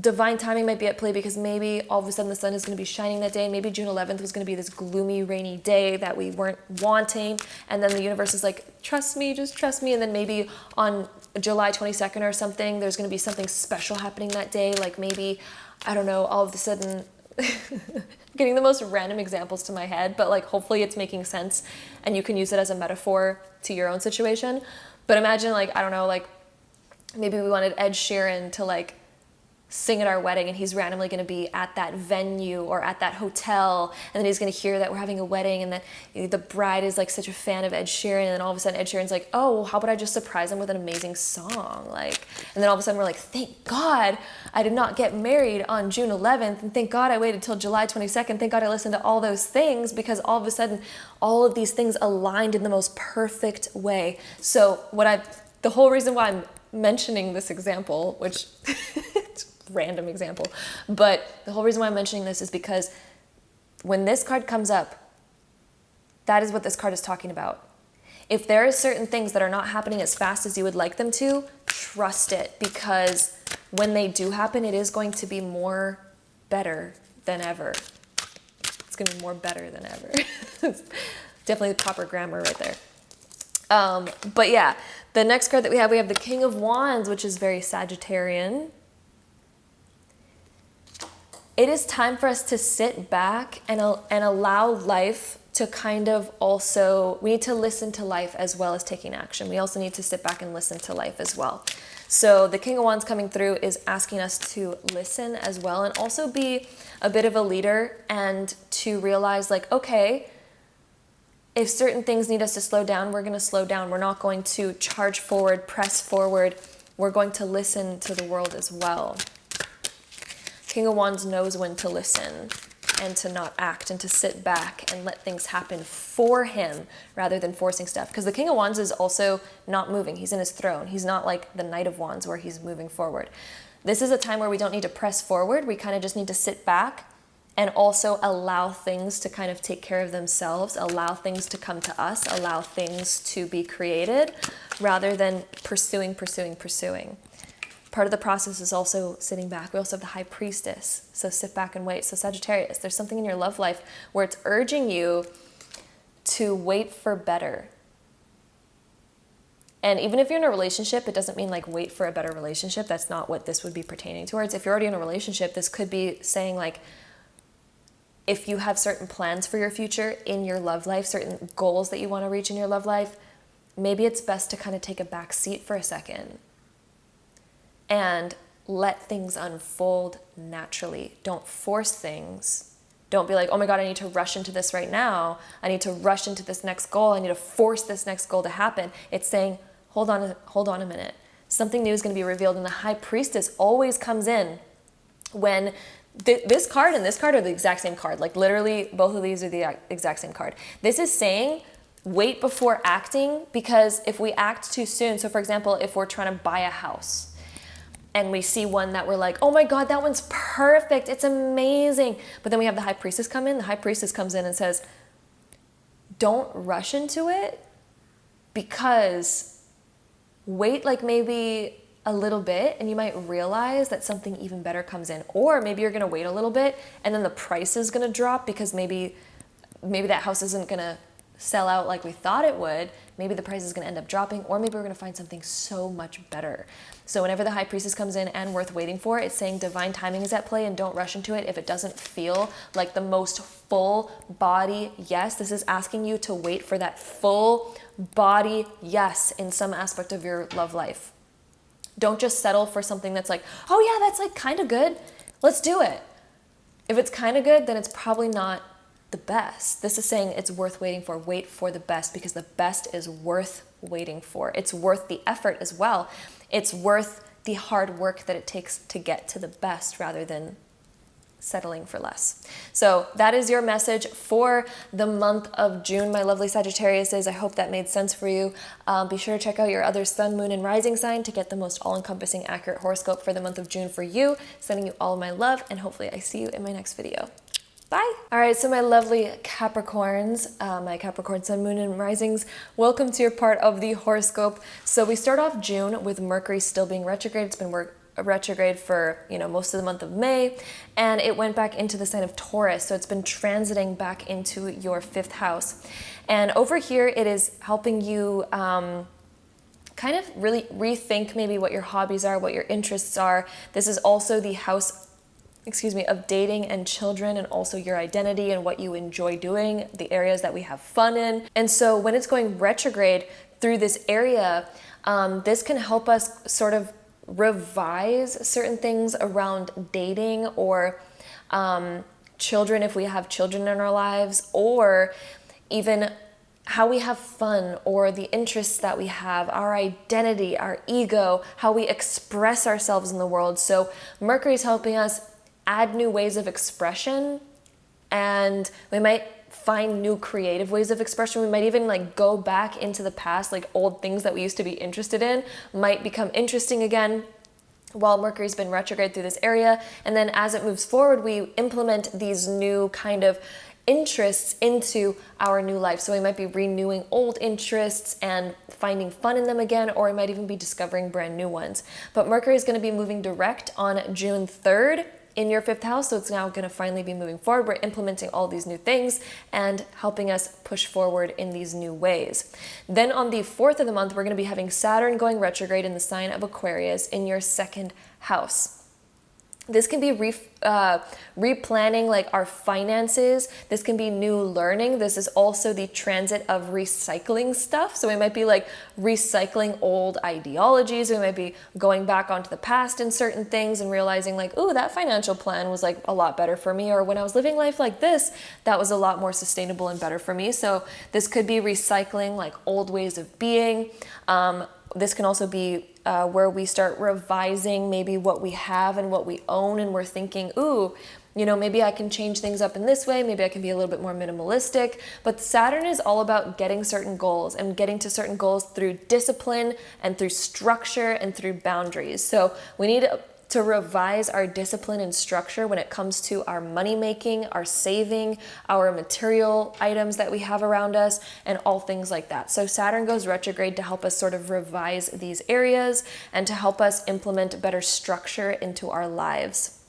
divine timing might be at play, because maybe all of a sudden the sun is going to be shining that day. And maybe June 11th was going to be this gloomy, rainy day that we weren't wanting. And then the universe is like, trust me, just trust me. And then maybe on July 22nd or something, there's going to be something special happening that day. Like maybe, I don't know, all of a sudden, getting the most random examples to my head, but like hopefully it's making sense and you can use it as a metaphor to your own situation. But imagine, like, I don't know, like maybe we wanted Ed Sheeran to like sing at our wedding, and he's randomly going to be at that venue or at that hotel, and then he's going to hear that we're having a wedding, and that the bride is like such a fan of Ed Sheeran, and then all of a sudden Ed Sheeran's like, oh, well, how about I just surprise him with an amazing song? Like, and then all of a sudden we're like, thank God I did not get married on June 11th, and thank God I waited till July 22nd. Thank God I listened to all those things, because all of a sudden all of these things aligned in the most perfect way. So the whole reason why I'm mentioning this example, which it's a random example, but the whole reason why I'm mentioning this is because when this card comes up, that is what this card is talking about. If there are certain things that are not happening as fast as you would like them to, trust it, because when they do happen, it is going to be more better than ever. It's going to be more better than ever. Definitely the proper grammar right there. But yeah, the next card that we have the King of Wands, which is very Sagittarian. It is time for us to sit back and allow life to kind of also, we need to listen to life as well as taking action. We also need to sit back and listen to life as well. So the King of Wands coming through is asking us to listen as well, and also be a bit of a leader, and to realize like, okay, if certain things need us to slow down, we're going to slow down. We're not going to charge forward, press forward. We're going to listen to the world as well. King of Wands knows when to listen and to not act, and to sit back and let things happen for him rather than forcing stuff. Because the King of Wands is also not moving. He's in his throne. He's not like the Knight of Wands where he's moving forward. This is a time where we don't need to press forward. We kind of just need to sit back and also allow things to kind of take care of themselves, allow things to come to us, allow things to be created, rather than pursuing. Part of the process is also sitting back. We also have the High Priestess, so sit back and wait. So Sagittarius, there's something in your love life where it's urging you to wait for better. And even if you're in a relationship, it doesn't mean like wait for a better relationship. That's not what this would be pertaining towards. If you're already in a relationship, this could be saying like, if you have certain plans for your future in your love life, certain goals that you want to reach in your love life, maybe it's best to kind of take a back seat for a second and let things unfold naturally. Don't force things. Don't be like, oh my God, I need to rush into this right now. I need to rush into this next goal. I need to force this next goal to happen. It's saying, hold on a minute. Something new is going to be revealed. And the High Priestess always comes in when this card and this card are the exact same card. Like literally both of these are the exact same card. This is saying wait before acting, because if we act too soon, so for example, if we're trying to buy a house and we see one that we're like, oh my God, that one's perfect, it's amazing. But then we have the High Priestess come in. The High Priestess comes in and says, don't rush into it, because wait like maybe a little bit and you might realize that something even better comes in. Or maybe you're gonna wait a little bit and then the price is gonna drop, because maybe that house isn't gonna sell out like we thought it would. Maybe the price is gonna end up dropping, or maybe we're gonna find something so much better. So whenever the High Priestess comes in and worth waiting for, it's saying divine timing is at play, and don't rush into it if it doesn't feel like the most full body yes. This is asking you to wait for that full body yes in some aspect of your love life. Don't just settle for something that's like, oh yeah, that's like kind of good. Let's do it. If it's kind of good, then it's probably not the best. This is saying it's worth waiting for. Wait for the best, because the best is worth waiting for. It's worth the effort as well. It's worth the hard work that it takes to get to the best, rather than settling for less. So that is your message for the month of June, my lovely Sagittariuses. I hope that made sense for you. Be sure to check out your other sun, moon, and rising sign to get the most all-encompassing accurate horoscope for the month of June for you. Sending you all my love, and hopefully I see you in my next video. Bye. All right, so my lovely Capricorns, my Capricorn sun, moon, and risings, welcome to your part of the horoscope. So we start off June with Mercury still being retrograde. It's been retrograde for most of the month of May, and it went back into the sign of Taurus, so it's been transiting back into your 5th house. And over here it is helping you kind of really rethink maybe what your hobbies are, what your interests are. This is also the house of dating and children, and also your identity and what you enjoy doing, the areas that we have fun in. And so when it's going retrograde through this area, this can help us sort of revise certain things around dating or children if we have children in our lives, or even how we have fun or the interests that we have, our identity, our ego, how we express ourselves in the world. So Mercury is helping us add new ways of expression, and we might find new creative ways of expression. We might even like go back into the past, like old things that we used to be interested in might become interesting again while Mercury's been retrograde through this area. And then as it moves forward, we implement these new kind of interests into our new life. So we might be renewing old interests and finding fun in them again, or we might even be discovering brand new ones. But Mercury is going to be moving direct on June 3rd in your 5th house, so it's now going to finally be moving forward. We're implementing all these new things and helping us push forward in these new ways. Then on the 4th of the month, we're going to be having Saturn going retrograde in the sign of Aquarius in your 2nd house. This can be replanning like our finances. This can be new learning. This is also the transit of recycling stuff. So we might be like recycling old ideologies. We might be going back onto the past in certain things and realizing like, ooh, that financial plan was like a lot better for me. Or when I was living life like this, that was a lot more sustainable and better for me. So this could be recycling like old ways of being. This can also be where we start revising maybe what we have and what we own, and we're thinking, ooh, you know, maybe I can change things up in this way, maybe I can be a little bit more minimalistic. But Saturn is all about getting certain goals and getting to certain goals through discipline and through structure and through boundaries. So we need to revise our discipline and structure when it comes to our money making, our saving, our material items that we have around us, and all things like that. So Saturn goes retrograde to help us sort of revise these areas and to help us implement better structure into our lives.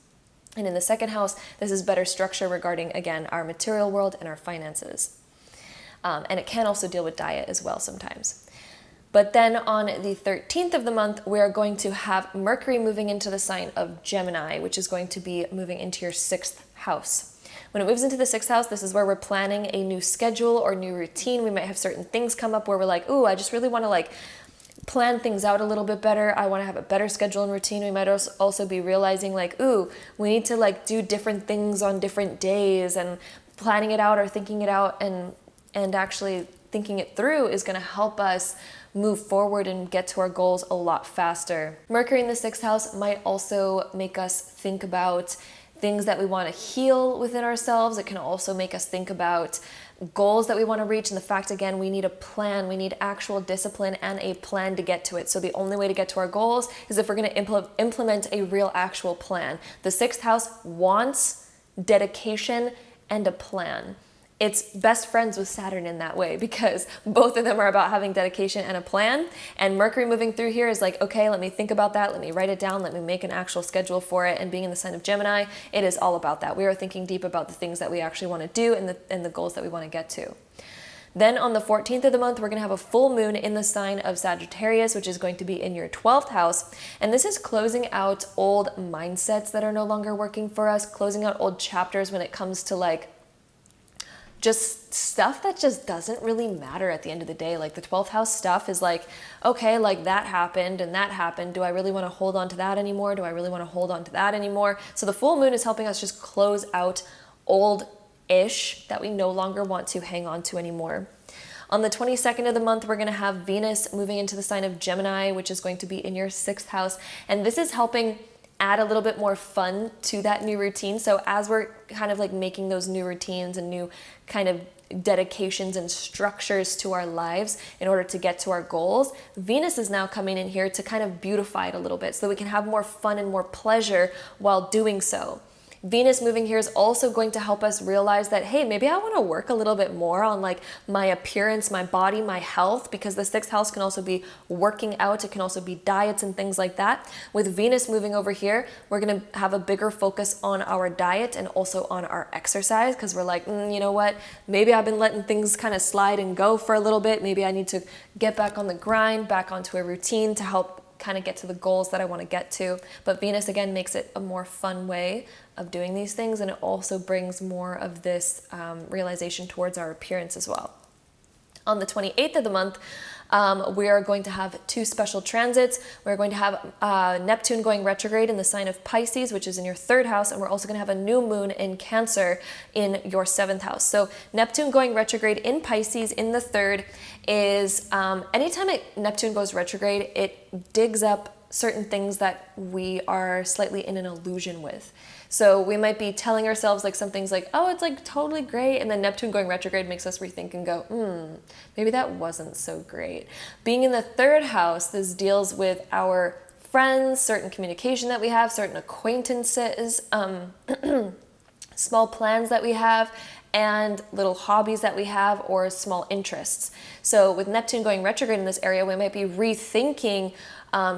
And in the 2nd house, this is better structure regarding, again, our material world and our finances. And it can also deal with diet as well sometimes. But then on the 13th of the month, we are going to have Mercury moving into the sign of Gemini, which is going to be moving into your 6th house. When it moves into the 6th house, this is where we're planning a new schedule or new routine. We might have certain things come up where we're like, ooh, I just really want to like plan things out a little bit better. I want to have a better schedule and routine. We might also be realizing like, ooh, we need to like do different things on different days, and planning it out or thinking it out and actually thinking it through is going to help us move forward and get to our goals a lot faster. Mercury in the 6th house might also make us think about things that we want to heal within ourselves. It can also make us think about goals that we want to reach, and the fact, again, we need a plan. We need actual discipline and a plan to get to it. So the only way to get to our goals is if we're going to implement a real actual plan. The 6th house wants dedication and a plan. It's best friends with Saturn in that way, because both of them are about having dedication and a plan. And Mercury moving through here is like, okay, let me think about that. Let me write it down. Let me make an actual schedule for it. And being in the sign of Gemini, it is all about that. We are thinking deep about the things that we actually want to do and the goals that we want to get to. Then on the 14th of the month, we're going to have a full moon in the sign of Sagittarius, which is going to be in your 12th house. And this is closing out old mindsets that are no longer working for us, closing out old chapters when it comes to like just stuff that just doesn't really matter at the end of the day. Like the 12th house stuff is like, okay, like that happened and that happened. Do I really want to hold on to that anymore? Do I really want to hold on to that anymore? So the full moon is helping us just close out old-ish that we no longer want to hang on to anymore. On the 22nd of the month, we're going to have Venus moving into the sign of Gemini, which is going to be in your 6th house. And this is helping add a little bit more fun to that new routine. So as we're kind of like making those new routines and new kind of dedications and structures to our lives in order to get to our goals, Venus is now coming in here to kind of beautify it a little bit so we can have more fun and more pleasure while doing so. Venus moving here is also going to help us realize that, hey, maybe I want to work a little bit more on like my appearance, my body, my health, because the 6th house can also be working out. It can also be diets and things like that. With Venus moving over here, we're going to have a bigger focus on our diet and also on our exercise, because we're like, you know what, maybe I've been letting things kind of slide and go for a little bit. Maybe I need to get back on the grind, back onto a routine to help kind of get to the goals that I want to get to. But Venus again makes it a more fun way of doing these things, and it also brings more of this realization towards our appearance as well. On the 28th of the month, We are going to have 2 special transits. We're going to have Neptune going retrograde in the sign of Pisces, which is in your 3rd house, and we're also going to have a new moon in Cancer in your 7th house. So Neptune going retrograde in Pisces in the 3rd is anytime Neptune goes retrograde, it digs up certain things that we are slightly in an illusion with. So we might be telling ourselves like some things like, oh, it's like totally great. And then Neptune going retrograde makes us rethink and go, maybe that wasn't so great. Being in the 3rd house, this deals with our friends, certain communication that we have, certain acquaintances, small plans that we have, and little hobbies that we have or small interests. So with Neptune going retrograde in this area, we might be rethinking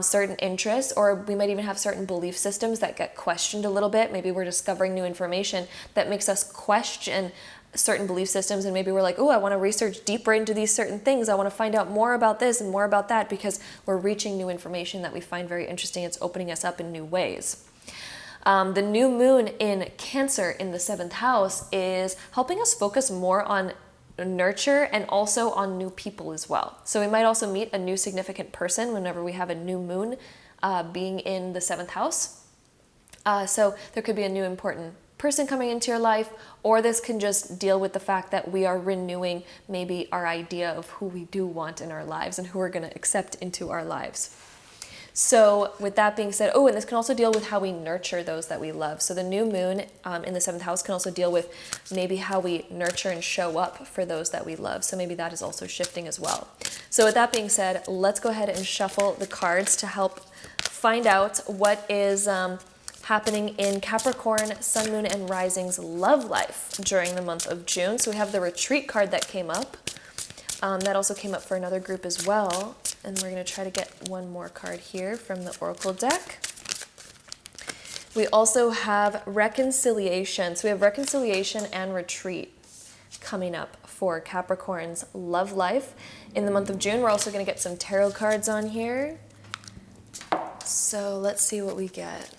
certain interests, or we might even have certain belief systems that get questioned a little bit. Maybe we're discovering new information that makes us question certain belief systems, and maybe we're like, oh, I want to research deeper into these certain things. I want to find out more about this and more about that, because we're reaching new information that we find very interesting. It's opening us up in new ways. The new moon in Cancer in the 7th house is helping us focus more on nurture and also on new people as well. So we might also meet a new significant person whenever we have a new moon being in the 7th house. So there could be a new important person coming into your life, or this can just deal with the fact that we are renewing maybe our idea of who we do want in our lives and who we're going to accept into our lives. So with that being said, and this can also deal with how we nurture those that we love. So the new moon in the 7th house can also deal with maybe how we nurture and show up for those that we love. So maybe that is also shifting as well. So with that being said, let's go ahead and shuffle the cards to help find out what is happening in Capricorn, Sun, Moon, and Rising's love life during the month of June. So we have the retreat card that came up. That also came up for another group as well. And we're going to try to get one more card here from the Oracle deck. We also have reconciliation. So we have reconciliation and retreat coming up for Capricorn's love life in the month of June. We're also going to get some tarot cards on here. So let's see what we get.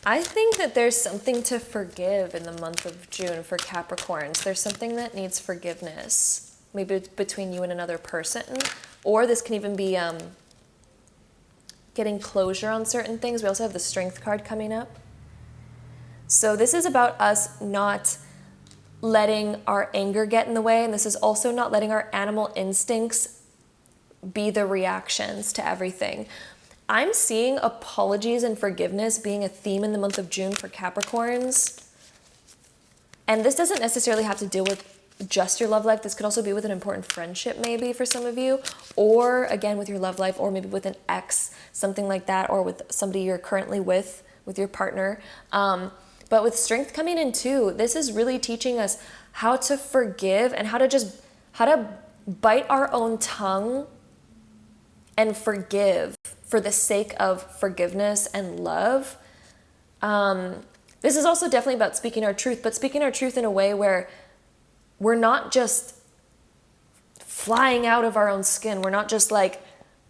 I think that there's something to forgive in the month of June for Capricorns. There's something that needs forgiveness, maybe between you and another person, or this can even be getting closure on certain things. We also have the Strength card coming up. So this is about us not letting our anger get in the way, and this is also not letting our animal instincts be the reactions to everything. I'm seeing apologies and forgiveness being a theme in the month of June for Capricorns. And this doesn't necessarily have to deal with just your love life. This could also be with an important friendship maybe for some of you, or again with your love life, or maybe with an ex, something like that, or with somebody you're currently with your partner. But with Strength coming in too, this is really teaching us how to forgive and how to bite our own tongue and forgive for the sake of forgiveness and love. This is also definitely about speaking our truth, but speaking our truth in a way where we're not just flying out of our own skin. We're not just like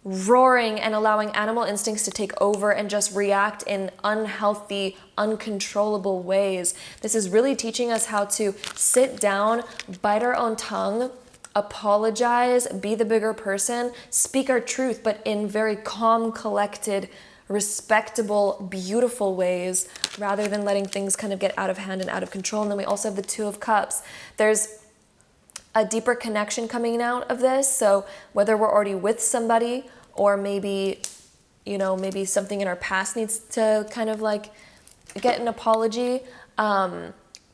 roaring and allowing animal instincts to take over and just react in unhealthy, uncontrollable ways. This is really teaching us how to sit down, bite our own tongue, apologize, be the bigger person, speak our truth, but in very calm, collected, respectable, beautiful ways, rather than letting things kind of get out of hand and out of control. And then we also have the Two of Cups. There's a deeper connection coming out of this. So whether we're already with somebody, or maybe, maybe something in our past needs to kind of like get an apology,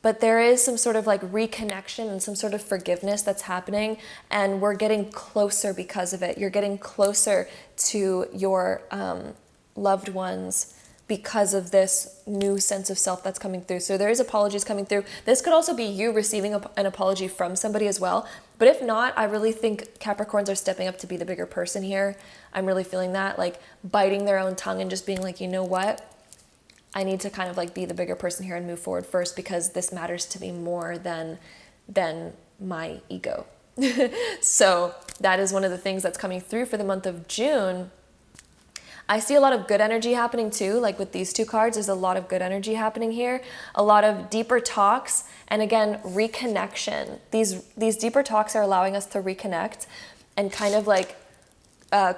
but there is some sort of like reconnection and some sort of forgiveness that's happening, and we're getting closer because of it. You're getting closer to your loved ones because of this new sense of self that's coming through. So there is apologies coming through. This could also be you receiving an apology from somebody as well. But if not, I really think Capricorns are stepping up to be the bigger person here. I'm really feeling that, like biting their own tongue and just being like, you know what? I need to kind of like be the bigger person here and move forward first, because this matters to me more than my ego. So that is one of the things that's coming through for the month of June. I see a lot of good energy happening too, like with these two cards, there's a lot of good energy happening here, a lot of deeper talks, and again, reconnection. These deeper talks are allowing us to reconnect and kind of like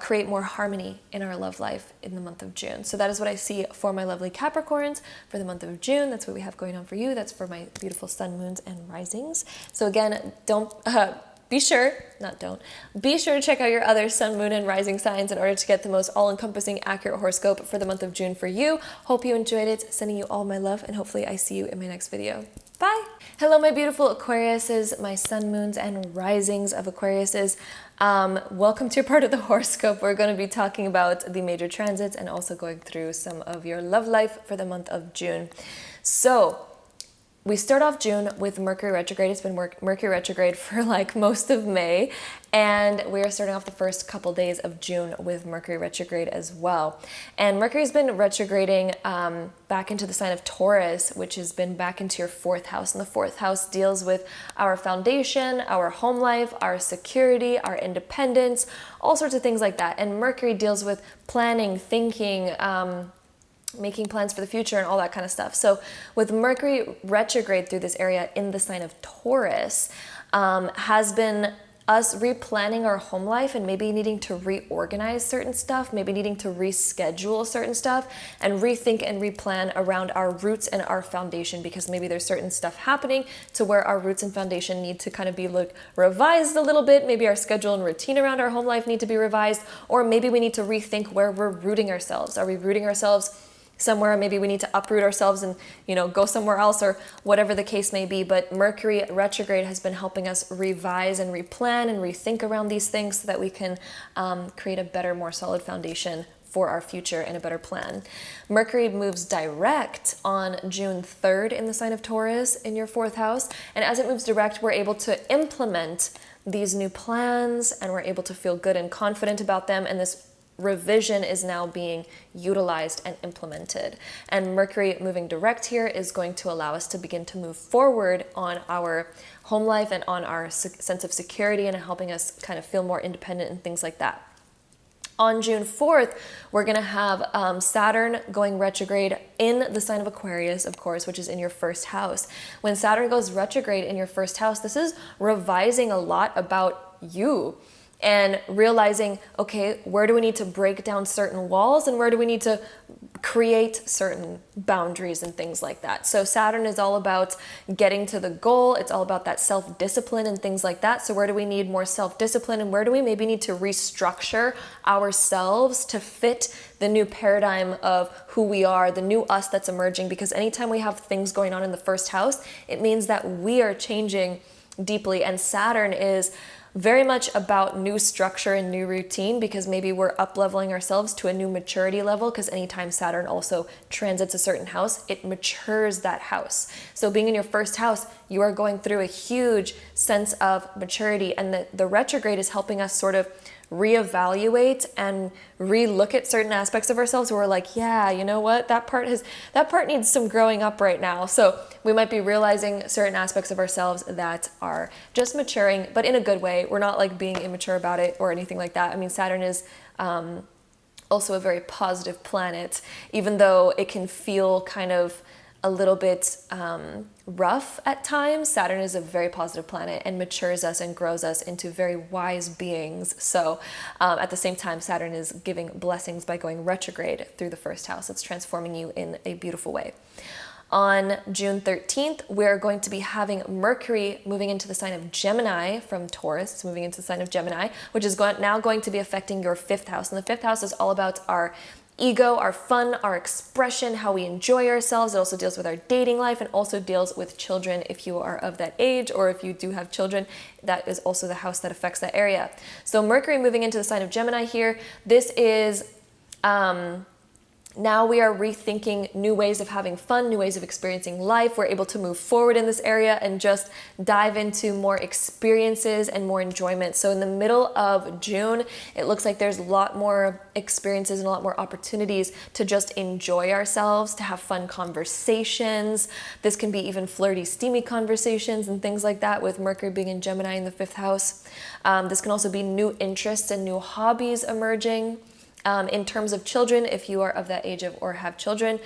create more harmony in our love life in the month of June. So that is what I see for my lovely Capricorns for the month of June. That's what we have going on for you. That's for my beautiful sun, moons, and risings. So again, be sure to check out your other sun, moon, and rising signs in order to get the most all-encompassing, accurate horoscope for the month of June for you. Hope you enjoyed it. Sending you all my love, and hopefully I see you in my next video. Bye. Hello, my beautiful Aquariuses, my sun, moons, and risings of Aquariuses. Welcome to your part of the horoscope. We're going to be talking about the major transits and also going through some of your love life for the month of June. So we start off June with Mercury retrograde. It's been Mercury retrograde for like most of May, and we are starting off the first couple days of June with Mercury retrograde as well. And Mercury's been retrograding back into the sign of Taurus, which has been back into your fourth house. And the fourth house deals with our foundation, our home life, our security, our independence, all sorts of things like that. And Mercury deals with planning, thinking, making plans for the future and all that kind of stuff. So with Mercury retrograde through this area in the sign of Taurus, has been us replanning our home life and maybe needing to reorganize certain stuff, maybe needing to reschedule certain stuff and rethink and replan around our roots and our foundation, because maybe there's certain stuff happening to where our roots and foundation need to kind of be revised a little bit. Maybe our schedule and routine around our home life need to be revised, or maybe we need to rethink where we're rooting ourselves. Are we rooting ourselves somewhere? Maybe we need to uproot ourselves and, go somewhere else, or whatever the case may be. But Mercury retrograde has been helping us revise and replan and rethink around these things so that we can create a better, more solid foundation for our future and a better plan. Mercury moves direct on June 3rd in the sign of Taurus in your fourth house. And as it moves direct, we're able to implement these new plans and we're able to feel good and confident about them. And this revision is now being utilized and implemented. And Mercury moving direct here is going to allow us to begin to move forward on our home life and on our sense of security and helping us kind of feel more independent and things like that. On June 4th, we're going to have Saturn going retrograde in the sign of Aquarius, of course, which is in your first house. When Saturn goes retrograde in your first house, this is revising a lot about you and realizing, okay, where do we need to break down certain walls and where do we need to create certain boundaries and things like that. So Saturn is all about getting to the goal. It's all about that self-discipline and things like that. So where do we need more self-discipline and where do we maybe need to restructure ourselves to fit the new paradigm of who we are, the new us that's emerging? Because anytime we have things going on in the first house, it means that we are changing deeply. And Saturn is very much about new structure and new routine, because maybe we're up-leveling ourselves to a new maturity level, because anytime Saturn also transits a certain house, it matures that house. So being in your first house, you are going through a huge sense of maturity, and the retrograde is helping us sort of reevaluate and relook at certain aspects of ourselves where we're like, yeah, you know what, that part needs some growing up right now. So we might be realizing certain aspects of ourselves that are just maturing, but in a good way. We're not like being immature about it or anything like that. I mean, Saturn is also a very positive planet, even though it can feel kind of a little bit rough at times. Saturn is a very positive planet and matures us and grows us into very wise beings. So at the same time, Saturn is giving blessings by going retrograde through the first house. It's transforming you in a beautiful way. On June 13th, we're going to be having Mercury moving into the sign of Gemini from Taurus. It's moving into the sign of Gemini, which is now going to be affecting your fifth house. And the fifth house is all about our ego, our fun, our expression, how we enjoy ourselves. It also deals with our dating life and also deals with children if you are of that age, or if you do have children, that is also the house that affects that area. So Mercury moving into the sign of Gemini here, this is now we are rethinking new ways of having fun, new ways of experiencing life. We're able to move forward in this area and just dive into more experiences and more enjoyment. So in the middle of June, it looks like there's a lot more experiences and a lot more opportunities to just enjoy ourselves, to have fun conversations. This can be even flirty, steamy conversations and things like that with Mercury being in Gemini in the fifth house. This can also be new interests and new hobbies emerging. In terms of children, if you are of that age of or have children,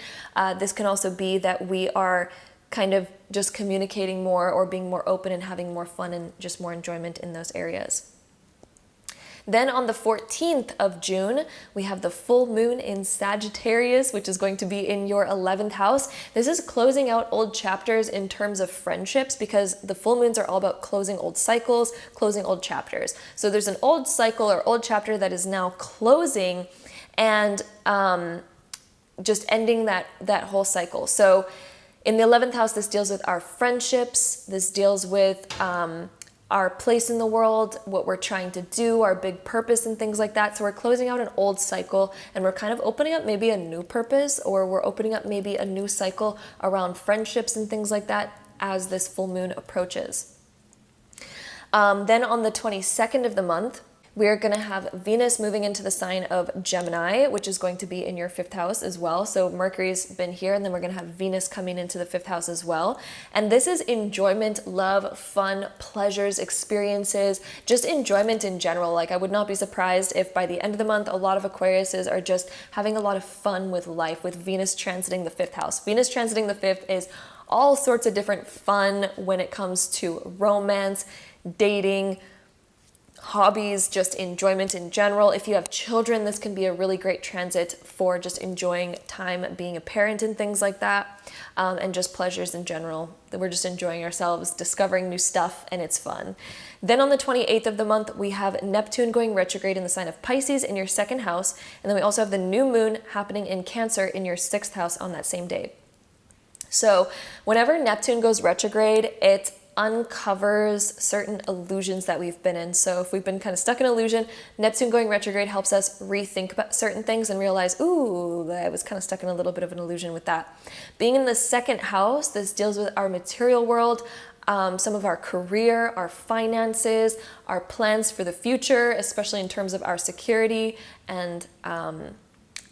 this can also be that we are kind of just communicating more or being more open and having more fun and just more enjoyment in those areas. Then on the 14th of June, we have the full moon in Sagittarius, which is going to be in your 11th house. This is closing out old chapters in terms of friendships, because the full moons are all about closing old cycles, closing old chapters. So there's an old cycle or old chapter that is now closing and just ending that whole cycle. So in the 11th house, this deals with our friendships. This deals with our place in the world, what we're trying to do, our big purpose and things like that. So we're closing out an old cycle and we're kind of opening up maybe a new purpose, or we're opening up maybe a new cycle around friendships and things like that as this full moon approaches. Then on the 22nd of the month, we're going to have Venus moving into the sign of Gemini, which is going to be in your 5th house as well. So Mercury's been here, and then we're going to have Venus coming into the 5th house as well. And this is enjoyment, love, fun, pleasures, experiences, just enjoyment in general. Like, I would not be surprised if by the end of the month, a lot of Aquariuses are just having a lot of fun with life, with Venus transiting the 5th house. Venus transiting the 5th is all sorts of different fun when it comes to romance, dating, hobbies, just enjoyment in general. If you have children, this can be a really great transit for just enjoying time being a parent and things like that, and just pleasures in general. We're just enjoying ourselves, discovering new stuff, and it's fun. Then on the 28th of the month, we have Neptune going retrograde in the sign of Pisces in your 2nd house, and then we also have the new moon happening in Cancer in your 6th house on that same day. So whenever Neptune goes retrograde, it uncovers certain illusions that we've been in. So if we've been kind of stuck in illusion, Neptune going retrograde helps us rethink about certain things and realize, ooh, I was kind of stuck in a little bit of an illusion with that. Being in the 2nd house, this deals with our material world, some of our career, our finances, our plans for the future, especially in terms of our security and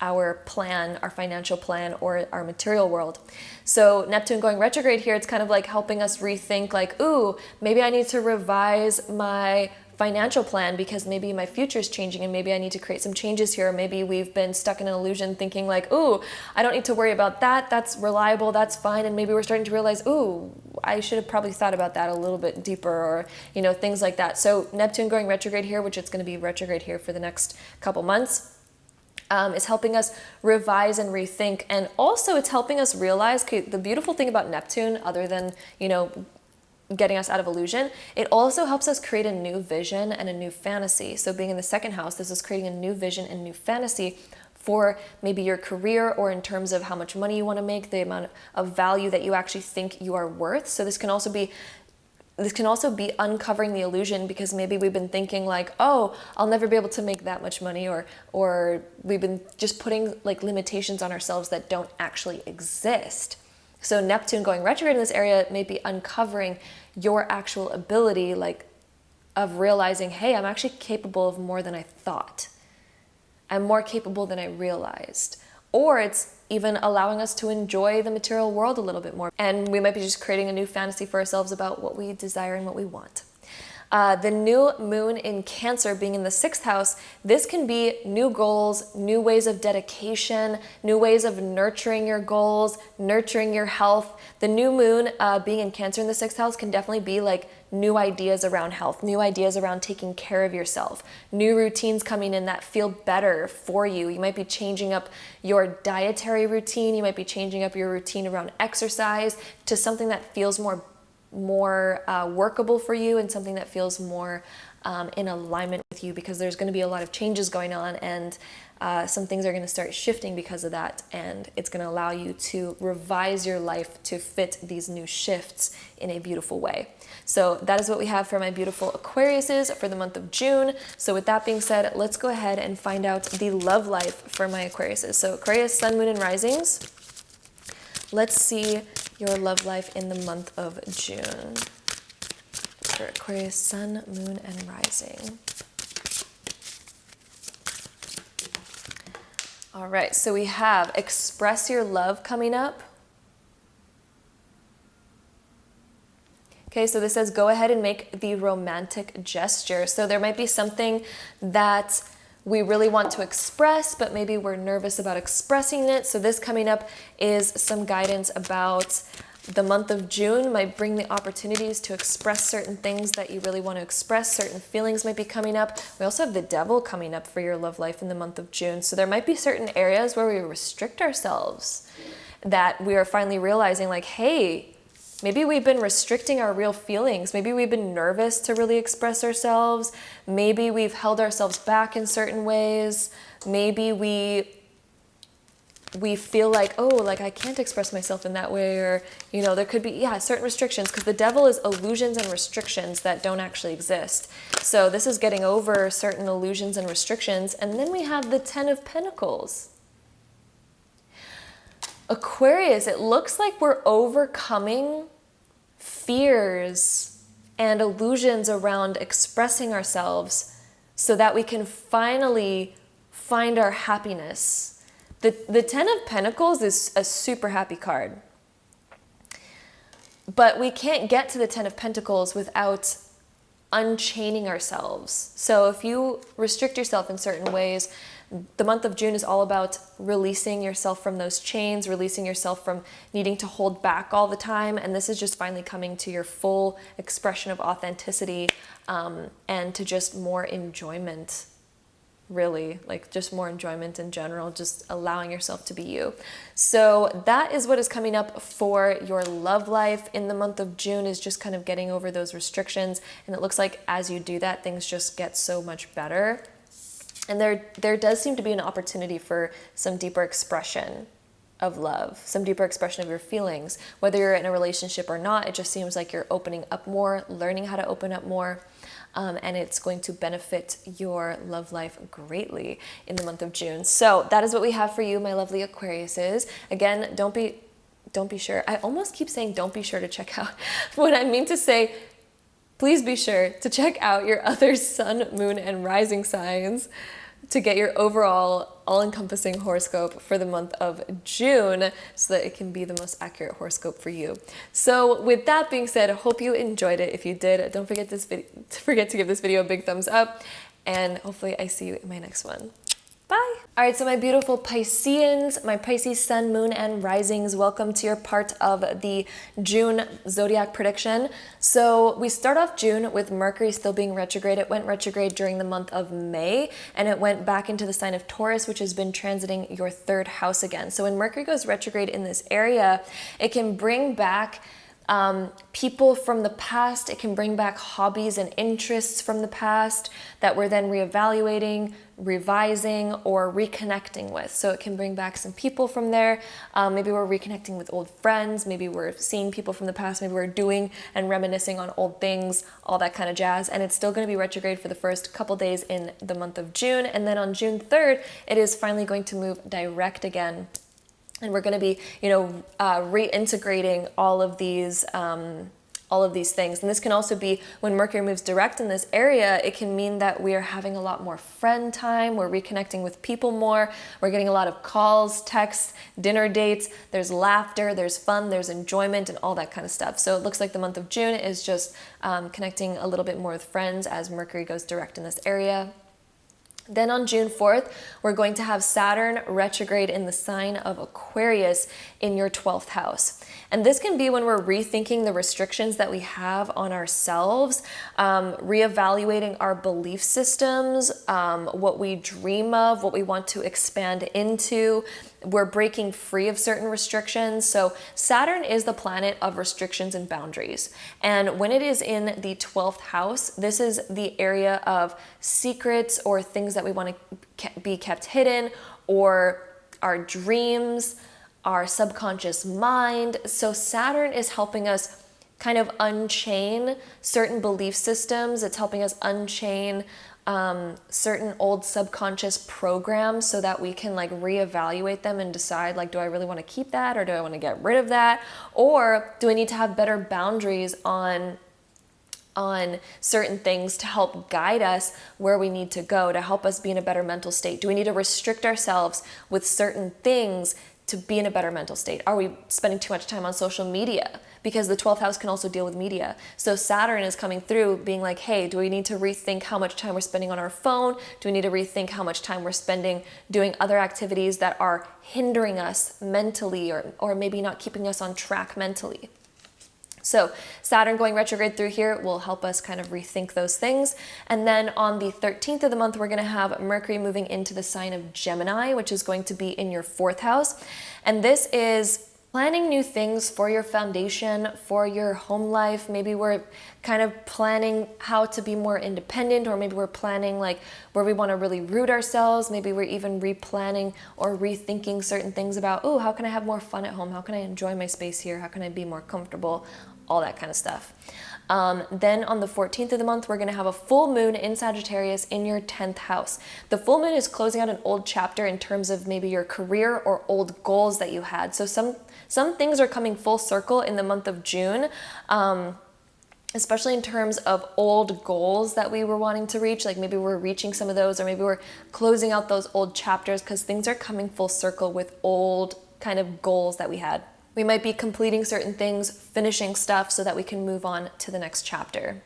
our plan, our financial plan, or our material world. So Neptune going retrograde here, it's kind of like helping us rethink, like, ooh, maybe I need to revise my financial plan because maybe my future is changing and maybe I need to create some changes here. Or maybe we've been stuck in an illusion thinking like, ooh, I don't need to worry about that. That's reliable. That's fine. And maybe we're starting to realize, ooh, I should have probably thought about that a little bit deeper, or, you know, things like that. So Neptune going retrograde here, which it's going to be retrograde here for the next couple months, is helping us revise and rethink. And also it's helping us realize, okay, the beautiful thing about Neptune, other than, you know, getting us out of illusion, it also helps us create a new vision and a new fantasy. So being in the 2nd house, this is creating a new vision and new fantasy for maybe your career, or in terms of how much money you want to make, the amount of value that you actually think you are worth. So this can also be uncovering the illusion, because maybe we've been thinking like, oh, I'll never be able to make that much money, or we've been just putting like limitations on ourselves that don't actually exist. So Neptune going retrograde in this area may be uncovering your actual ability, like, of realizing, hey, I'm actually capable of more than I thought. I'm more capable than I realized. Or it's even allowing us to enjoy the material world a little bit more. And we might be just creating a new fantasy for ourselves about what we desire and what we want. The new moon in Cancer being in the 6th house, this can be new goals, new ways of dedication, new ways of nurturing your goals, nurturing your health. The new moon being in Cancer in the 6th house can definitely be like new ideas around health, new ideas around taking care of yourself, new routines coming in that feel better for you. You might be changing up your dietary routine. You might be changing up your routine around exercise to something that feels more workable for you, and something that feels more in alignment with you, because there's going to be a lot of changes going on, and some things are going to start shifting because of that, and it's going to allow you to revise your life to fit these new shifts in a beautiful way. So that is what we have for my beautiful Aquariuses for the month of June. So with that being said, let's go ahead and find out the love life for my Aquariuses. So Aquarius, Sun, Moon, and Risings. Let's see your love life in the month of June for Aquarius, Sun, Moon, and Rising. All right, so we have express your love coming up. Okay, so this says go ahead and make the romantic gesture. So there might be something that we really want to express, but maybe we're nervous about expressing it. So this coming up is some guidance about the month of June. Might bring the opportunities to express certain things that you really want to express. Certain feelings might be coming up. We also have the devil coming up for your love life in the month of June. So there might be certain areas where we restrict ourselves, that we are finally realizing like, hey, maybe we've been restricting our real feelings. Maybe we've been nervous to really express ourselves. Maybe we've held ourselves back in certain ways. Maybe we feel like, oh, like I can't express myself in that way, or, you know, there could be, yeah, certain restrictions, because the devil is illusions and restrictions that don't actually exist. So this is getting over certain illusions and restrictions. And then we have the 10 of Pentacles. Aquarius, it looks like we're overcoming fears and illusions around expressing ourselves so that we can finally find our happiness. The 10 of Pentacles is a super happy card. But we can't get to the 10 of Pentacles without unchaining ourselves. So if you restrict yourself in certain ways, the month of June is all about releasing yourself from those chains, releasing yourself from needing to hold back all the time. And this is just finally coming to your full expression of authenticity, and to just more enjoyment, really, like just more enjoyment in general, just allowing yourself to be you. So that is what is coming up for your love life in the month of June, is just kind of getting over those restrictions. And it looks like as you do that, things just get so much better. And there does seem to be an opportunity for some deeper expression of love, some deeper expression of your feelings. Whether you're in a relationship or not, it just seems like you're opening up more, learning how to open up more, and it's going to benefit your love life greatly in the month of June. So that is what we have for you, my lovely Aquariuses. Again, don't be sure. I almost keep saying don't be sure to check out. What I mean to say, please be sure to check out your other sun, moon, and rising signs to get your overall all-encompassing horoscope for the month of June, so that it can be the most accurate horoscope for you. So with that being said, I hope you enjoyed it. If you did, don't forget to give this video a big thumbs up, and hopefully I see you in my next one. Bye. All right, so my beautiful Pisceans, my Pisces sun, moon, and risings, welcome to your part of the June zodiac prediction. So we start off June with Mercury still being retrograde. It went retrograde during the month of May, and it went back into the sign of Taurus, which has been transiting your third house again. So when Mercury goes retrograde in this area, it can bring back people from the past. It can bring back hobbies and interests from the past that we're then reevaluating, revising, or reconnecting with. So it can bring back some people from there. Maybe we're reconnecting with old friends. Maybe we're seeing people from the past. Maybe we're doing and reminiscing on old things, all that kind of jazz. And it's still going to be retrograde for the first couple days in the month of June. And then on June 3rd, it is finally going to move direct again. And we're going to be, reintegrating all of these things. And this can also be when Mercury moves direct in this area. It can mean that we are having a lot more friend time. We're reconnecting with people more. We're getting a lot of calls, texts, dinner dates. There's laughter, there's fun, there's enjoyment, and all that kind of stuff. So it looks like the month of June is just connecting a little bit more with friends as Mercury goes direct in this area. Then on June 4th, we're going to have Saturn retrograde in the sign of Aquarius in your 12th house. And this can be when we're rethinking the restrictions that we have on ourselves, reevaluating our belief systems, what we dream of, what we want to expand into. We're breaking free of certain restrictions. So Saturn is the planet of restrictions and boundaries. And when it is in the 12th house, this is the area of secrets or things that we want to be kept hidden, or our dreams, our subconscious mind. So Saturn is helping us kind of unchain certain belief systems. It's helping us unchain certain old subconscious programs so that we can like reevaluate them and decide like, do I really want to keep that, or do I want to get rid of that? Or do I need to have better boundaries on certain things to help guide us where we need to go, to help us be in a better mental state? Do we need to restrict ourselves with certain things to be in a better mental state? Are we spending too much time on social media? because the 12th house can also deal with media. So Saturn is coming through being like, hey, do we need to rethink how much time we're spending on our phone? Do we need to rethink how much time we're spending doing other activities that are hindering us mentally, or maybe not keeping us on track mentally? So Saturn going retrograde through here will help us kind of rethink those things. And then on the 13th of the month, we're going to have Mercury moving into the sign of Gemini, which is going to be in your 4th house. And this is planning new things for your foundation, for your home life. Maybe we're kind of planning how to be more independent, or maybe we're planning like where we want to really root ourselves. Maybe we're even replanning or rethinking certain things about, oh, how can I have more fun at home? How can I enjoy my space here? How can I be more comfortable? All that kind of stuff. Then on the 14th of the month, we're going to have a full moon in Sagittarius in your 10th house. The full moon is closing out an old chapter in terms of maybe your career or old goals that you had. So some things are coming full circle in the month of June, especially in terms of old goals that we were wanting to reach. Like maybe we're reaching some of those, or maybe we're closing out those old chapters because things are coming full circle with old kind of goals that we had. We might be completing certain things, finishing stuff so that we can move on to the next chapter.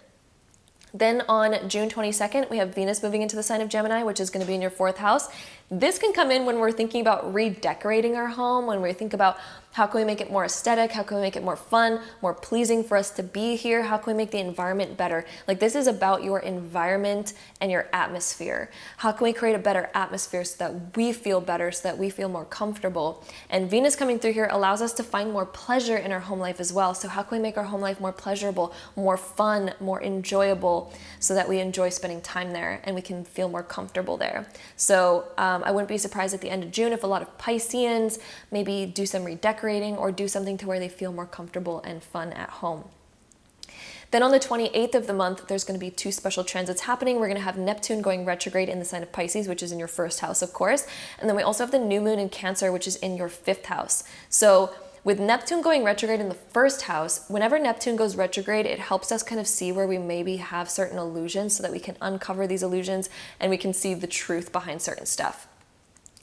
Then on June 22nd, we have Venus moving into the sign of Gemini, which is going to be in your 4th house. This can come in when we're thinking about redecorating our home, when we think about how can we make it more aesthetic, how can we make it more fun, more pleasing for us to be here, how can we make the environment better. Like this is about your environment and your atmosphere. How can we create a better atmosphere so that we feel better, so that we feel more comfortable? And Venus coming through here allows us to find more pleasure in our home life as well. So how can we make our home life more pleasurable, more fun, more enjoyable, so that we enjoy spending time there and we can feel more comfortable there. So I wouldn't be surprised at the end of June if a lot of Pisceans maybe do some redecorating or do something to where they feel more comfortable and fun at home. Then on the 28th of the month, there's going to be 2 special transits happening. We're going to have Neptune going retrograde in the sign of Pisces, which is in your 1st house, of course. And then we also have the new moon in Cancer, which is in your 5th house. So with Neptune going retrograde in the 1st house, whenever Neptune goes retrograde, it helps us kind of see where we maybe have certain illusions so that we can uncover these illusions and we can see the truth behind certain stuff.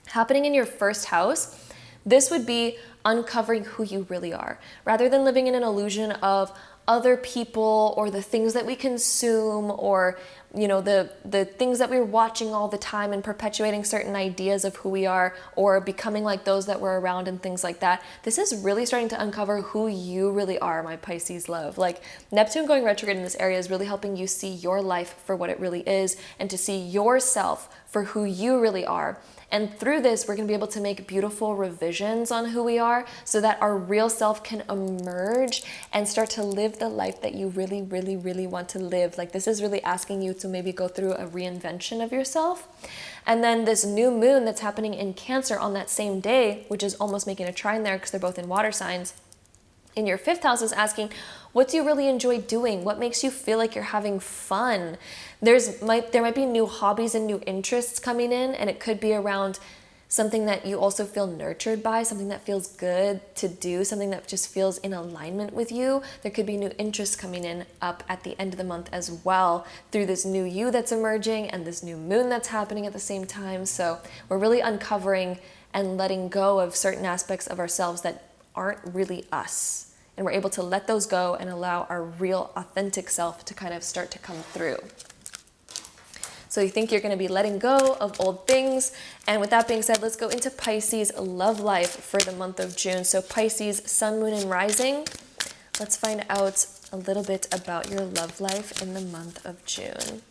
Happening in your 1st house, this would be uncovering who you really are, rather than living in an illusion of other people or the things that we consume, or the things that we're watching all the time and perpetuating certain ideas of who we are, or becoming like those that we're around and things like that. This is really starting to uncover who you really are, my Pisces love. Like Neptune going retrograde in this area is really helping you see your life for what it really is and to see yourself for who you really are. And through this, we're going to be able to make beautiful revisions on who we are so that our real self can emerge and start to live the life that you really, really, really want to live. Like this is really asking you to maybe go through a reinvention of yourself. And then this new moon that's happening in Cancer on that same day, which is almost making a trine there because they're both in water signs, in your 5th house is asking, what do you really enjoy doing? What makes you feel like you're having fun? There might be new hobbies and new interests coming in, and it could be around something that you also feel nurtured by, something that feels good to do, something that just feels in alignment with you. There could be new interests coming in up at the end of the month as well through this new you that's emerging and this new moon that's happening at the same time. So we're really uncovering and letting go of certain aspects of ourselves that aren't really us. And we're able to let those go and allow our real authentic self to kind of start to come through. So you think you're going to be letting go of old things. And with that being said, let's go into Pisces love life for the month of June. So Pisces, sun, moon, and rising. Let's find out a little bit about your love life in the month of June.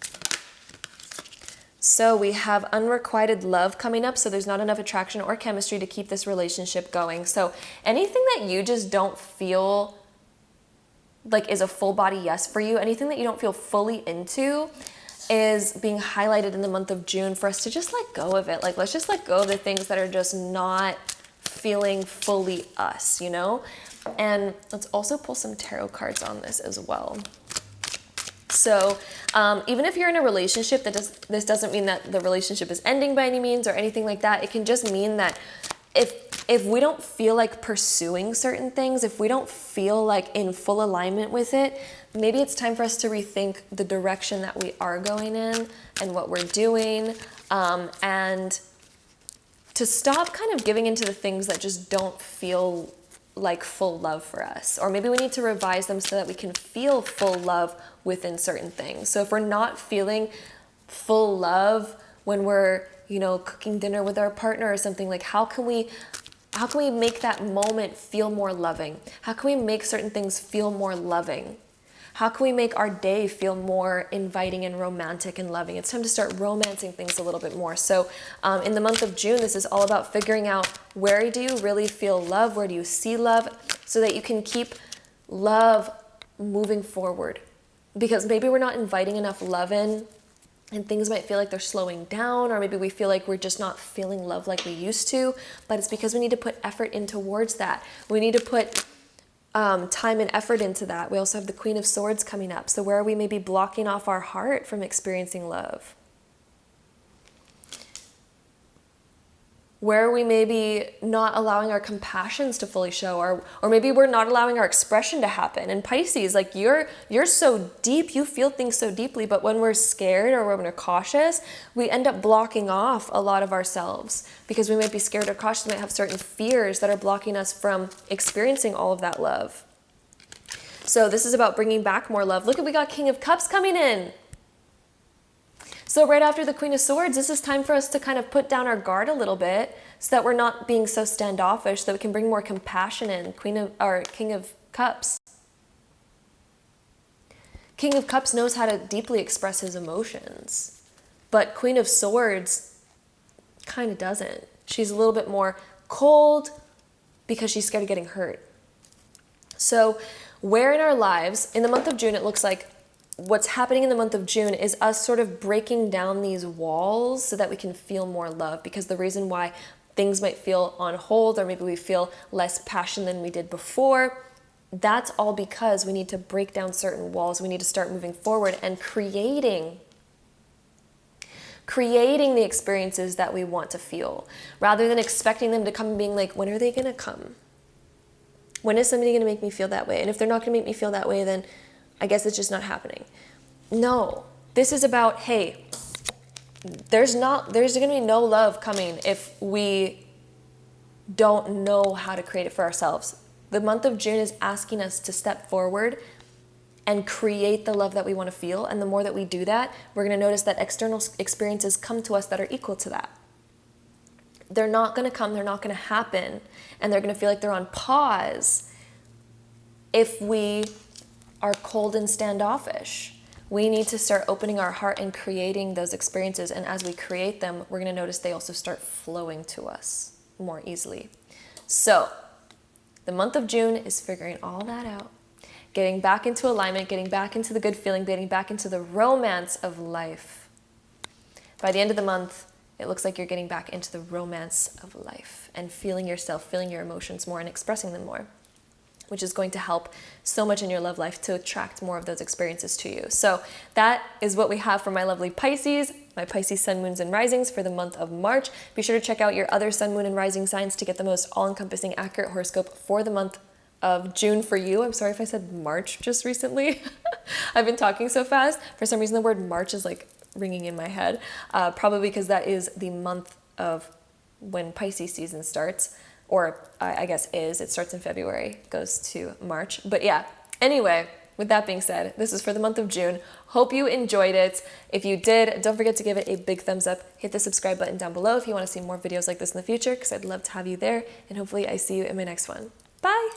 So we have unrequited love coming up. So there's not enough attraction or chemistry to keep this relationship going. So anything that you just don't feel like is a full body yes for you, anything that you don't feel fully into, is being highlighted in the month of June for us to just let go of it. Like, let's just let go of the things that are just not feeling fully us, you know? And let's also pull some tarot cards on this as well. So even if you're in a relationship, this doesn't mean that the relationship is ending by any means or anything like that. It can just mean that if we don't feel like pursuing certain things, if we don't feel like in full alignment with it, maybe it's time for us to rethink the direction that we are going in and what we're doing, and to stop kind of giving into the things that just don't feel like full love for us, or maybe we need to revise them so that we can feel full love within certain things. So if we're not feeling full love when we're, you know, cooking dinner with our partner or something, like how can we make that moment feel more loving? How can we make certain things feel more loving? How can we make our day feel more inviting and romantic and loving? It's time to start romancing things a little bit more. So in the month of June, this is all about figuring out, where do you really feel love? Where do you see love? So that you can keep love moving forward. Because maybe we're not inviting enough love in, and things might feel like they're slowing down, or maybe we feel like we're just not feeling love like we used to, but it's because we need to put effort in towards that. We need to put time and effort into that. We also have the Queen of Swords coming up. So where are we maybe blocking off our heart from experiencing love? Where are we maybe not allowing our compassions to fully show, or maybe we're not allowing our expression to happen. And Pisces, like you're so deep, you feel things so deeply, but when we're scared or when we're cautious, we end up blocking off a lot of ourselves because we might be scared or cautious, we might have certain fears that are blocking us from experiencing all of that love. So this is about bringing back more love. Look, we got King of Cups coming in. So right after the Queen of Swords, this is time for us to kind of put down our guard a little bit so that we're not being so standoffish, so that we can bring more compassion in. King of Cups. King of Cups knows how to deeply express his emotions, but Queen of Swords kind of doesn't. She's a little bit more cold because she's scared of getting hurt. So where in our lives, in the month of June, it looks like what's happening in the month of June is us sort of breaking down these walls so that we can feel more love, because the reason why things might feel on hold, or maybe we feel less passion than we did before, that's all because we need to break down certain walls. We need to start moving forward and creating the experiences that we want to feel, rather than expecting them to come and being like, when are they going to come? When is somebody going to make me feel that way? And if they're not going to make me feel that way, then I guess it's just not happening. No, this is about, hey, there's going to be no love coming if we don't know how to create it for ourselves. The month of June is asking us to step forward and create the love that we want to feel. And the more that we do that, we're going to notice that external experiences come to us that are equal to that. They're not going to come, they're not going to happen, and they're going to feel like they're on pause if we are cold and standoffish. We need to start opening our heart and creating those experiences. And as we create them, we're going to notice they also start flowing to us more easily. So the month of June is figuring all that out, getting back into alignment, getting back into the good feeling, getting back into the romance of life. By the end of the month, it looks like you're getting back into the romance of life and feeling yourself, feeling your emotions more and expressing them more, which is going to help so much in your love life to attract more of those experiences to you. So that is what we have for my lovely Pisces, my Pisces sun, moons, and risings for the month of March. Be sure to check out your other sun, moon, and rising signs to get the most all-encompassing accurate horoscope for the month of June for you. I'm sorry if I said March just recently. I've been talking so fast. For some reason, the word March is like ringing in my head, probably because that is the month of when Pisces season starts. Or I guess it starts in February, goes to March. But yeah, anyway, with that being said, this is for the month of June. Hope you enjoyed it. If you did, don't forget to give it a big thumbs up. Hit the subscribe button down below if you want to see more videos like this in the future, because I'd love to have you there. And hopefully I see you in my next one. Bye.